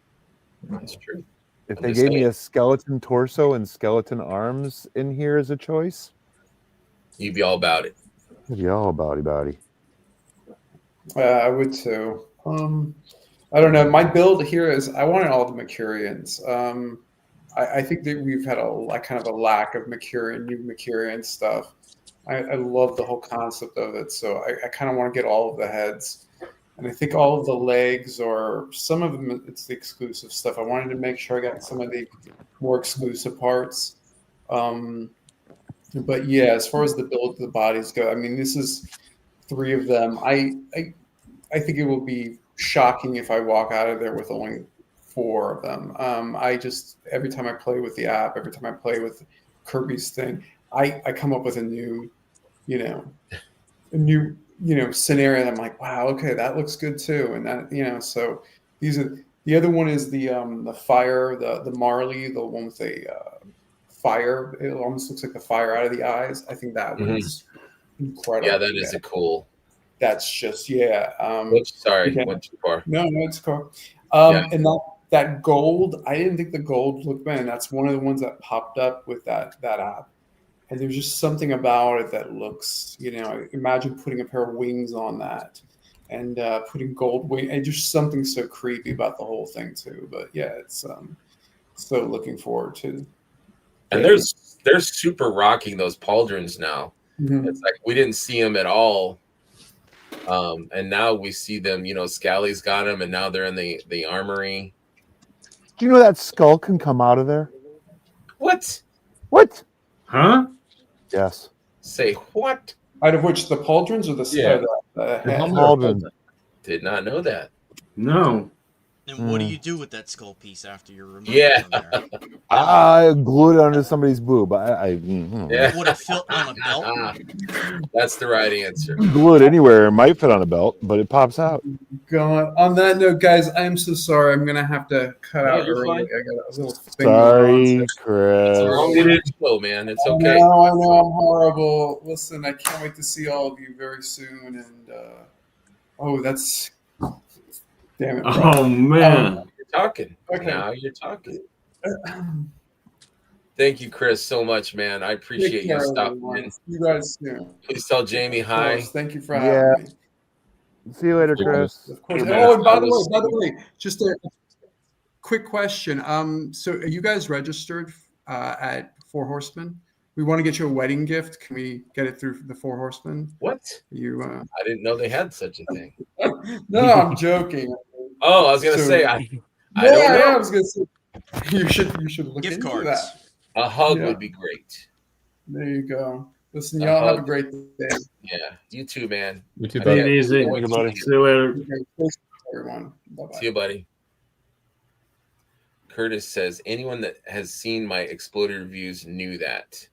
That's true. If they gave me a skeleton torso and skeleton arms in here as a choice, you'd be all about it. I'd be all about-y. I would too. I don't know. My build here is I wanted all the Mercurians. I think that we've had a kind of a lack of new Mercurian stuff. I love the whole concept of it, so I kind of want to get all of the heads. And I think all of the legs, or some of them, it's the exclusive stuff. I wanted to make sure I got some of the more exclusive parts. But yeah, as far as the build of the bodies go, I mean, this is 3 of them. I think it will be shocking if I walk out of there with only 4 of them. Every time I play with the app, every time I play with Kirby's thing, I come up with a new scenario. And I'm like, wow, okay, that looks good too. And that, so these are, the other one is the fire, the Marley, the one with the fire. It almost looks like the fire out of the eyes. I think that one's incredible. Yeah, that is a cool. That's just, yeah. Sorry, went too far. No, it's cool. And that gold, I didn't think the gold looked bad. That's one of the ones that popped up with that app. And there's just something about it that looks, imagine putting a pair of wings on that and putting gold wing. And just something so creepy about the whole thing too. But yeah, it's so looking forward to. And they're super rocking those pauldrons now. Mm-hmm. It's like we didn't see them at all. And now we see them, Scally's got them, and now they're in the armory. Do you know that skull can come out of there? What? Huh? Yes. Say what? Out of which, the pauldrons or the pauldrons? Did not know that. No. And what do you do with that skull piece after you're removed Yeah. from there? I glue it onto somebody's boob. Yeah. Would it fit on a belt? That's the right answer. Glue it anywhere. It might fit on a belt, but it pops out. God. On that note, guys, I'm so sorry. I'm gonna have to cut No, out you're early. fine. I got a little thing going on. Sorry, It's a Chris. long-winded show, man. It's okay. I know I'm horrible. Listen, I can't wait to see all of you very soon. And that's damn it. Oh man. You're talking. Okay. Now you're talking. Thank you, Chris, so much, man. I appreciate you stopping in. See you guys soon. Please tell Jamie Of hi. course. Thank you for having me. See you later, Chris. Of course. Hey, Oh, and by I the was- way, just a quick question. So are you guys registered at Four Horsemen? We want to get you a wedding gift. Can we get it through the Four Horsemen? What? You? I didn't know they had such a thing. No, I'm joking. Oh, I was gonna So- say I don't know. Yeah, I was gonna say you should look Gift into cards. that. A hug Yeah. would be great. There you go. Listen, A y'all have a hug. great day. Yeah, you too, man. You too, I buddy. Take it easy. can't wait to buddy. see See you later. Thanks, everyone. Bye-bye. See you, buddy. Curtis says, anyone that has seen my exploded reviews knew that.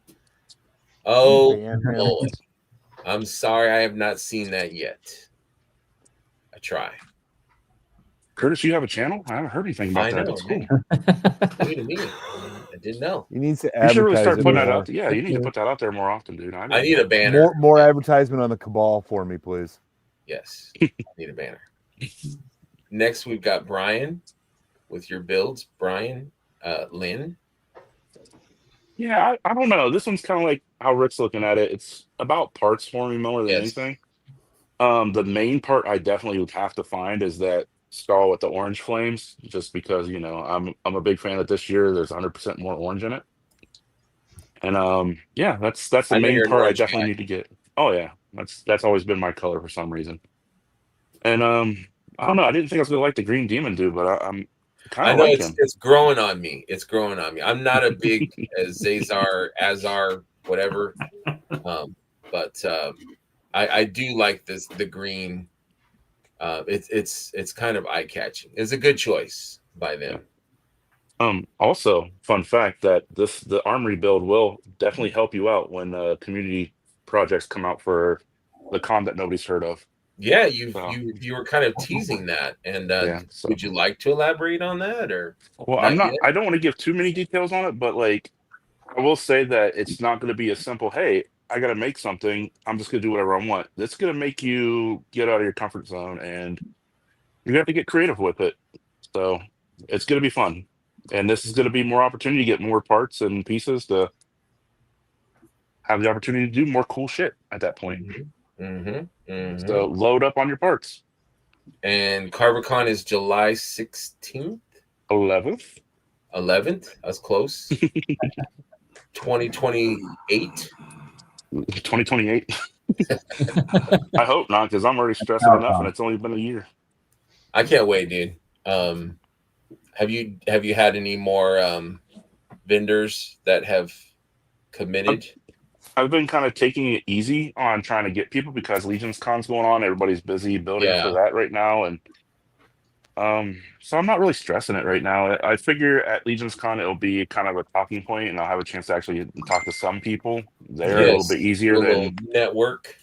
Oh, boy. I'm sorry I have not seen that yet. I try. Curtis, you have a channel? I haven't heard anything about I that. know. That's cool. New to me. I didn't know. You need to You should really advertise start it putting that more. out. Yeah, you need to put that out there more often, dude. I need a banner. More advertisement on the Cabal for me, please. Yes, I need a banner. Next, we've got Brian with your builds. Brian, Lynn. Yeah, I don't know. This one's kind of like how Rick's looking at it. It's about parts for me more than Yes. anything. The main part I definitely would have to find is that skull with the orange flames, just because I'm a big fan that this year there's 100% more orange in it. And yeah, that's the I know main you're an part I orange definitely guy. need to get. Oh yeah, that's always been my color for some reason. And I don't know. I didn't think I was gonna like the green demon dude, but I'm kind I of know like it's him. it's growing on me. It's growing on me. I'm not a big Azar, whatever. But I do like the green. It's kind of eye catching. It's a good choice by them. Also, fun fact that the armory build will definitely help you out when community projects come out for the con that nobody's heard of. Yeah, So- you were kind of teasing that, and Yeah, so- would you like to elaborate on that, or? Well, Not I don't want to give too many details on it, but like I will say that it's not going to be a simple, hey, I got to make something. I'm just going to do whatever I want. It's going to make you get out of your comfort zone, and you're going to have to get creative with it. So it's going to be fun. And this is going to be more opportunity to get more parts and pieces to have the opportunity to do more cool shit at that point. So load up on your parts. And CarverCon is July 16th, 11th. 11th. That's close. 2028. 2028. I hope not, because I'm already stressing enough, and it's only been a year. I can't wait, dude. Have you had any more vendors that have committed? I've been kind of taking it easy on trying to get people because Legion's Con's going on. Everybody's busy building Yeah. for that right now, and so I'm not really stressing it right now. I figure at Legion's Con it'll be kind of a talking point, and I'll have a chance to actually talk to some people there a little bit easier than network.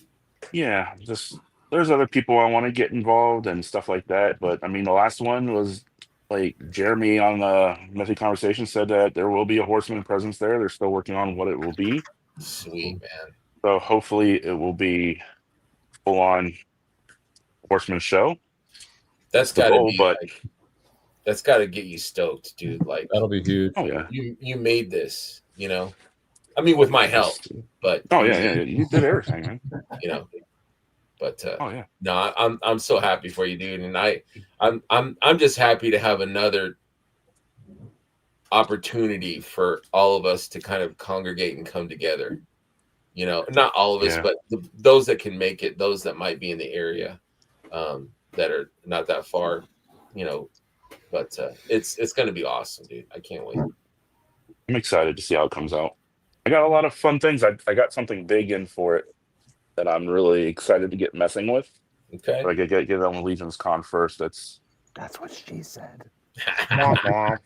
Yeah, just there's other people I want to get involved and stuff like that. But I mean, the last one was like Jeremy on the Mythic Conversation said that there will be a horseman presence there. They're still working on what it will be. Sweet, man. So hopefully it will be full on horseman show. That's the got to goal, be but like, that's got to get you stoked, dude. Like That'll be huge. oh yeah, you made this, I mean, with my help, but oh yeah, you did everything, man. But Oh yeah, no, I'm so happy for you, dude, and I'm just happy to have another opportunity for all of us to kind of congregate and come together. Not all of us, Yeah. but those that can make it, those that might be in the area, that are not that far, But it's going to be awesome, dude. I can't wait. I'm excited to see how it comes out. I got a lot of fun things. I got something big in for it that I'm really excited to get messing with. Okay. Like I get on Legion's Con first. That's That's what she said. I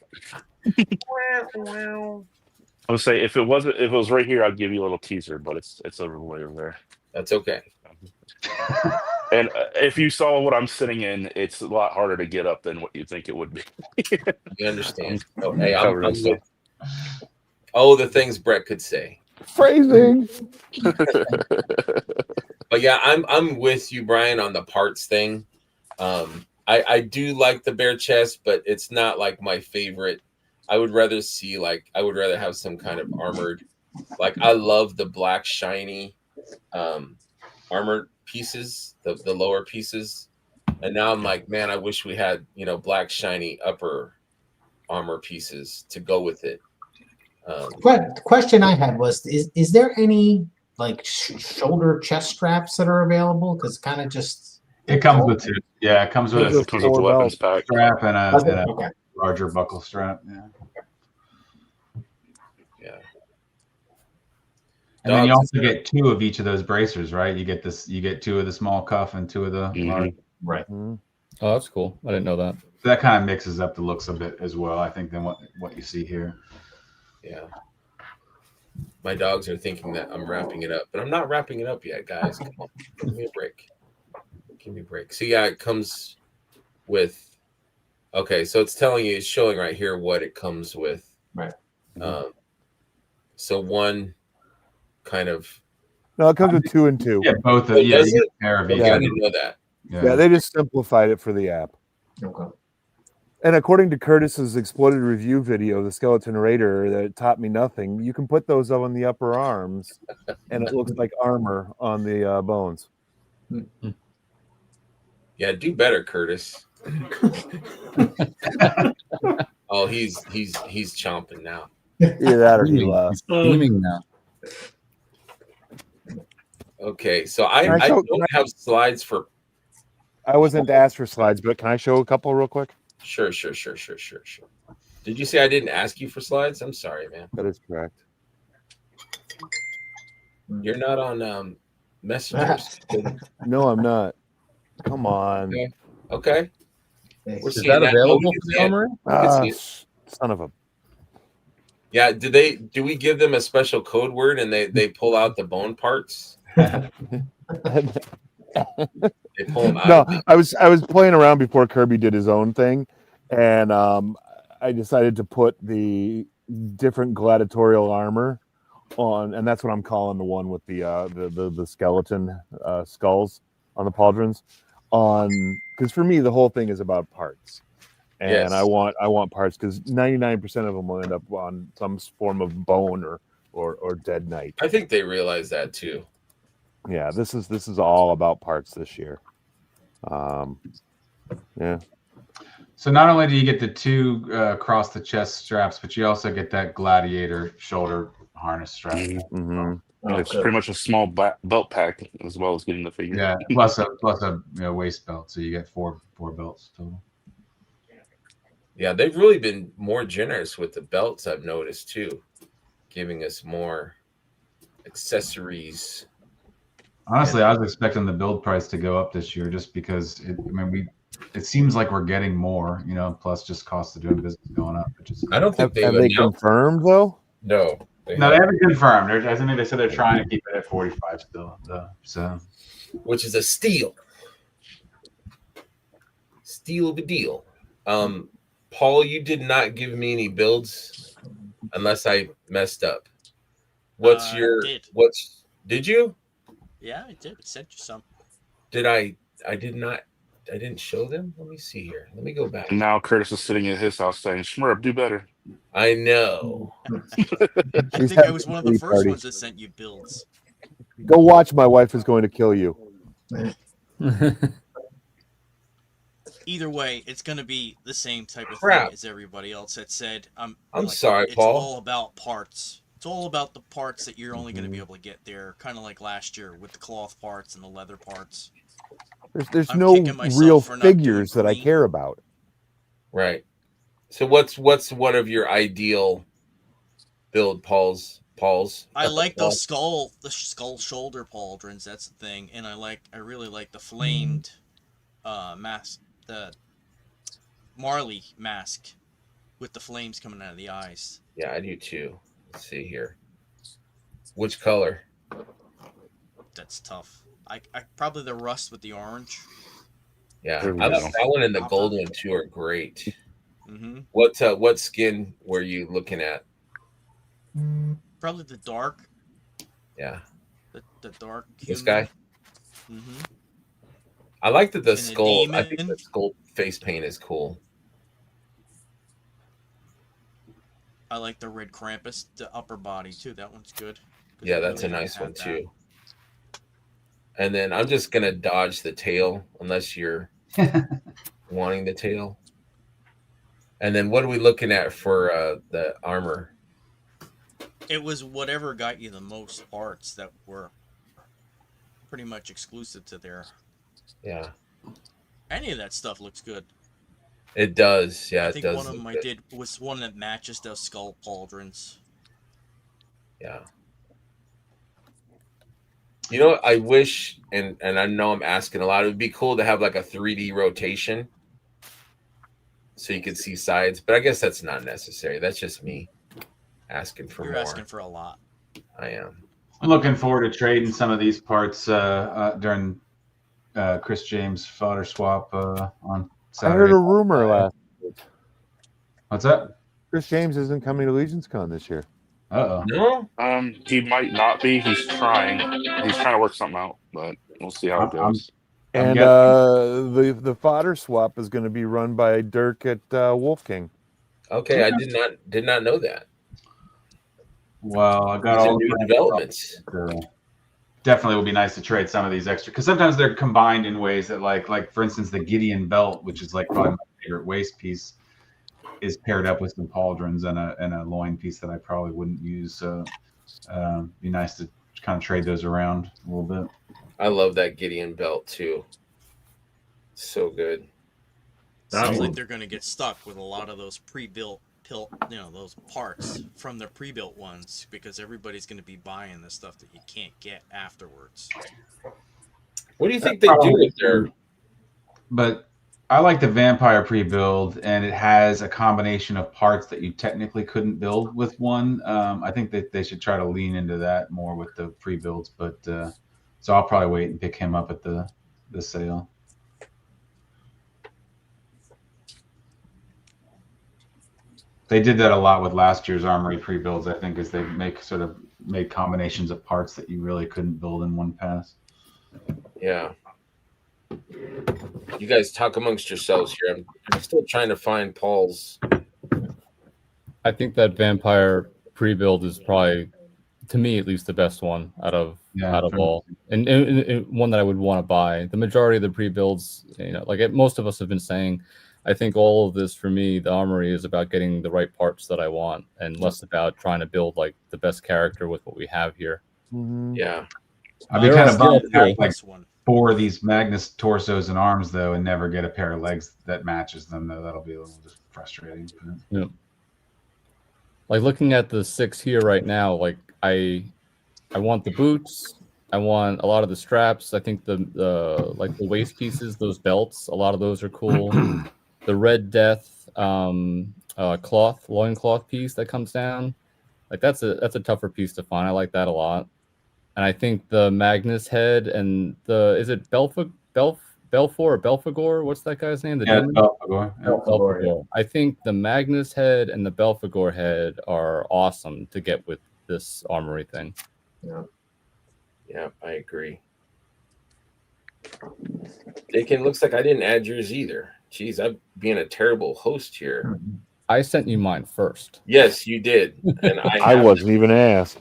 would say if it was right here, I'd give you a little teaser, but it's over way over there. That's okay. And if you saw what I'm sitting in, it's a lot harder to get up than what you think it would be. You understand? Hey, I'm covered in stuff. with. Oh, the things Brett could say. Phrasing. But yeah, I'm with you, Brian, on the parts thing. I do like the bare chest, but it's not like my favorite. I would rather have some kind of armored. Like I love the black shiny armored pieces, the lower pieces. And now I'm like, man, I wish we had, black shiny upper armor pieces to go with it. But the question I had was, is there any like shoulder chest straps that are available? Because kind of just It comes with two. Yeah, it comes with Comes a with the weapons pack. strap and a okay. larger buckle strap. Yeah. Yeah. And then you also get two of each of those bracers, right? You get two of the small cuff and two of the large. Right. Oh, that's cool. I didn't know that. So that kind of mixes up the looks a bit as well, I think, than what you see here. Yeah. My dogs are thinking that I'm wrapping it up, but I'm not wrapping it up yet, guys. Come on. Give me a break. Give me a break. So yeah, it comes with, okay, so it's showing right here what it comes with. Right. So one kind of. No, it comes with 2 and 2. Yeah, both. Oh, does it? Pair of each. Okay, I didn't know that. Yeah, they just simplified it for the app. Okay. And according to Curtis's exploded review video, the Skeleton Raider, that taught me nothing, you can put those on the upper arms, and it looks like armor on the bones. Yeah, do better, Curtis. Oh, he's chomping now. Either that or he lost. Steaming now. Okay, so I don't have slides for. I wasn't asked for slides, but can I show a couple real quick? Sure. Did you say I didn't ask you for slides? I'm sorry, man. That is correct. You're not on messengers. No, I'm not. Come on. Okay. We're Is seeing that that. available Oh, for the armory? Son of a. Yeah. Do we give them a special code word and they pull out the bone parts? They pull them out. No, I was playing around before Kirby did his own thing, and I decided to put the different gladiatorial armor on, and that's what I'm calling the one with the skeleton skulls on the pauldrons on, because for me the whole thing is about parts, and Yes. I want parts because 99% of them will end up on some form of bone or dead knight. I think they realize that too. Yeah, this is all about parts this year. Yeah. So not only do you get the two across the chest straps, but you also get that gladiator shoulder harness strap. Mm-hmm. It's pretty much a small belt pack as well as getting the figure. Yeah, plus a waist belt, so you get four belts total. Yeah, they've really been more generous with the belts, I've noticed too, giving us more accessories. Honestly, I was expecting the build price to go up this year just because it seems like we're getting more, plus just cost of doing business going up. I don't think have they confirmed though. No, they haven't confirmed. I think they said they're trying to keep it at 45 still. So, which is a steal of a deal. Paul, you did not give me any builds unless I messed up. Did you? Yeah, I did. I sent you some. Did I? I did not. I didn't show them. Let me see here. Let me go back. And now Curtis is sitting at his house saying, "Shmurp, do better." I know. I think I was one of the first ones that sent you builds. Go watch. My wife is going to kill you. Either way, it's going to be the same type of thing as everybody else had said. I'm sorry, it's Paul. It's all about parts. It's all about the parts that you're only going to be able to get there, kind of like last year with the cloth parts and the leather parts. There's no real figures that I care about. Right. So what's one of your ideal build, Paul's? I like those skull shoulder pauldrons. That's the thing, and I really like the flamed mask, the Marley mask with the flames coming out of the eyes. Yeah, I do too. Let's see here. Which color? That's tough. I probably the rust with the orange. Yeah, There we I love go. that one and the Alpha. gold one too are great. Mm-hmm. What skin were you looking at? Probably the dark. Yeah, The dark. this Human. guy. Mm-hmm. I like that the And the skull. I think demon. the skull face paint is cool. I like the red Krampus, the upper body too. That one's good. 'Cause Yeah, I that's a really nice have one that. too. And then I'm just gonna dodge the tail unless you're wanting the tail. And then what are we looking at for the armor? It was whatever got you the most parts that were pretty much exclusive to there. Yeah, Any of that stuff looks good. it does. Yeah, I it think does. one of look them I good. did was one that matches those skull pauldrons. Yeah. You know, I wish, and I know I'm asking a lot. It would be cool to have like a 3D rotation, so you could see sides. But I guess that's not necessary. That's just me asking for You're more. asking for a lot. I am. I'm looking forward to trading some of these parts during Chris James fodder swap on I heard Saturday. a rumor last week. What's that? Chris James isn't coming to Legion's Con this year. Uh-oh. No, He might not be. He's trying. He's trying to work something out, but we'll see how it goes. I'm And guessing- the fodder swap is going to be run by Dirk at Wolf King. okay, I did not know that. Well, I got These are all new developments. Definitely will be nice to trade some of these extra because sometimes they're combined in ways that like for instance the Gideon belt, which is like probably my favorite waist piece, is paired up with some pauldrons and a loin piece that I probably wouldn't use. So be nice to kind of trade those around a little bit. I love that Gideon belt too. So good. Sounds like they're going to get stuck with a lot of those pre-built those parts from the pre-built ones because everybody's going to be buying the stuff that you can't get afterwards. What do you think they do with their? But I like the Vampire pre-build, and it has a combination of parts that you technically couldn't build with one. I think that they should try to lean into that more with the pre-builds. But so I'll probably wait and pick him up at the sale. They did that a lot with last year's Armory pre-builds, I think, as they made combinations of parts that you really couldn't build in one pass. Yeah. You guys talk amongst yourselves here. I'm still trying to find Paul's. I think that Vampire pre-build is probably, to me at least, the best one out of all, and one that I would want to buy. The majority of the pre-builds, most of us have been saying, I think all of this for me, the Armory, is about getting the right parts that I want, and less about trying to build like the best character with what we have here. Mm-hmm. Yeah, I'd be kind of bummed to have like one. 4 of these Magnus torsos and arms though, and never get a pair of legs that matches them. Though that'll be a little just frustrating. Yeah. Like looking at the 6 here right now, like I want the boots. I want a lot of the straps. I think the waist pieces, those belts, a lot of those are cool. The Red Death loincloth piece that comes down, like that's a tougher piece to find. I like that a lot. And I think the Magnus head and is it Belfor or Belphegor? What's that guy's name? Belphegor. Yeah. I think the Magnus head and the Belphegor head are awesome to get with this Armory thing. Yeah, I agree. Dakin, looks like I didn't add yours either. Jeez, I'm being a terrible host here. I sent you mine first. Yes, you did. And I wasn't even asked.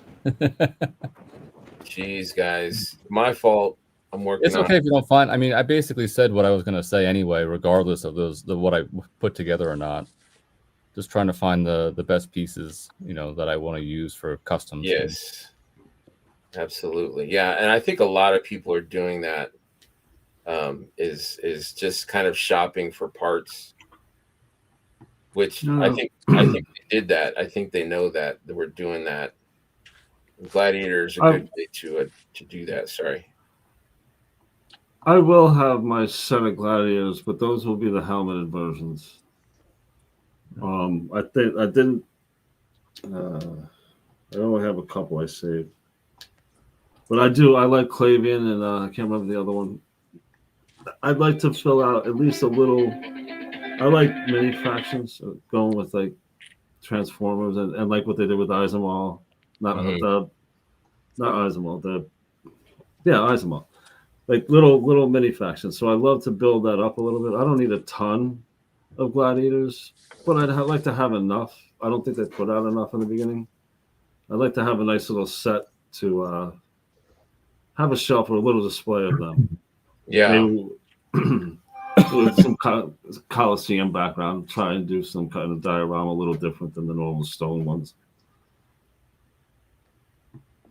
Jeez, guys. My fault. I'm working It's okay if you don't find. I mean, I basically said what I was going to say anyway, regardless of what I put together or not. Just trying to find the best pieces, that I want to use for customs. Yes, absolutely. Yeah, and I think a lot of people are doing that. Is just kind of shopping for parts, which I think they did that. I think they know that we're doing that. Gladiator is a good way to do that. Sorry. I will have my set of gladiators, but those will be the helmeted versions. I think I didn't. I only have a couple I saved, but I do. I like Clavian, and I can't remember the other one. I'd like to fill out at least a little. I like mini factions, going with like Transformers and like what they did with Eisenwall. Not Eisenwall. Eisenwall. Like little mini factions. So I love to build that up a little bit. I don't need a ton of gladiators, but I'd like to have enough. I don't think they put out enough in the beginning. I'd like to have a nice little set to have a shelf or a little display of them. Yeah. Maybe, with some Coliseum background, try and do some kind of diorama a little different than the normal stone ones.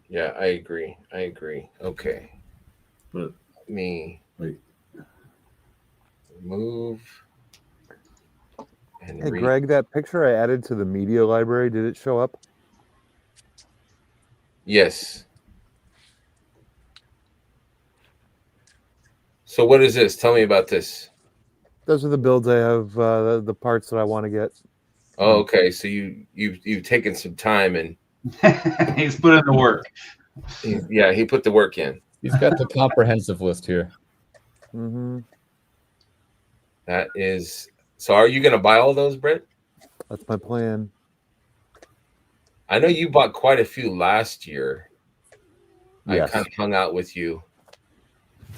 Yeah, I agree. Okay. But me move and hey, Greg, that picture I added to the media library, did it show up? Yes. So what is this? Tell me about this. Those are the builds I have, the parts that I want to get. Oh, okay. So you've taken some time and he's put in the work. He put the work in. He's got the comprehensive list here. Mm-hmm. That is. So are you going to buy all those, Brett? That's my plan. I know you bought quite a few last year. Yes. I kind of hung out with you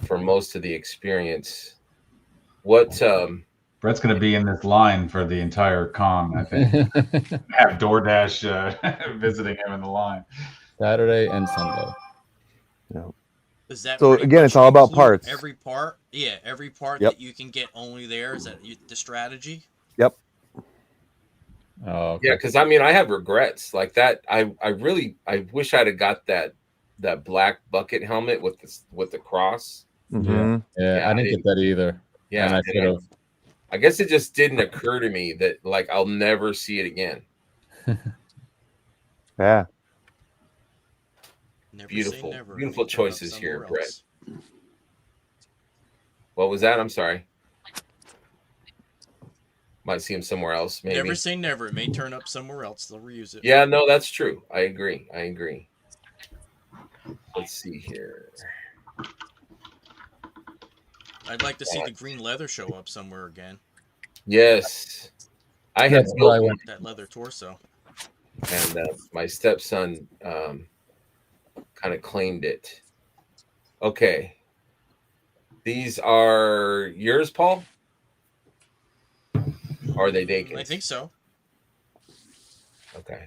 for most of the experience. What Brett's going to be in this line for the entire con, I think. Have DoorDash visiting him in the line. Saturday and Sunday. Yeah. Is that so again, it's all about parts. Every part, every part Yep. that you can get only there. Is that the strategy? Yep. Oh, okay. Yeah, because I mean, I have regrets like that. I wish I'd have got that black bucket helmet with the cross. Mm-hmm. Yeah, I didn't get that either. Yeah, and I should have. I guess it just didn't occur to me that like I'll never see it again. Yeah. Never beautiful, say never. beautiful choices here, Brett. Else. What was that? I'm sorry. Might see him somewhere else. Maybe. Never say never. It may turn up somewhere else. They'll reuse it. Yeah, no, that's true. I agree. Let's see here. I'd like to see the green leather show up somewhere again. Yes. I had built that leather torso. And my stepson kind of claimed it. Okay. These are yours, Paul? Or are they Dakin's? I think so. Okay.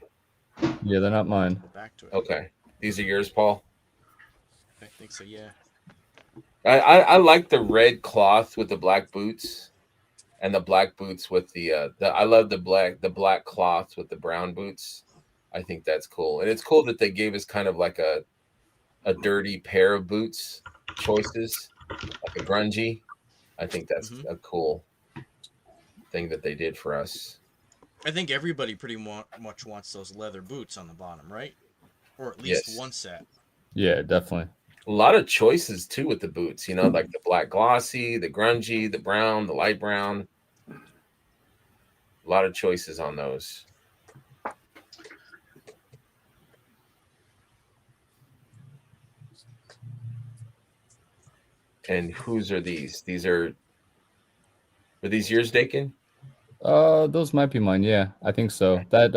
Yeah, they're not mine. Back to it. Okay. These are yours, Paul? I think so, yeah. I like the red cloth with the black boots, and the black boots with the I love the black cloth with the brown boots. I think that's cool, and it's cool that they gave us kind of like a dirty pair of boots choices, like a grungy. I think that's a cool thing that they did for us. I think everybody pretty much wants those leather boots on the bottom, right? Or at least one set. Yeah, definitely. A lot of choices too with the boots, you know, like the black glossy, the grungy, the brown, the light brown. A lot of choices on those. And whose are these? Were these yours, Dakin? Those might be mine. Yeah, I think so. That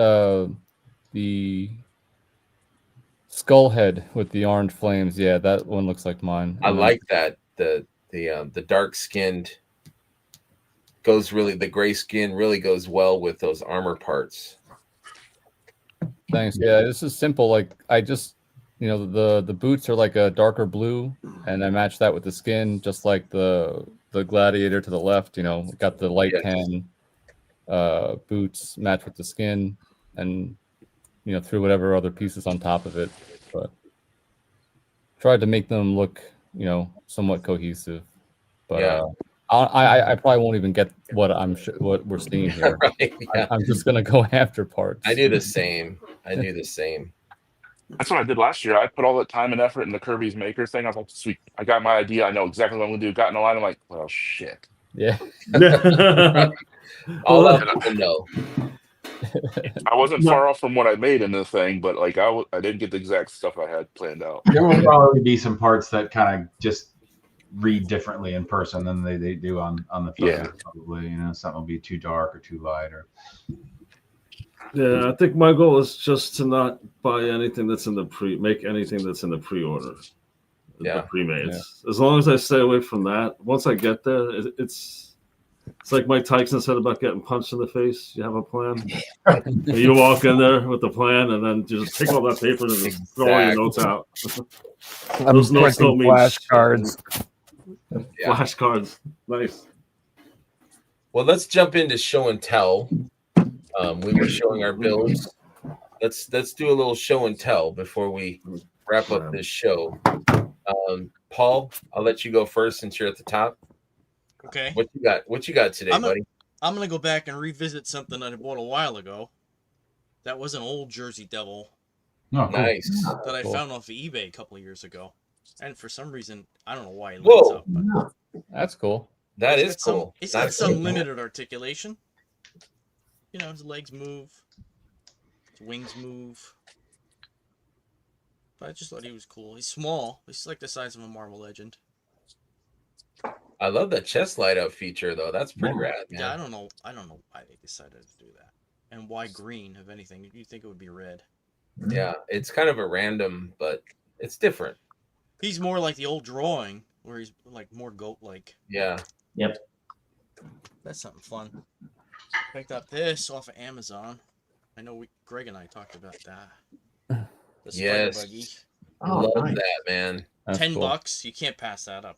the skull head with the orange flames. Yeah, that one looks like mine. I like that. The dark skinned the gray skin really goes well with those armor parts. Thanks. Yeah, this is simple. Like I just, the boots are like a darker blue, and I match that with the skin, just like the gladiator to the left. Got the light tan boots match with the skin, and threw whatever other pieces on top of it, but tried to make them look somewhat cohesive. But I probably won't even get what we're seeing here. Right, yeah. I'm just gonna go after parts. I do the same. That's what I did last year. I put all that time and effort in the Kirby's Maker thing. I was like, sweet, I got my idea. I know exactly what I'm gonna do. Got in the line. I'm like, well, shit. Yeah. All up to no. I wasn't No. far off from what I made in the thing, but like I didn't get the exact stuff I had planned out. There will probably be some parts that kind of just read differently in person than they do on the photos. Yeah. Probably, you know, something will be too dark or too light, or Yeah, I think my goal is just to not buy anything that's in the make anything that's in the pre-order. Yeah. The pre-mades. Yeah. As long as I stay away from that, once I get there, it's like Mike Tyson said about getting punched in the face. You have a plan. You walk in there with the plan, and then you just take all that paper and just throw all your notes out. Those notes don't mean flashcards. Yeah. Flashcards, nice. Well, let's jump into show and tell. We were showing our builds. Let's do a little show and tell before we wrap up this show. Paul, I'll let you go first since you're at the top. Okay. What you got? What you got today, buddy? I'm gonna go back and revisit something I bought a while ago. That was an old Jersey Devil. Oh, cool. Nice. That I found off of eBay a couple of years ago, and for some reason I don't know why it lights up. But That's cool. That is cool. It's got some limited articulation. You know, his legs move, his wings move. But I just thought he was cool. He's small. He's like the size of a Marvel Legend. I love the chest light up feature though. That's pretty rad, man. Yeah, I don't know why they decided to do that, and why green, if anything. You think it would be red? Yeah, it's kind of a random, but it's different. He's more like the old drawing, where he's like more goat-like. Yeah. Yep. That's something fun. Picked up this off of Amazon. I know Greg and I talked about that. The spider buggy. Love that, man. That's $10. You can't pass that up.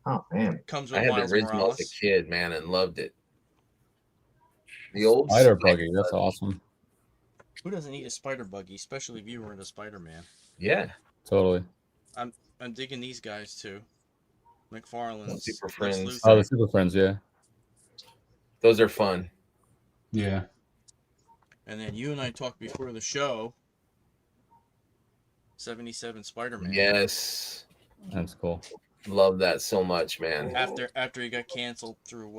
Oh man. Comes with I had Miles the original Morales. as a kid, man, and loved it. The old spider buggy. That's awesome. Who doesn't need a spider buggy, especially if you were into Spider-Man? Yeah. Totally. I'm digging these guys too. McFarlane's Super Friends. Oh, the Super Friends, yeah. Those are fun. Yeah. And then you and I talked before the show. 77 Spider-Man. Yes. That's cool. Love that so much, man. After he got canceled through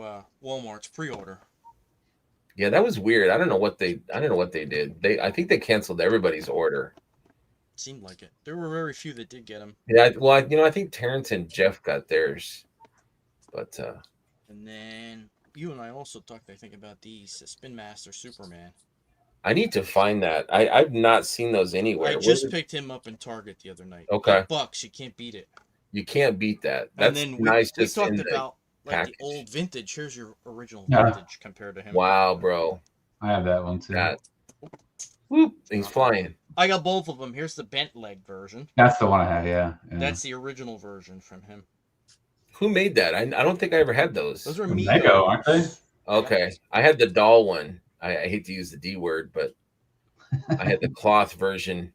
Walmart's pre-order. Yeah, that was weird. I don't know what they did. I think they canceled everybody's order. Seemed like it. There were very few that did get them. Yeah, well, I think Terrence and Jeff got theirs. But and then you and I also talked, I think, about these Spin Master Superman. I need to find that. I've not seen those anywhere. I just picked him up in Target the other night. Okay. $8, you can't beat it. You can't beat that. That's and then nice. We just talked in about like package. the old vintage. Here's your original Yeah. vintage compared to him. Wow, bro. I have that one too. Whoop, he's flying. I got both of them. Here's the bent leg version. That's the one I have. Yeah. That's the original version from him. Who made that? I don't think I ever had those. Those are Lego, aren't they? Okay. I had the doll one. I hate to use the D word, but I had the cloth version,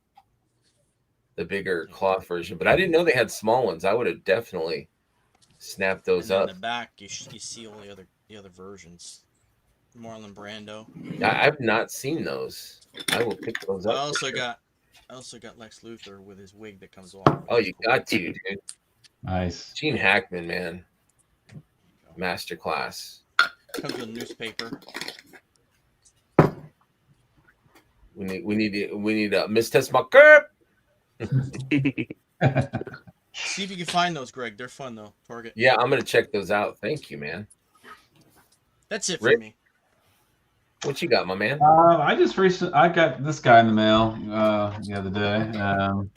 the bigger cloth version. But I didn't know they had small ones. I would have definitely snapped those and up. In the back, you see all the other versions. Marlon Brando. I've not seen those. I will pick those up. I also got Lex Luthor with his wig that comes off. Oh, you got to, dude. Nice. Gene Hackman, man. Masterclass. Comes with a newspaper. We need a Miss Tessmacher. See if you can find those, Greg. They're fun though. Target. Yeah, I'm gonna check those out. Thank you, man. That's it for Rick? me. What you got, my man? I got this guy in the mail the other day,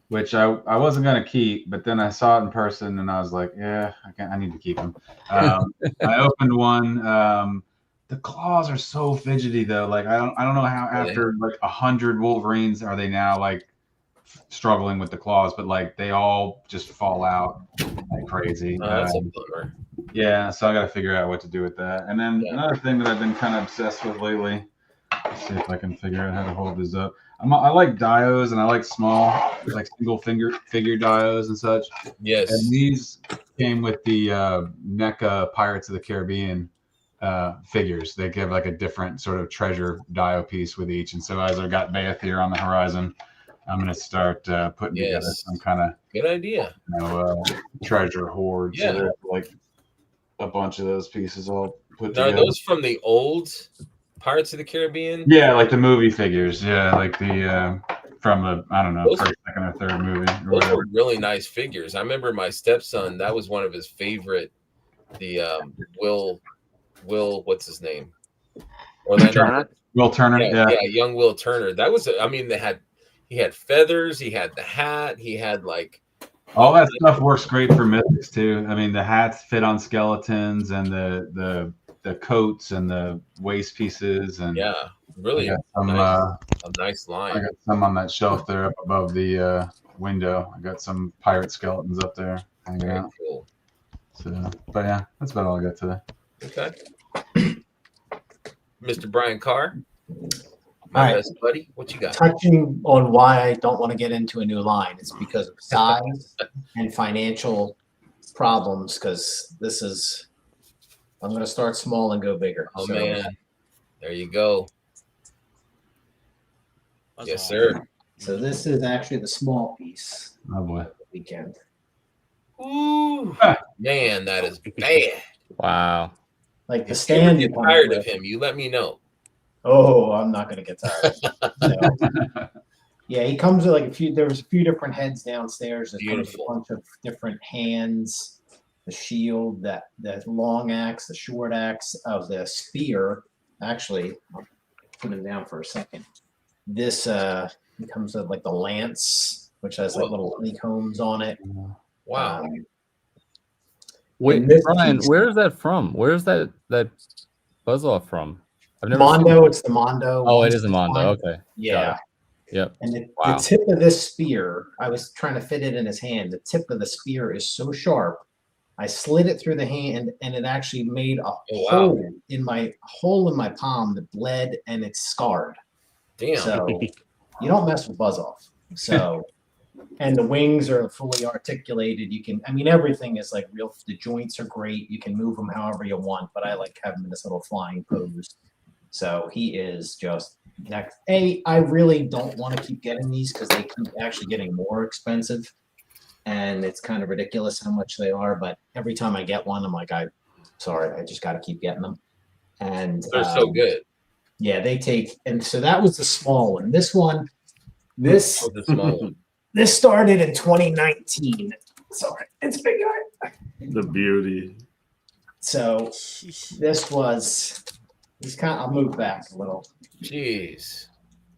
which I wasn't gonna keep, but then I saw it in person and I was like, yeah, I need to keep him. I opened one. The claws are so fidgety though. Like I don't know how after like 100 Wolverines are they now like struggling with the claws, but like they all just fall out like crazy. That's a bummer. Yeah, so I got to figure out what to do with that. And then another thing that I've been kind of obsessed with lately. Let's see if I can figure out how to hold this up. I like dios and I like small, like single figure dios and such. Yes. And these came with the NECA Pirates of the Caribbean figures. They give like a different sort of treasure dio piece with each. And so as I got Beathir on the horizon, I'm gonna start putting together some kind of good idea. Treasure hoard. Yeah. So like a bunch of those pieces all put Now, together. are those from the old Pirates of the Caribbean. Yeah, like the movie figures. Yeah, like the from the I don't know Those- first, second, or third movie or Those whatever. were really nice figures. I remember my stepson. That was one of his favorite. The Will, what's his name? Orlando Turner? Will Turner. Yeah, Yeah. young Will Turner. That was. I mean, he had feathers. He had the hat. He had like All that stuff works great for mythics too. I mean, the hats fit on skeletons, and the coats and the waist pieces, and yeah, really I got some, a nice I line. got some on that shelf there up above the window. I got some pirate skeletons up there hanging Very out. cool. So, but yeah, that's about all I got today. Okay. Mr. Brian Carr, my All right. best buddy. What you got? Touching on why I don't want to get into a new line, it's because of size and financial problems. Because I'm going to start small and go bigger. Oh So, man, there you go. That's Yes, all. sir. So this is actually the small piece. Oh boy. Weekend. Ooh, man, that is bad. Wow. Like the If you ever stand. get tired of him, you let me know. Oh, I'm not going to get tired. So, yeah, he comes with like a few. There was a few different heads downstairs. There's Beautiful. a bunch of different hands. The shield, the long axe, the short axe of the spear. Actually, I'll put him down for a second. This it comes with like the lance, which has like little honeycombs on it. Wow. Wait, this Brian, piece- where is that from? Where is that buzz off from? I've never Mondo, it's the Mondo. Oh, it is a Mondo. Okay. Yeah. Yep. And the Wow. tip of this spear, I was trying to fit it in his hand. The tip of the spear is so sharp. I slid it through the hand, and it actually made a hole in my palm that bled, and it's scarred. Damn. So you don't mess with buzz off. So, and the wings are fully articulated. You can, I mean, everything is like real. The joints are great. You can move them however you want, but I like having this little flying pose. So he is just next. I really don't want to keep getting these because they keep actually getting more expensive. And it's kind of ridiculous how much they are. But every time I get one, I'm like, sorry, I just got to keep getting them. And they're so good. Yeah, they take. And so that was the small one. This one, this was the small one. This started in 2019. Sorry, it's big guy. The beauty. So this was. I'll move back a little. Jeez.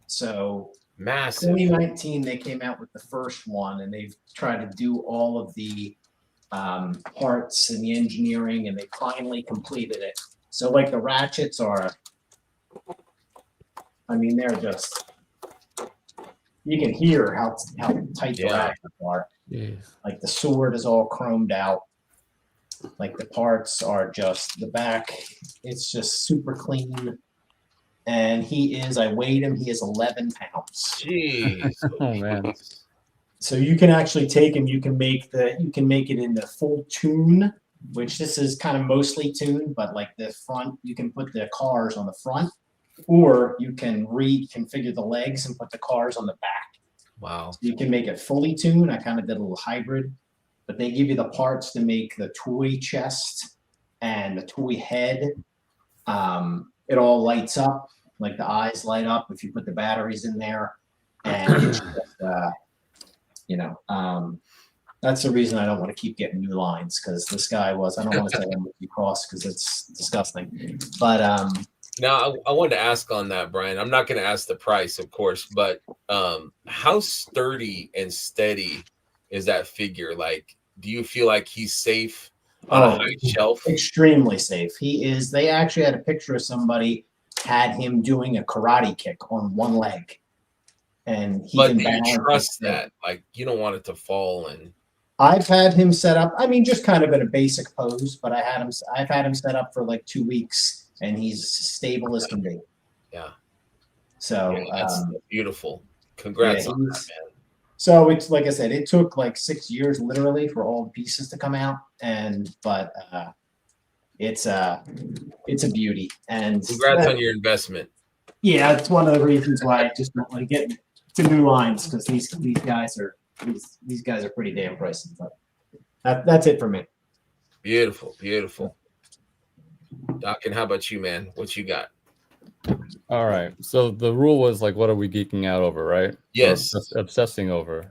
So massive. 2019, they came out with the first one, and they've tried to do all of the parts and the engineering, and they finally completed it. So like the ratchets are, I mean, they're just, you can hear how tight the ratchets are. Yes. Like the sword is all chromed out. Like the parts are just the back. It's just super clean. And I weighed him. He is 11 pounds. Jeez. Oh man. So you can actually take him. You can make it in the full tune, which this is kind of mostly tuned, but like the front, you can put the cars on the front, or you can reconfigure the legs and put the cars on the back. Wow. So you can make it fully tuned. I kind of did a little hybrid. But they give you the parts to make the toy chest and the toy head. It all lights up, like the eyes light up if you put the batteries in there. And it's just, that's the reason I don't want to keep getting new lines, because this guy I don't want to say him with you cross because it's disgusting. But now I wanted to ask on that, Brian. I'm not going to ask the price, of course, but how sturdy and steady is that figure? Like, do you feel like he's safe on a high shelf? Extremely safe. He is. They actually had a picture of somebody had him doing a karate kick on one leg, and he can balance. You trust that? Like, you don't want it to fall. And I've had him set up. I mean, just kind of in a basic pose, but I've had him set up for like 2 weeks, and he's stable as can be. Yeah. So that's beautiful. Congrats on that, man. So it's like I said, it took like 6 years literally for all the pieces to come out, but it's a beauty. And congrats on your investment. Yeah, it's one of the reasons why I just don't want to get to new lines, because these guys are pretty damn pricey. But that's it for me. Beautiful. Doc, and how about you, man? What you got? All right. So the rule was like, what are we geeking out over, right? Yes. Or obsessing over.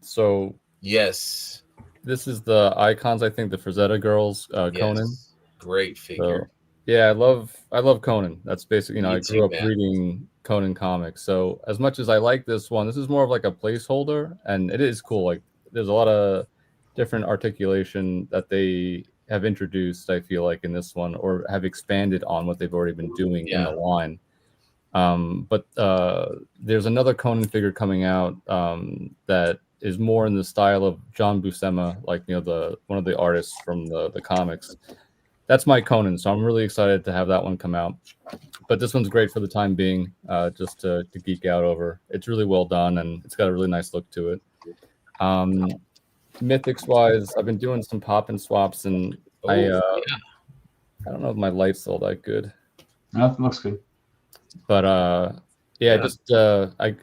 So yes, this is the icons. I think the Frazetta girls, Conan. yes, great figure. So yeah, I love Conan. That's basically, Me I too, grew up man. reading Conan comics. So as much as I like this one, this is more of like a placeholder, and it is cool. Like there's a lot of different articulation that they have introduced, I feel like, in this one, or have expanded on what they've already been doing in the line. But there's another Conan figure coming out that is more in the style of John Buscema, like the one of the artists from the comics. That's my Conan, so I'm really excited to have that one come out. But this one's great for the time being, just to geek out over. It's really well done, and it's got a really nice look to it. Mythics wise, I've been doing some pop and swaps, and I don't know if my light's all that good. No, it looks good. But just I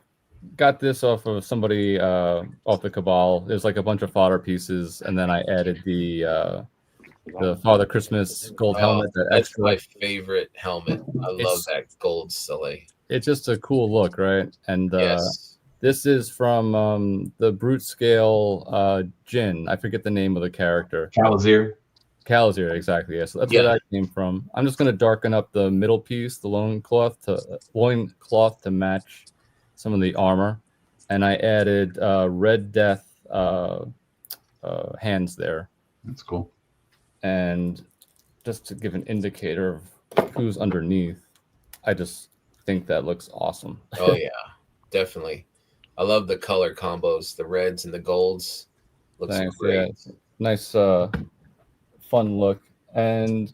got this off of somebody off the Cabal. There's like a bunch of fodder pieces, and then I added the Father Christmas gold helmet. That's my favorite helmet. I love that gold Soleil. It's just a cool look, right? And this is from the Brute Scale Jin. I forget the name of the character. Calazir, exactly. Yeah, so that's where that came from. I'm just going to darken up the middle piece, the loincloth to match some of the armor, and I added Red Death hands there. That's cool. And just to give an indicator of who's underneath, I just think that looks awesome. Oh yeah, definitely. I love the color combos, the reds and the golds. Looks great. Yeah, nice. Fun look. And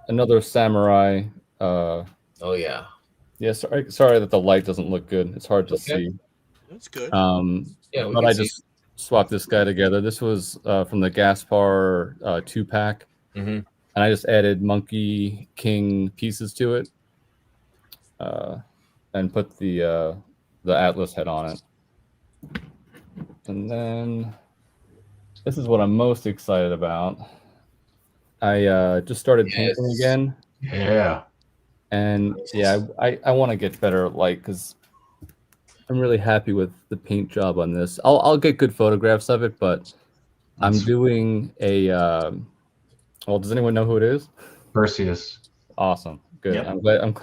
another samurai. Oh yeah. Yeah, sorry that the light doesn't look good. It's hard to see. That's good. But I just swapped this guy together. This was from the Gaspar 2-pack. And I just added Monkey King pieces to it. And put the Atlas head on it. And then this is what I'm most excited about. I just started painting again. Yeah. And I want to get better at light because I'm really happy with the paint job on this. I'll get good photographs of it, but I'm doing a does anyone know who it is? Perseus. Awesome. Good. Yep.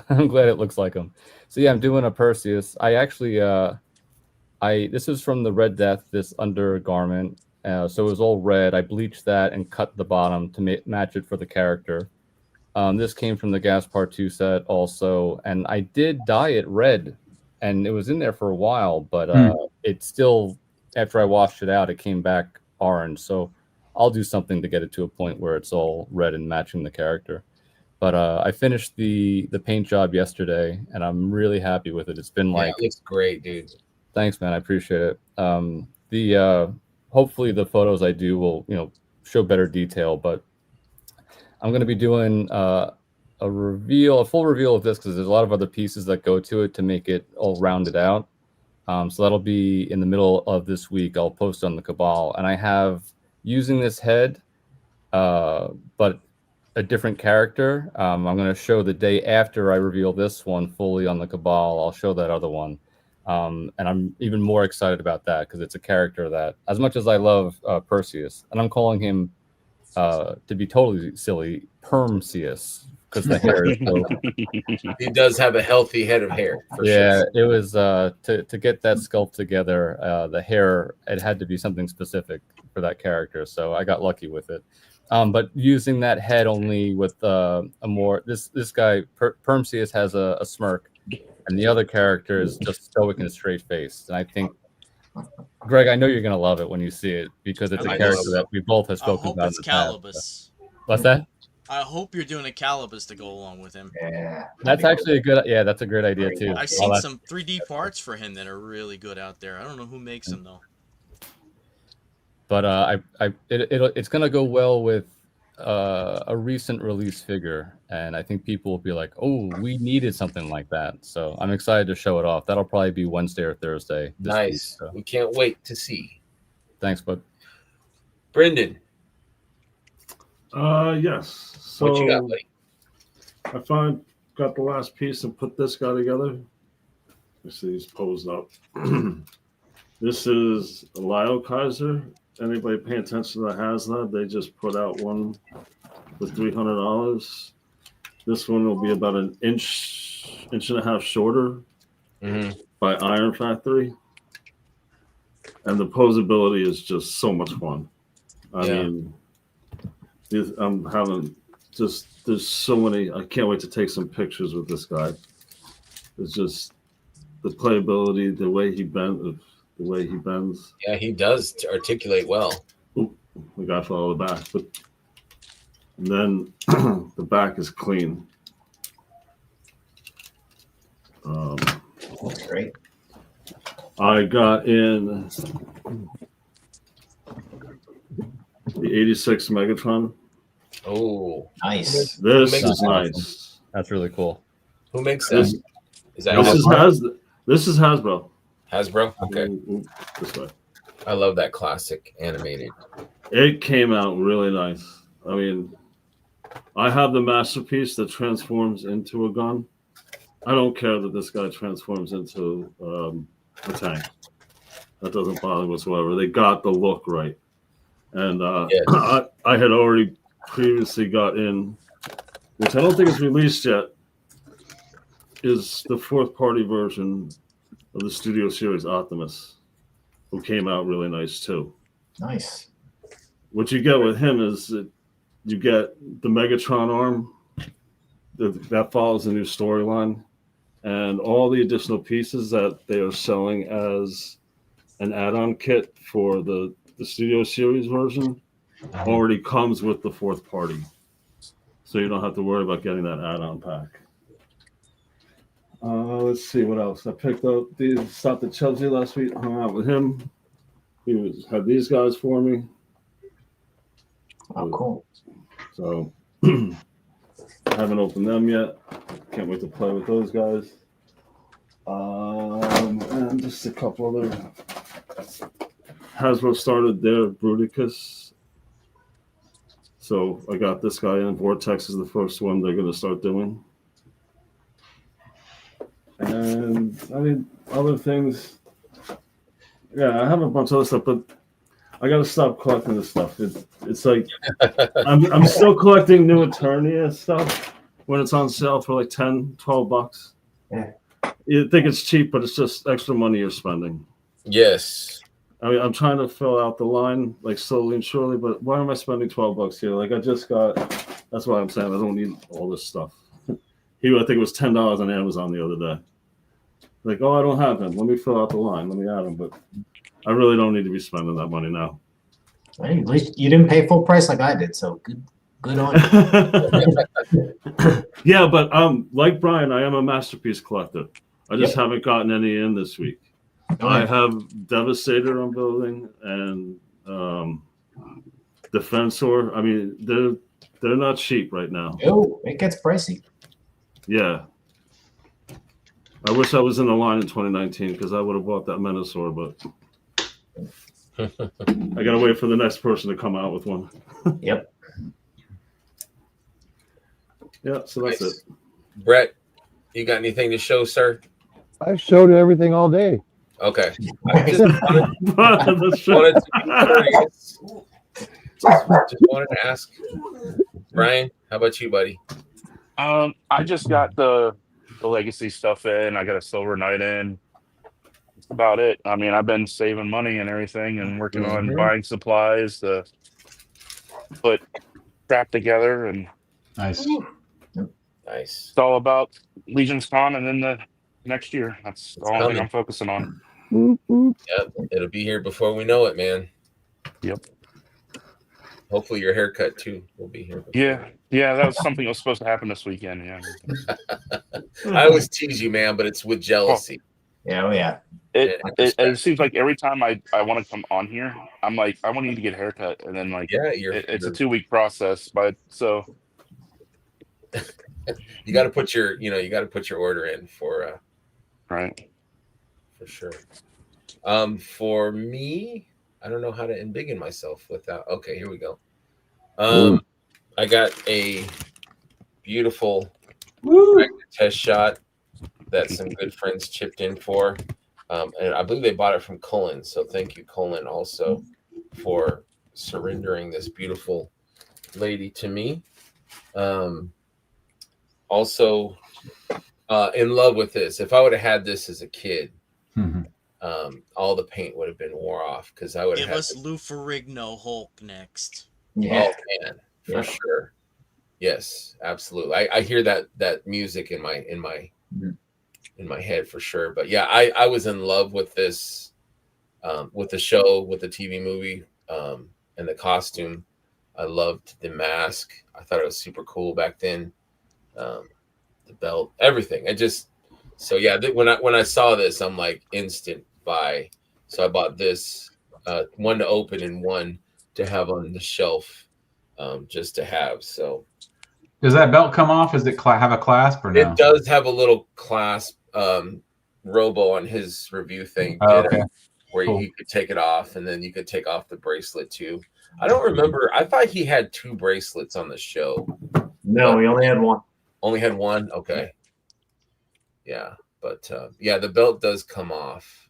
I'm glad it looks like him. So yeah, I'm doing a Perseus. I actually this is from the Red Death, this undergarment. So it was all red. I bleached that and cut the bottom to match it for the character. This came from the Gaspar 2 set also, and I did dye it red, and it was in there for a while, but it still, after I washed it out, it came back orange. So I'll do something to get it to a point where it's all red and matching the character. But I finished the paint job yesterday, and I'm really happy with it. It's been like, it looks great, dude. Thanks, man. I appreciate it. Hopefully the photos I do will show better detail, but I'm going to be doing a full reveal of this because there's a lot of other pieces that go to it to make it all rounded out. So that'll be in the middle of this week. I'll post on the Cabal, and I have using this head, but a different character. I'm going to show the day after I reveal this one fully on the Cabal. I'll show that other one. And I'm even more excited about that because it's a character that, as much as I love Perseus, and I'm calling him, to be totally silly, Permseus, because the hair is so... He does have a healthy head of hair. For sure. It was to get that sculpt together. The hair, it had to be something specific for that character, so I got lucky with it. But using that head only with a more this guy Permseus has a smirk. And the other character is just stoic and straight faced. And I think, Greg, I know you're going to love it when you see it because it's a character that we both have spoken about. It's Calibus. What's that? I hope you're doing a Calibus to go along with him. Yeah. That's actually that's a great idea too. I've seen some 3D parts for him that are really good out there. I don't know who makes them though. But it's going to go well with a recent release figure, and I think people will be like, "Oh, we needed something like that." So I'm excited to show it off. That'll probably be Wednesday or Thursday. Nice. Week, so. We can't wait to see. Thanks, bud. Brendan. Yes. So what you got, buddy? I find got the last piece and put this guy together. You see he's posed up. This is Lyle Kaiser. Anybody paying attention to the HasLab, they just put out one for $300. This one will be about an inch and a half shorter by Iron Factory. And the posability is just so much fun. I mean, I'm having just, there's so many, I can't wait to take some pictures with this guy. It's just the playability, the way he bends. Yeah, he does articulate well. Oop, we got to follow the back, but then the back is clean. That's great. I got in the 86 Megatron. Oh, nice. This is nice. That's really cool. Who makes that? This is Hasbro. Hasbro? Okay. This way. I love that classic animated. It came out really nice. I mean, I have the masterpiece that transforms into a gun. I don't care that this guy transforms into a tank. That doesn't bother me whatsoever. They got the look right. And I had already previously got in, which I don't think is released yet, is the fourth party version of the Studio Series Optimus, who came out really nice too. Nice. What you get with him is that you get the Megatron arm that follows the new storyline, and all the additional pieces that they are selling as an add-on kit for the Studio Series version already comes with the fourth party. So you don't have to worry about getting that add-on pack. Let's see what else. I picked up stopped at Chelsea last week, hung out with him. He had these guys for me. Oh, cool. So I haven't opened them yet. Can't wait to play with those guys. And just a couple other. Hasbro started their Bruticus. So I got this guy in. Vortex is the first one they're going to start doing. And I mean, other things. Yeah, I have a bunch of other stuff, but I got to stop collecting this stuff. It's like I'm still collecting new Eternia stuff when it's on sale for like $10, $12. Yeah. You think it's cheap, but it's just extra money you're spending. Yes. I mean, I'm trying to fill out the line like slowly and surely, but why am I spending $12 here? Like I just got. That's why I'm saying I don't need all this stuff. I think it was $10 on Amazon the other day. Like, oh, I don't have them. Let me fill out the line. Let me add them. But I really don't need to be spending that money now. Hey, at least you didn't pay full price like I did, so good on you. Yeah, but like Brian, I am a masterpiece collector. I just haven't gotten any in this week. I have Devastator I'm building and Defensor. I mean, they're not cheap right now. Oh, it gets pricey. Yeah. I wish I was in the line in 2019 because I would have bought that Menasor, but I gotta wait for the next person to come out with one. Yep. Yeah, so that's it. Brett, you got anything to show, sir? I've showed everything all day. Okay. I just wanted to be curious. Just wanted to ask. Brian, how about you, buddy? I just got the legacy stuff in. I got a Silver Knight in. That's about it. I mean, I've been saving money and everything and working on buying supplies to put crap together, and Nice. Nice. it's all about Legion's Con and then the next year. That's the only thing I'm focusing on. Yep, it'll be here before we know it, man. Yep. Hopefully your haircut too will be here. Yeah, that was something that was supposed to happen this weekend. Yeah. I always tease you, man, but it's with jealousy. Yeah, oh yeah. It seems like every time I want to come on here, I'm like, I want you to get a haircut, and then like, it's a 2-week process, but so you got to put your order in for right, for sure. For me, I don't know how to embiggen myself without. Okay, here we go. I got a beautiful test shot that some good friends chipped in for. And I believe they bought it from Cullen. So thank you, Cullen, also for surrendering this beautiful lady to me. Also, in love with this. If I would have had this as a kid, all the paint would have been wore off because I would have Give had us Lou Ferrigno Hulk next. Yeah. Oh man, for sure. Yes, absolutely. I hear that music in my head for sure. But yeah, I was in love with this, with the show, with the TV movie, and the costume. I loved the mask. I thought it was super cool back then. The belt, everything. When I saw this, I'm like instant buy. So I bought this, one to open and one to have on the shelf, just to have. So does that belt come off? Does it have a clasp or no? It does have a little clasp. Robo on his review thing where you could take it off, and then you could take off the bracelet too. I don't remember. I thought he had 2 bracelets on the show. No, we only had one. Only had one? Okay. Yeah. But yeah, the belt does come off.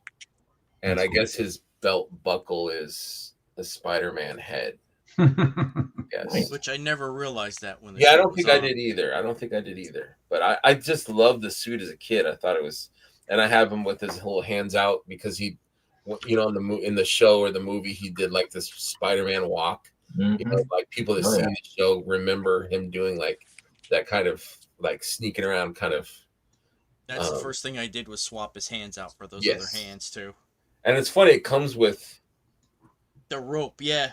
And I guess his belt buckle is the Spider-Man head. Yes. Which I never realized that when I don't think I did either. But I just loved the suit as a kid. I thought it was, and I have him with his little hands out because he, in the show or the movie, he did like this Spider-Man walk. Like people that see the show remember him doing like that kind of like sneaking around kind of. That's the first thing I did was swap his hands out for those other hands too. And it's funny, it comes with the rope, yeah.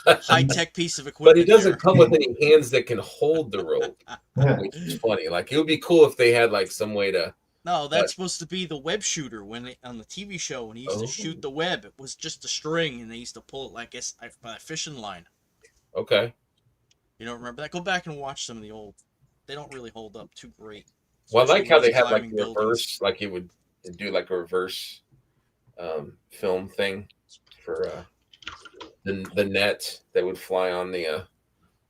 High-tech piece of equipment. But it doesn't come with any hands that can hold the rope, which is funny. Like, it would be cool if they had, like, some way to... No, that's supposed to be the web shooter on the TV show. When he used to shoot the web, it was just a string, and they used to pull it, like, by a fishing line. Okay. You don't remember that? Go back and watch some of the old... They don't really hold up too great. Well, I like how they have, like, reverse... Like, it would do, like, a reverse film thing for... the net that would fly on the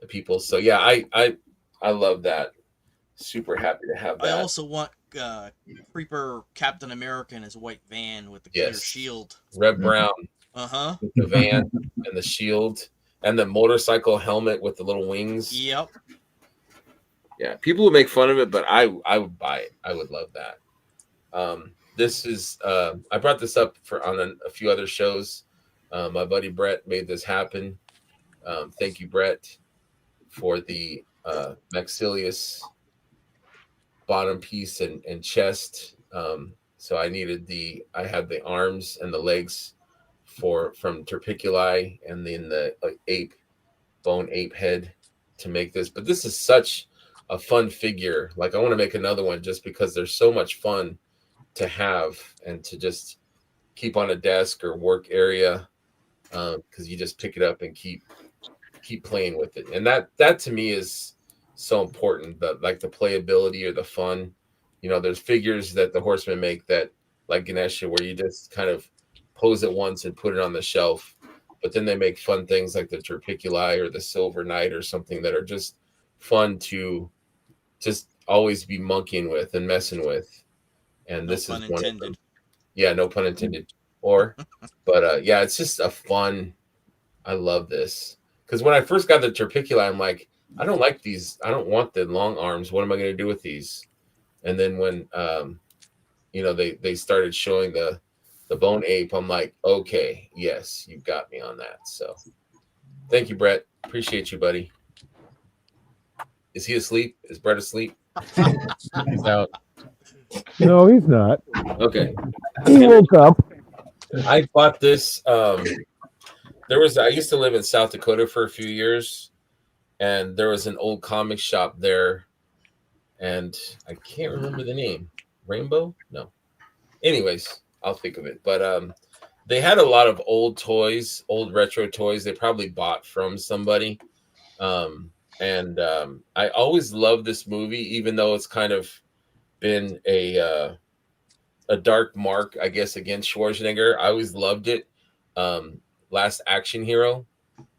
people. So yeah, I love that. Super happy to have that. I also want Creeper Captain America in his white van with the clear shield. Red Brown. With the van and the shield and the motorcycle helmet with the little wings. Yep. Yeah, people would make fun of it, but I would buy it. I would love that. This is I brought this up on a few other shows. My buddy Brett made this happen. Thank you, Brett, for the Maxilius bottom piece and chest. So I had the arms and the legs from Torpiculi, and then the bone ape head to make this. But this is such a fun figure. Like, I want to make another one just because they're so much fun to have and to just keep on a desk or work area. Because you just pick it up and keep playing with it, and that to me is so important. The playability or the fun. There's figures that the Horsemen make that, like Ganesha, where you just kind of pose it once and put it on the shelf, but then they make fun things like the Torpiculi or the Silver Knight or something that are just fun to just always be monkeying with and messing with. And this is one of them. Yeah, no pun intended. But yeah, it's just a fun. I love this because when I first got the Torpiculi, I'm like, I don't like these. I don't want the long arms. What am I going to do with these? And then when they started showing the bone ape, I'm like, okay, yes, you've got me on that. So thank you, Brett. Appreciate you, buddy. Is he asleep? Is Brett asleep? He's out. No, he's not. Okay. He woke up. I bought this. I used to live in South Dakota for a few years, and there was an old comic shop there, and I can't remember the name. Rainbow? No. Anyways, I'll think of it. But they had a lot of old toys, old retro toys they probably bought from somebody. And I always loved this movie, even though it's kind of been a dark mark, I guess, against Schwarzenegger. I always loved it. Last Action Hero.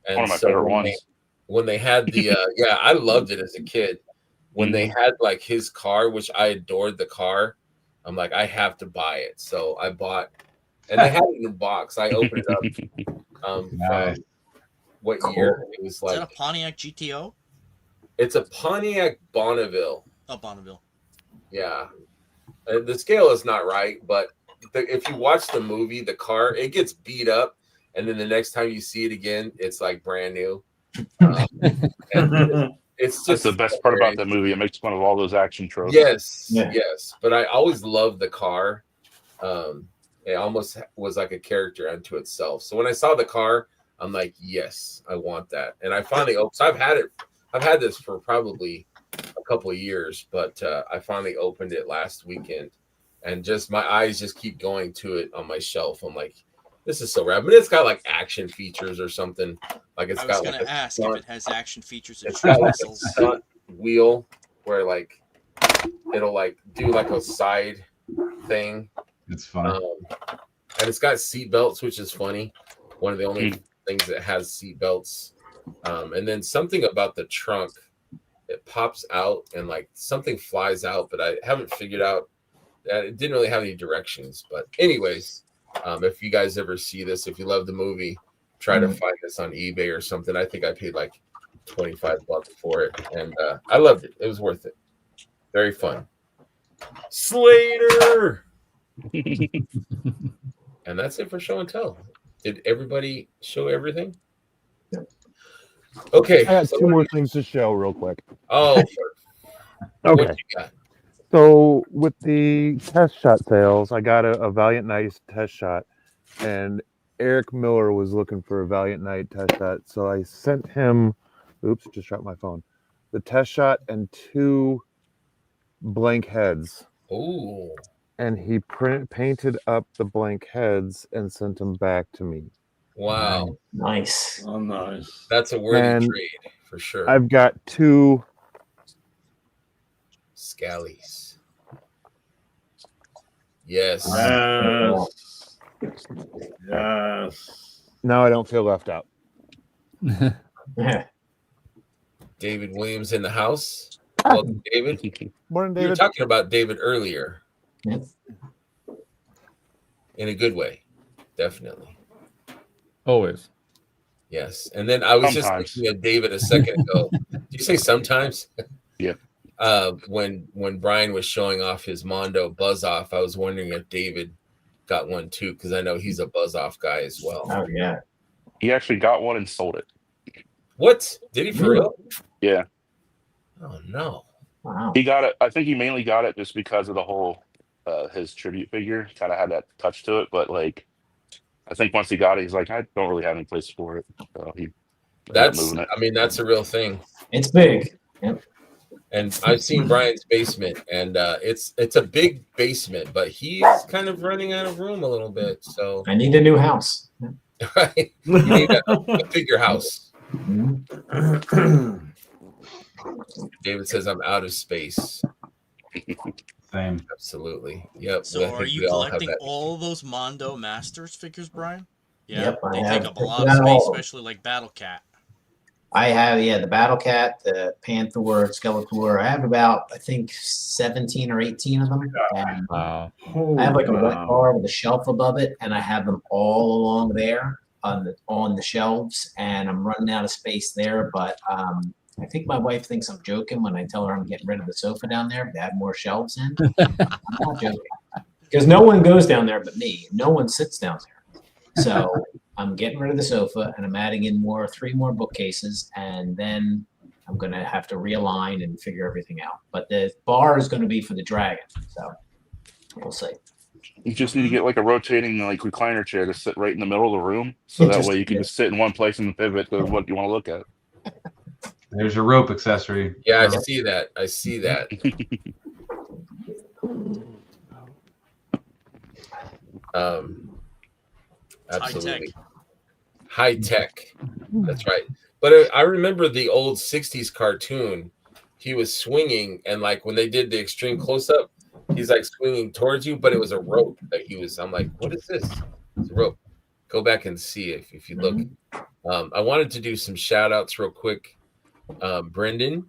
And one of my favorite ones. When they had the I loved it as a kid. when they had like his car, which I adored the car, I'm like, I have to buy it. So I bought, and they had it in a box. I opened it up Nice. from what year? It was Is that a like, Pontiac GTO? it's a Pontiac Bonneville. Oh, Bonneville. Yeah. The scale is not right, but if you watch the movie, the car, it gets beat up. And then the next time you see it again, it's like brand new. And it's That's just the best part about that movie. It makes fun of all those action tropes. Yes, Yeah. yes. But I always loved the car. It almost was like a character unto itself. So when I saw the car, I'm like, yes, I want that. And I finally opened. So I've had this for probably a couple of years, but I finally opened it last weekend, and just my eyes just keep going to it on my shelf. I'm like, this is so rad. But it's got like action features or something. Like I was going to ask if it has action features and street missiles. stunt wheel where like it'll like do like a side thing. It's fun. And it's got seat belts, which is funny. One of the only things that has seat belts. And then something about the trunk, it pops out and like something flies out, but I haven't figured out that. It didn't really have any directions. But anyways, if you guys ever see this, if you love the movie, try to find this on eBay or something. I think I paid like $25 for it, and I loved it. It was worth it. Very fun. Slater. And that's it for show and tell. Did everybody show everything? Okay. I got two more things to show real quick. Oh, okay. What you got? So with the test shot sales, I got a Valiant Night test shot, and Eric Miller was looking for a Valiant Night test shot. So I sent him, oops, just dropped my phone, the test shot and 2 blank heads. Ooh. And he painted up the blank heads and sent them back to me. Wow. Nice. Oh, nice. That's a worthy trade for sure. I've got 2 Scallies. Yes. Yes. Yes. Now I don't feel left out. David Williams in the house. Welcome, David. Morning, We were David. talking about David earlier. Yep. In a good way. Definitely. Always. Yes. And then I was Sometimes. just thinking of David a second ago. Did you say sometimes? Yeah. When Brian was showing off his Mondo buzz off, I was wondering if David got one too, because I know he's a buzz off guy as well. Oh yeah. He actually got one and sold it. What? Did he for real? Yeah. Oh no. Wow. He got it. I think he mainly got it just because of the whole his tribute figure kind of had that touch to it. But like, I think once he got it, he's like, I don't really have any place for it. So he ended up moving it. I mean, that's a real thing. It's big. Yep. And I've seen Brian's basement, and it's a big basement, but he's kind of running out of room a little bit. So I need a new house. right, you need a bigger house. David says I'm out of space. Same. Absolutely. Yep. So I are think you we all have collecting that. all those Mondo Masters figures, Brian? Yeah, Yep, I they have take up a lot of that space, all. especially like Battle Cat. I have the Battle Cat, the Panther, Skeletor. I have about I think 17 or 18 of them. And Wow. I have like a white Wow. bar with a shelf above it, and I have them all along there on the shelves. And I'm running out of space there, but I think my wife thinks I'm joking when I tell her I'm getting rid of the sofa down there to add more shelves in. I'm not joking because no one goes down there but me. No one sits down there, so I'm getting rid of the sofa and I'm adding in 3 more bookcases, and then I'm gonna have to realign and figure everything out. But the bar is gonna be for the dragon, so we'll see. You just need to get like a rotating like recliner chair to sit right in the middle of the room, so that way you can just sit in one place and pivot to what you want to look at. There's your rope accessory. Yeah, I see that. I see that. Absolutely. High tech. That's right. But I remember the old 60s cartoon. He was swinging, and like when they did the extreme close up, he's like swinging towards you, but it was a rope that he was. I'm like, what is this? It's a rope. Go back and see if you look. I wanted to do some shout outs real quick. Brendan,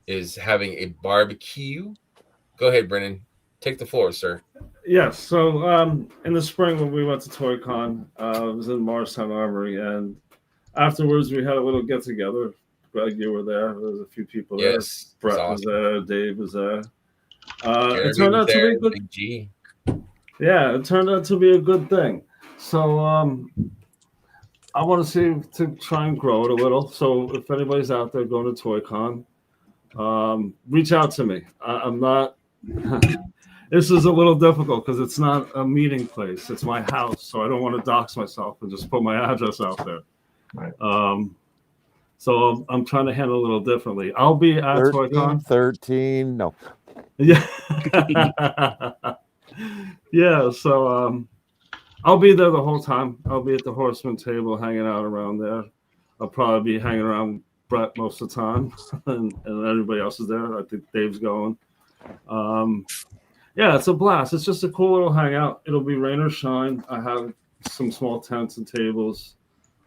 is having a barbecue. Go ahead, Brennan. Take the floor, sir. Yes. So in the spring when we went to ToyCon, it was in Morristown Armory, and afterwards we had a little get together. Greg, you were there. There was a few people there. Yes. Brett awesome. was there. Dave was there. Jeremy It turned was out to there, be good. Big G. Yeah, it turned out to be a good thing. So I want to try and grow it a little. So if anybody's out there going to ToyCon, reach out to me. I'm not. This is a little difficult because it's not a meeting place. It's my house, so I don't want to dox myself and just put my address out there. Right. So I'm trying to handle it a little differently. I'll be at ToyCon. 13. No. Yeah. Yeah. So I'll be there the whole time. I'll be at the Horseman table hanging out around there. I'll probably be hanging around Brett most of the time, and everybody else is there. I think Dave's going. Yeah, it's a blast. It's just a cool little hangout. It'll be rain or shine. I have some small tents and tables.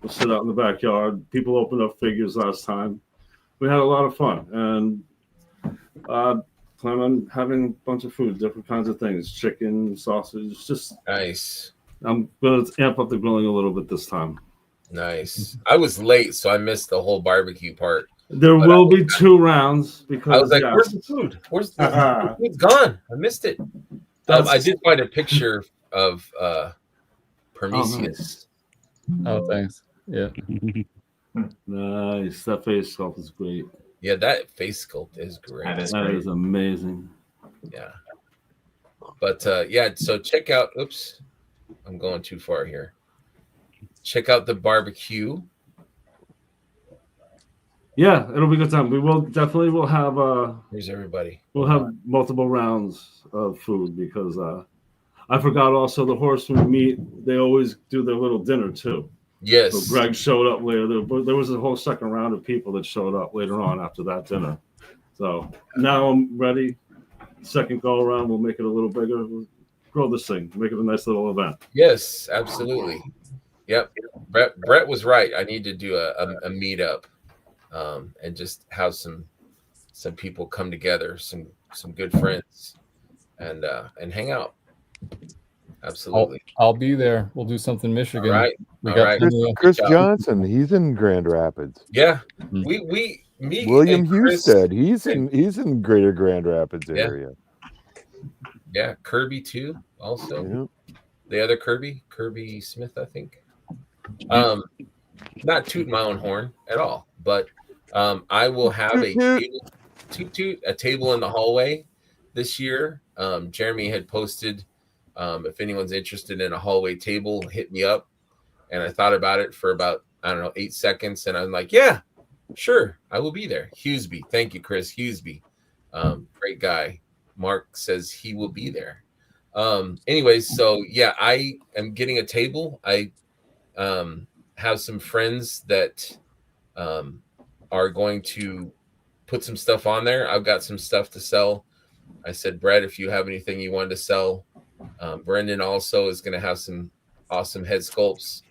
We'll sit out in the backyard. People opened up figures last time. We had a lot of fun, and plan on having a bunch of food, different kinds of things, chicken, sausage. Just nice. I'm gonna amp up the grilling a little bit this time. Nice. I was late, so I missed the whole barbecue part. There will be 2 rounds because I was like, "Where's the food? Where's the food's gone? I missed it." I did find a picture of Prometheus. Oh, thanks. Yeah. Nice. That face sculpt is great. Yeah, that face sculpt is great. That is That great. is amazing. Yeah. But yeah, so check out. Oops, I'm going too far here. Check out the barbecue. Yeah, it'll be a good time. We will definitely will have Here's everybody. we'll have multiple rounds of food because I forgot also the horseman meat. They always do their little dinner too. Yes. So Greg showed up later. There was a whole second round of people that showed up later on after that dinner. So now I'm ready. Second go around, we'll make it a little bigger. We'll grow this thing, make it a nice little event. Yes, absolutely. Yep. Brett was right. I need to do a meetup, and just have some people come together, some good friends, and hang out. Absolutely. I'll be there. We'll do something Michigan. All right. We All got right. Chris Johnson, he's in Grand Rapids. Yeah. Mhm. Me William and Chris, Husted, he's in Greater Grand Rapids area. Yeah, Kirby too. Also, the other Kirby Smith, I think. Not toot my own horn at all, but I will have a table in the hallway this year. Jeremy had posted, if anyone's interested in a hallway table, hit me up. And I thought about it for about, 8 seconds. And I'm like, yeah, sure, I will be there. Hughesby. Thank you, Chris. Hughesby. Great guy. Mark says he will be there. Anyways, so yeah, I am getting a table. I have some friends that are going to put some stuff on there. I've got some stuff to sell. I said, Brett, if you have anything you wanted to sell. Brendan also is going to have some awesome head sculpts.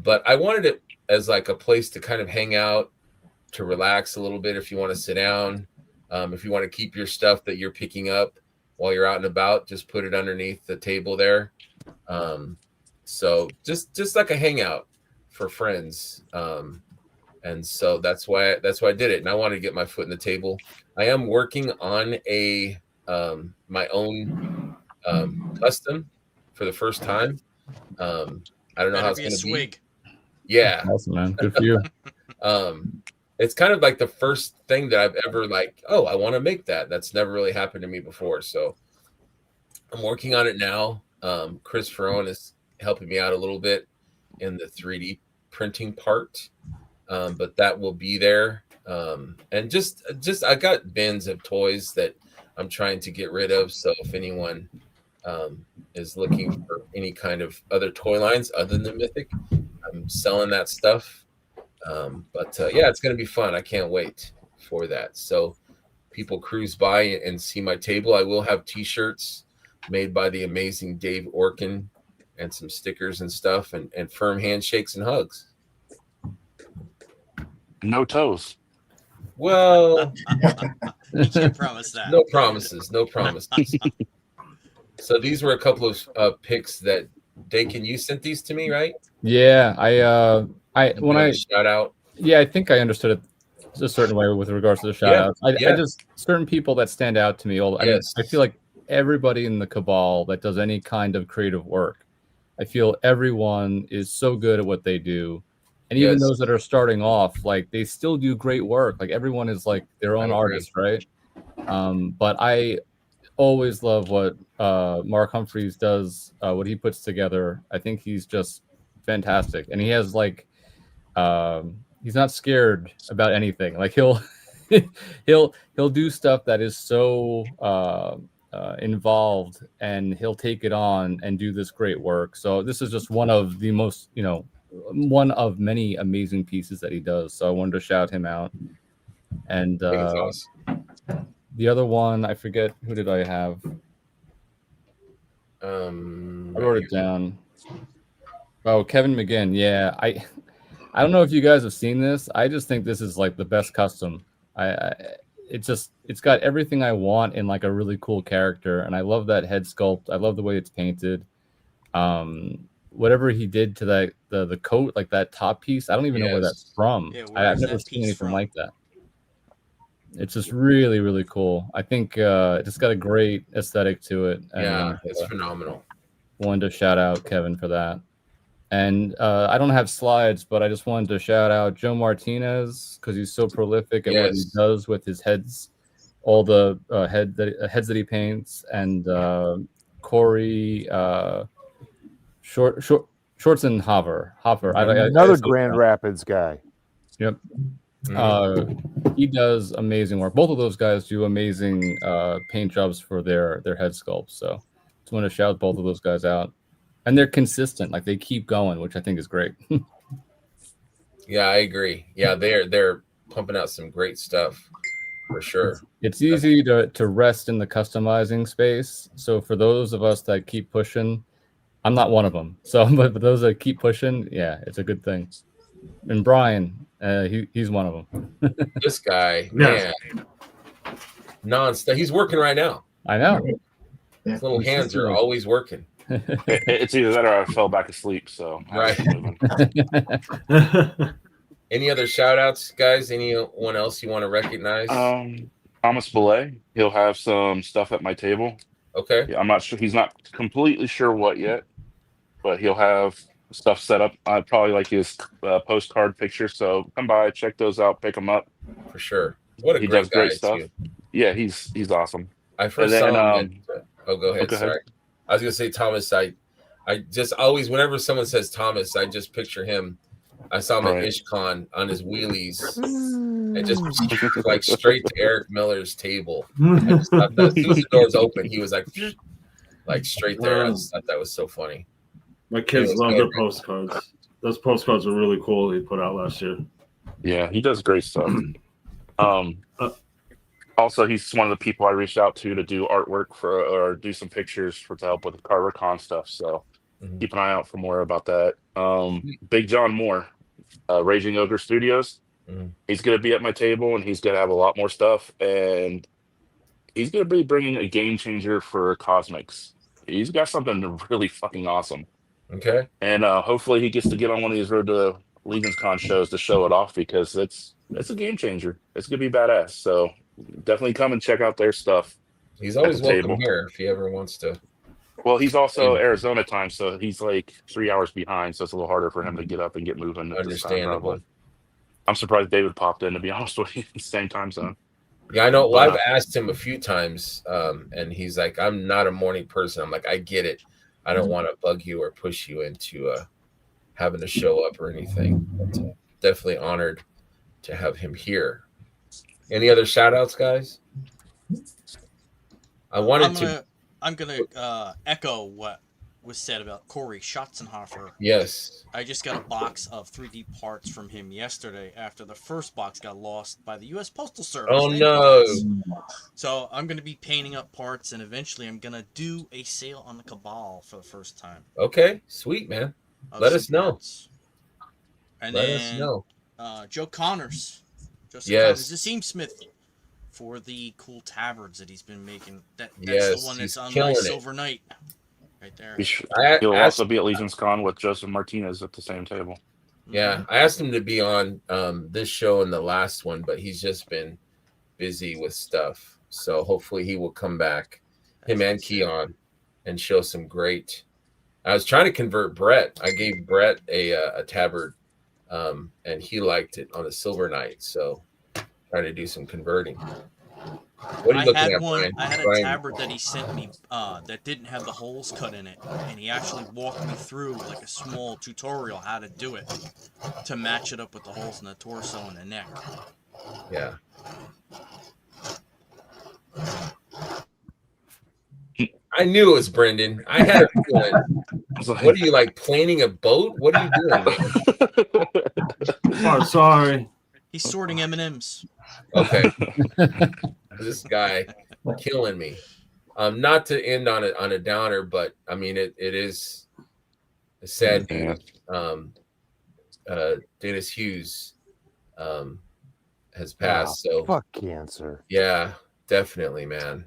But I wanted it as like a place to kind of hang out, to relax a little bit if you want to sit down. If you want to keep your stuff that you're picking up while you're out and about, just put it underneath the table there. So just like a hangout for friends. And so that's why I did it. And I wanted to get my foot in the table. I am working on a my own custom for the first time. I don't know how it's going to be. Yeah. Awesome, man. Good for you. It's kind of like the first thing that I've ever like, I want to make that. That's never really happened to me before. So I'm working on it now. Chris Ferron is helping me out a little bit in the 3D printing part. But that will be there. And just I got bins of toys that I'm trying to get rid of. So if anyone is looking for any kind of other toy lines other than Mythic, I'm selling that stuff. But yeah, it's going to be fun. I can't wait for that. So people cruise by and see my table. I will have t-shirts made by the amazing Dave Orkin and some stickers and stuff and firm handshakes and hugs. No toes. Well, You can't promise that. no promises. No promises. So these were a couple of picks that Dakin, you sent these to me, right? Yeah, when I shout out. Yeah, I think I understood it a certain way with regards to the shout outs. I just certain people that stand out to me. I mean, I feel like everybody in the cabal that does any kind of creative work, I feel everyone is so good at what they do. And even those that are starting off, like they still do great work. Like everyone is like their own artist, right? But I always love what Mark Humphreys does, what he puts together. I think he's just fantastic. And he has like he's not scared about anything. Like he'll do stuff that is so involved, and he'll take it on and do this great work. So this is just one of the most, one of many amazing pieces that he does. So I wanted to shout him out. And the other one, I forget, who did I have? I wrote it down. Oh, Kevin McGinn. Yeah, I don't know if you guys have seen this. I just think this is like the best custom. It's got everything I want in like a really cool character, and I love that head sculpt. I love the way it's painted. Whatever he did to that the coat, like that top piece, I don't even know where that's from. Yeah, I've never seen anything like that. It's just really, really cool. I think it's got a great aesthetic to it. And, it's phenomenal. Wanted to shout out Kevin for that. And I don't have slides, but I just wanted to shout out Joe Martinez because he's so prolific at what he does with his heads, all the heads that he paints, and Corey Schwarzenhofer. Another Grand Rapids guy. Yep. He does amazing work. Both of those guys do amazing paint jobs for their head sculpts. So just want to shout both of those guys out. And they're consistent, like they keep going, which I think is great. Yeah, I agree. Yeah, they're pumping out some great stuff for sure. It's easy to rest in the customizing space. So for those of us that keep pushing, I'm not one of them. So, but for those that keep pushing, yeah, it's a good thing. And Brian, he's one of them. This guy, man, non-stop. He's working right now. I know. His little hands are always working. It's either that or I fell back asleep. So right. Any other shout outs, guys? Anyone else you want to recognize? Thomas Belay. He'll have some stuff at my table. Okay. Yeah, I'm not sure. He's not completely sure what yet, but he'll have stuff set up. I probably like his postcard picture. So come by, check those out, pick them up. For sure. What a he great does great guy stuff. Too. Yeah, he's awesome. I first saw him. Go ahead. Sorry. I was gonna say Thomas. I just always, whenever someone says Thomas, I just picture him. I saw him at IshCon on his wheelies and just like straight to Eric Miller's table. I just thought that as soon as the doors opened, he was like straight there. I just thought that was so funny. My kids love the postcards. Those postcards were really cool. He put out last year. Yeah, he does great stuff. Also, he's one of the people I reached out to do artwork for or do some pictures to help with the CarverCon stuff. So keep an eye out for more about that. Big John Moore, Raging Ogre Studios. He's going to be at my table, and he's going to have a lot more stuff. And he's going to be bringing a game changer for Cosmics. He's got something really fucking awesome. Okay. And hopefully he gets to get on one of these Road to Legions Con shows to show it off because it's a game changer. It's going to be badass. So definitely come and check out their stuff. He's always welcome here if he ever wants to. Well, he's also Arizona time, so he's like 3 hours behind, so it's a little harder for him to get up and get moving. Understandable. I'm surprised David popped in, to be honest with you, in the same time zone. Yeah, I know. Well, I've asked him a few times, and he's like, I'm not a morning person. I'm like, I get it. I don't want to bug you or push you into having to show up or anything. But definitely honored to have him here. Any other shout outs, guys? I'm gonna echo what was said about Corey Schwarzenhofer. Yes. I just got a box of 3D parts from him yesterday after the first box got lost by the U.S. Postal Service. Oh, no. So I'm going to be painting up parts, and eventually I'm going to do a sale on the Cabal for the first time. Okay. Sweet, man. Let us know. And Let then, us know. Joe Connors. Just in time. It's the seamsmith for the cool tabards that he's been making. That's the one that's on my Silver Knight. Right there. He'll also be at Legion's Con with Joseph Martinez at the same table. Yeah, I asked him to be on this show and the last one, but he's just been busy with stuff. So hopefully he will come back, him and Keon, and show some great. I was trying to convert Brett. I gave Brett a tabard, and he liked it on the Silver Knight. So trying to do some converting. What are you looking at, Brian? I had a tabard that he sent me that didn't have the holes cut in it, and he actually walked me through like a small tutorial how to do it to match it up with the holes in the torso and the neck. Yeah. I knew it was Brendan. I had a feeling. What are you, like, planing a boat? What are you doing? Oh, sorry. He's sorting M&Ms. Okay. This guy killing me. Not to end on a downer, but I mean it is a sad news. Dennis Hughes has passed. So fuck cancer. Yeah, definitely, man.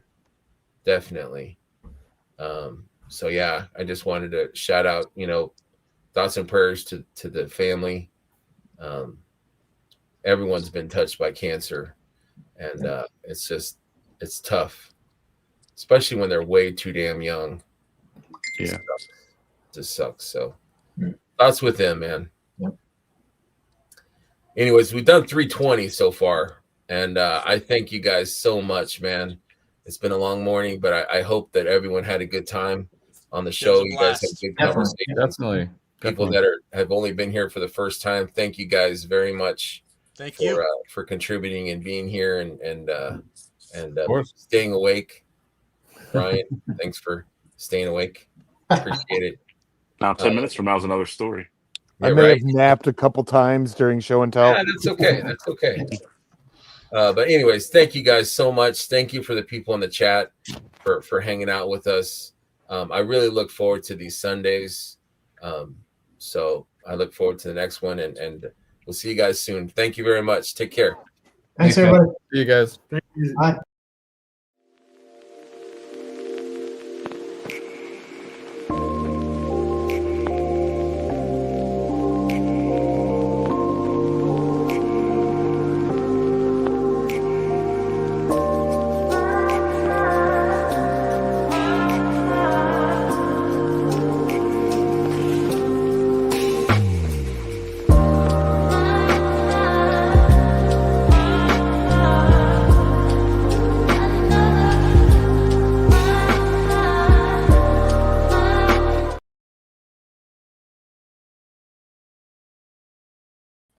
Definitely. So yeah, I just wanted to shout out, thoughts and prayers to the family. Everyone's been touched by cancer, and it's tough, especially when they're way too damn young. Yeah, it just sucks. So thoughts with them, man. Anyways, we've done 320 so far, and I thank you guys so much, man. It's been a long morning, but I hope that everyone had a good time on the show. You guys have good conversations. Definitely. People that have only been here for the first time, thank you guys very much. Thank you for contributing and being here and staying awake. Brian, thanks for staying awake. Appreciate it. Now 10 minutes from now is another story. I may have napped a couple times during show and tell. Yeah, that's okay. That's okay. But anyways, thank you guys so much. Thank you for the people in the chat for hanging out with us. I really look forward to these Sundays. So I look forward to the next one, and we'll see you guys soon. Thank you very much. Take care. Thanks, everybody. See you guys. Bye.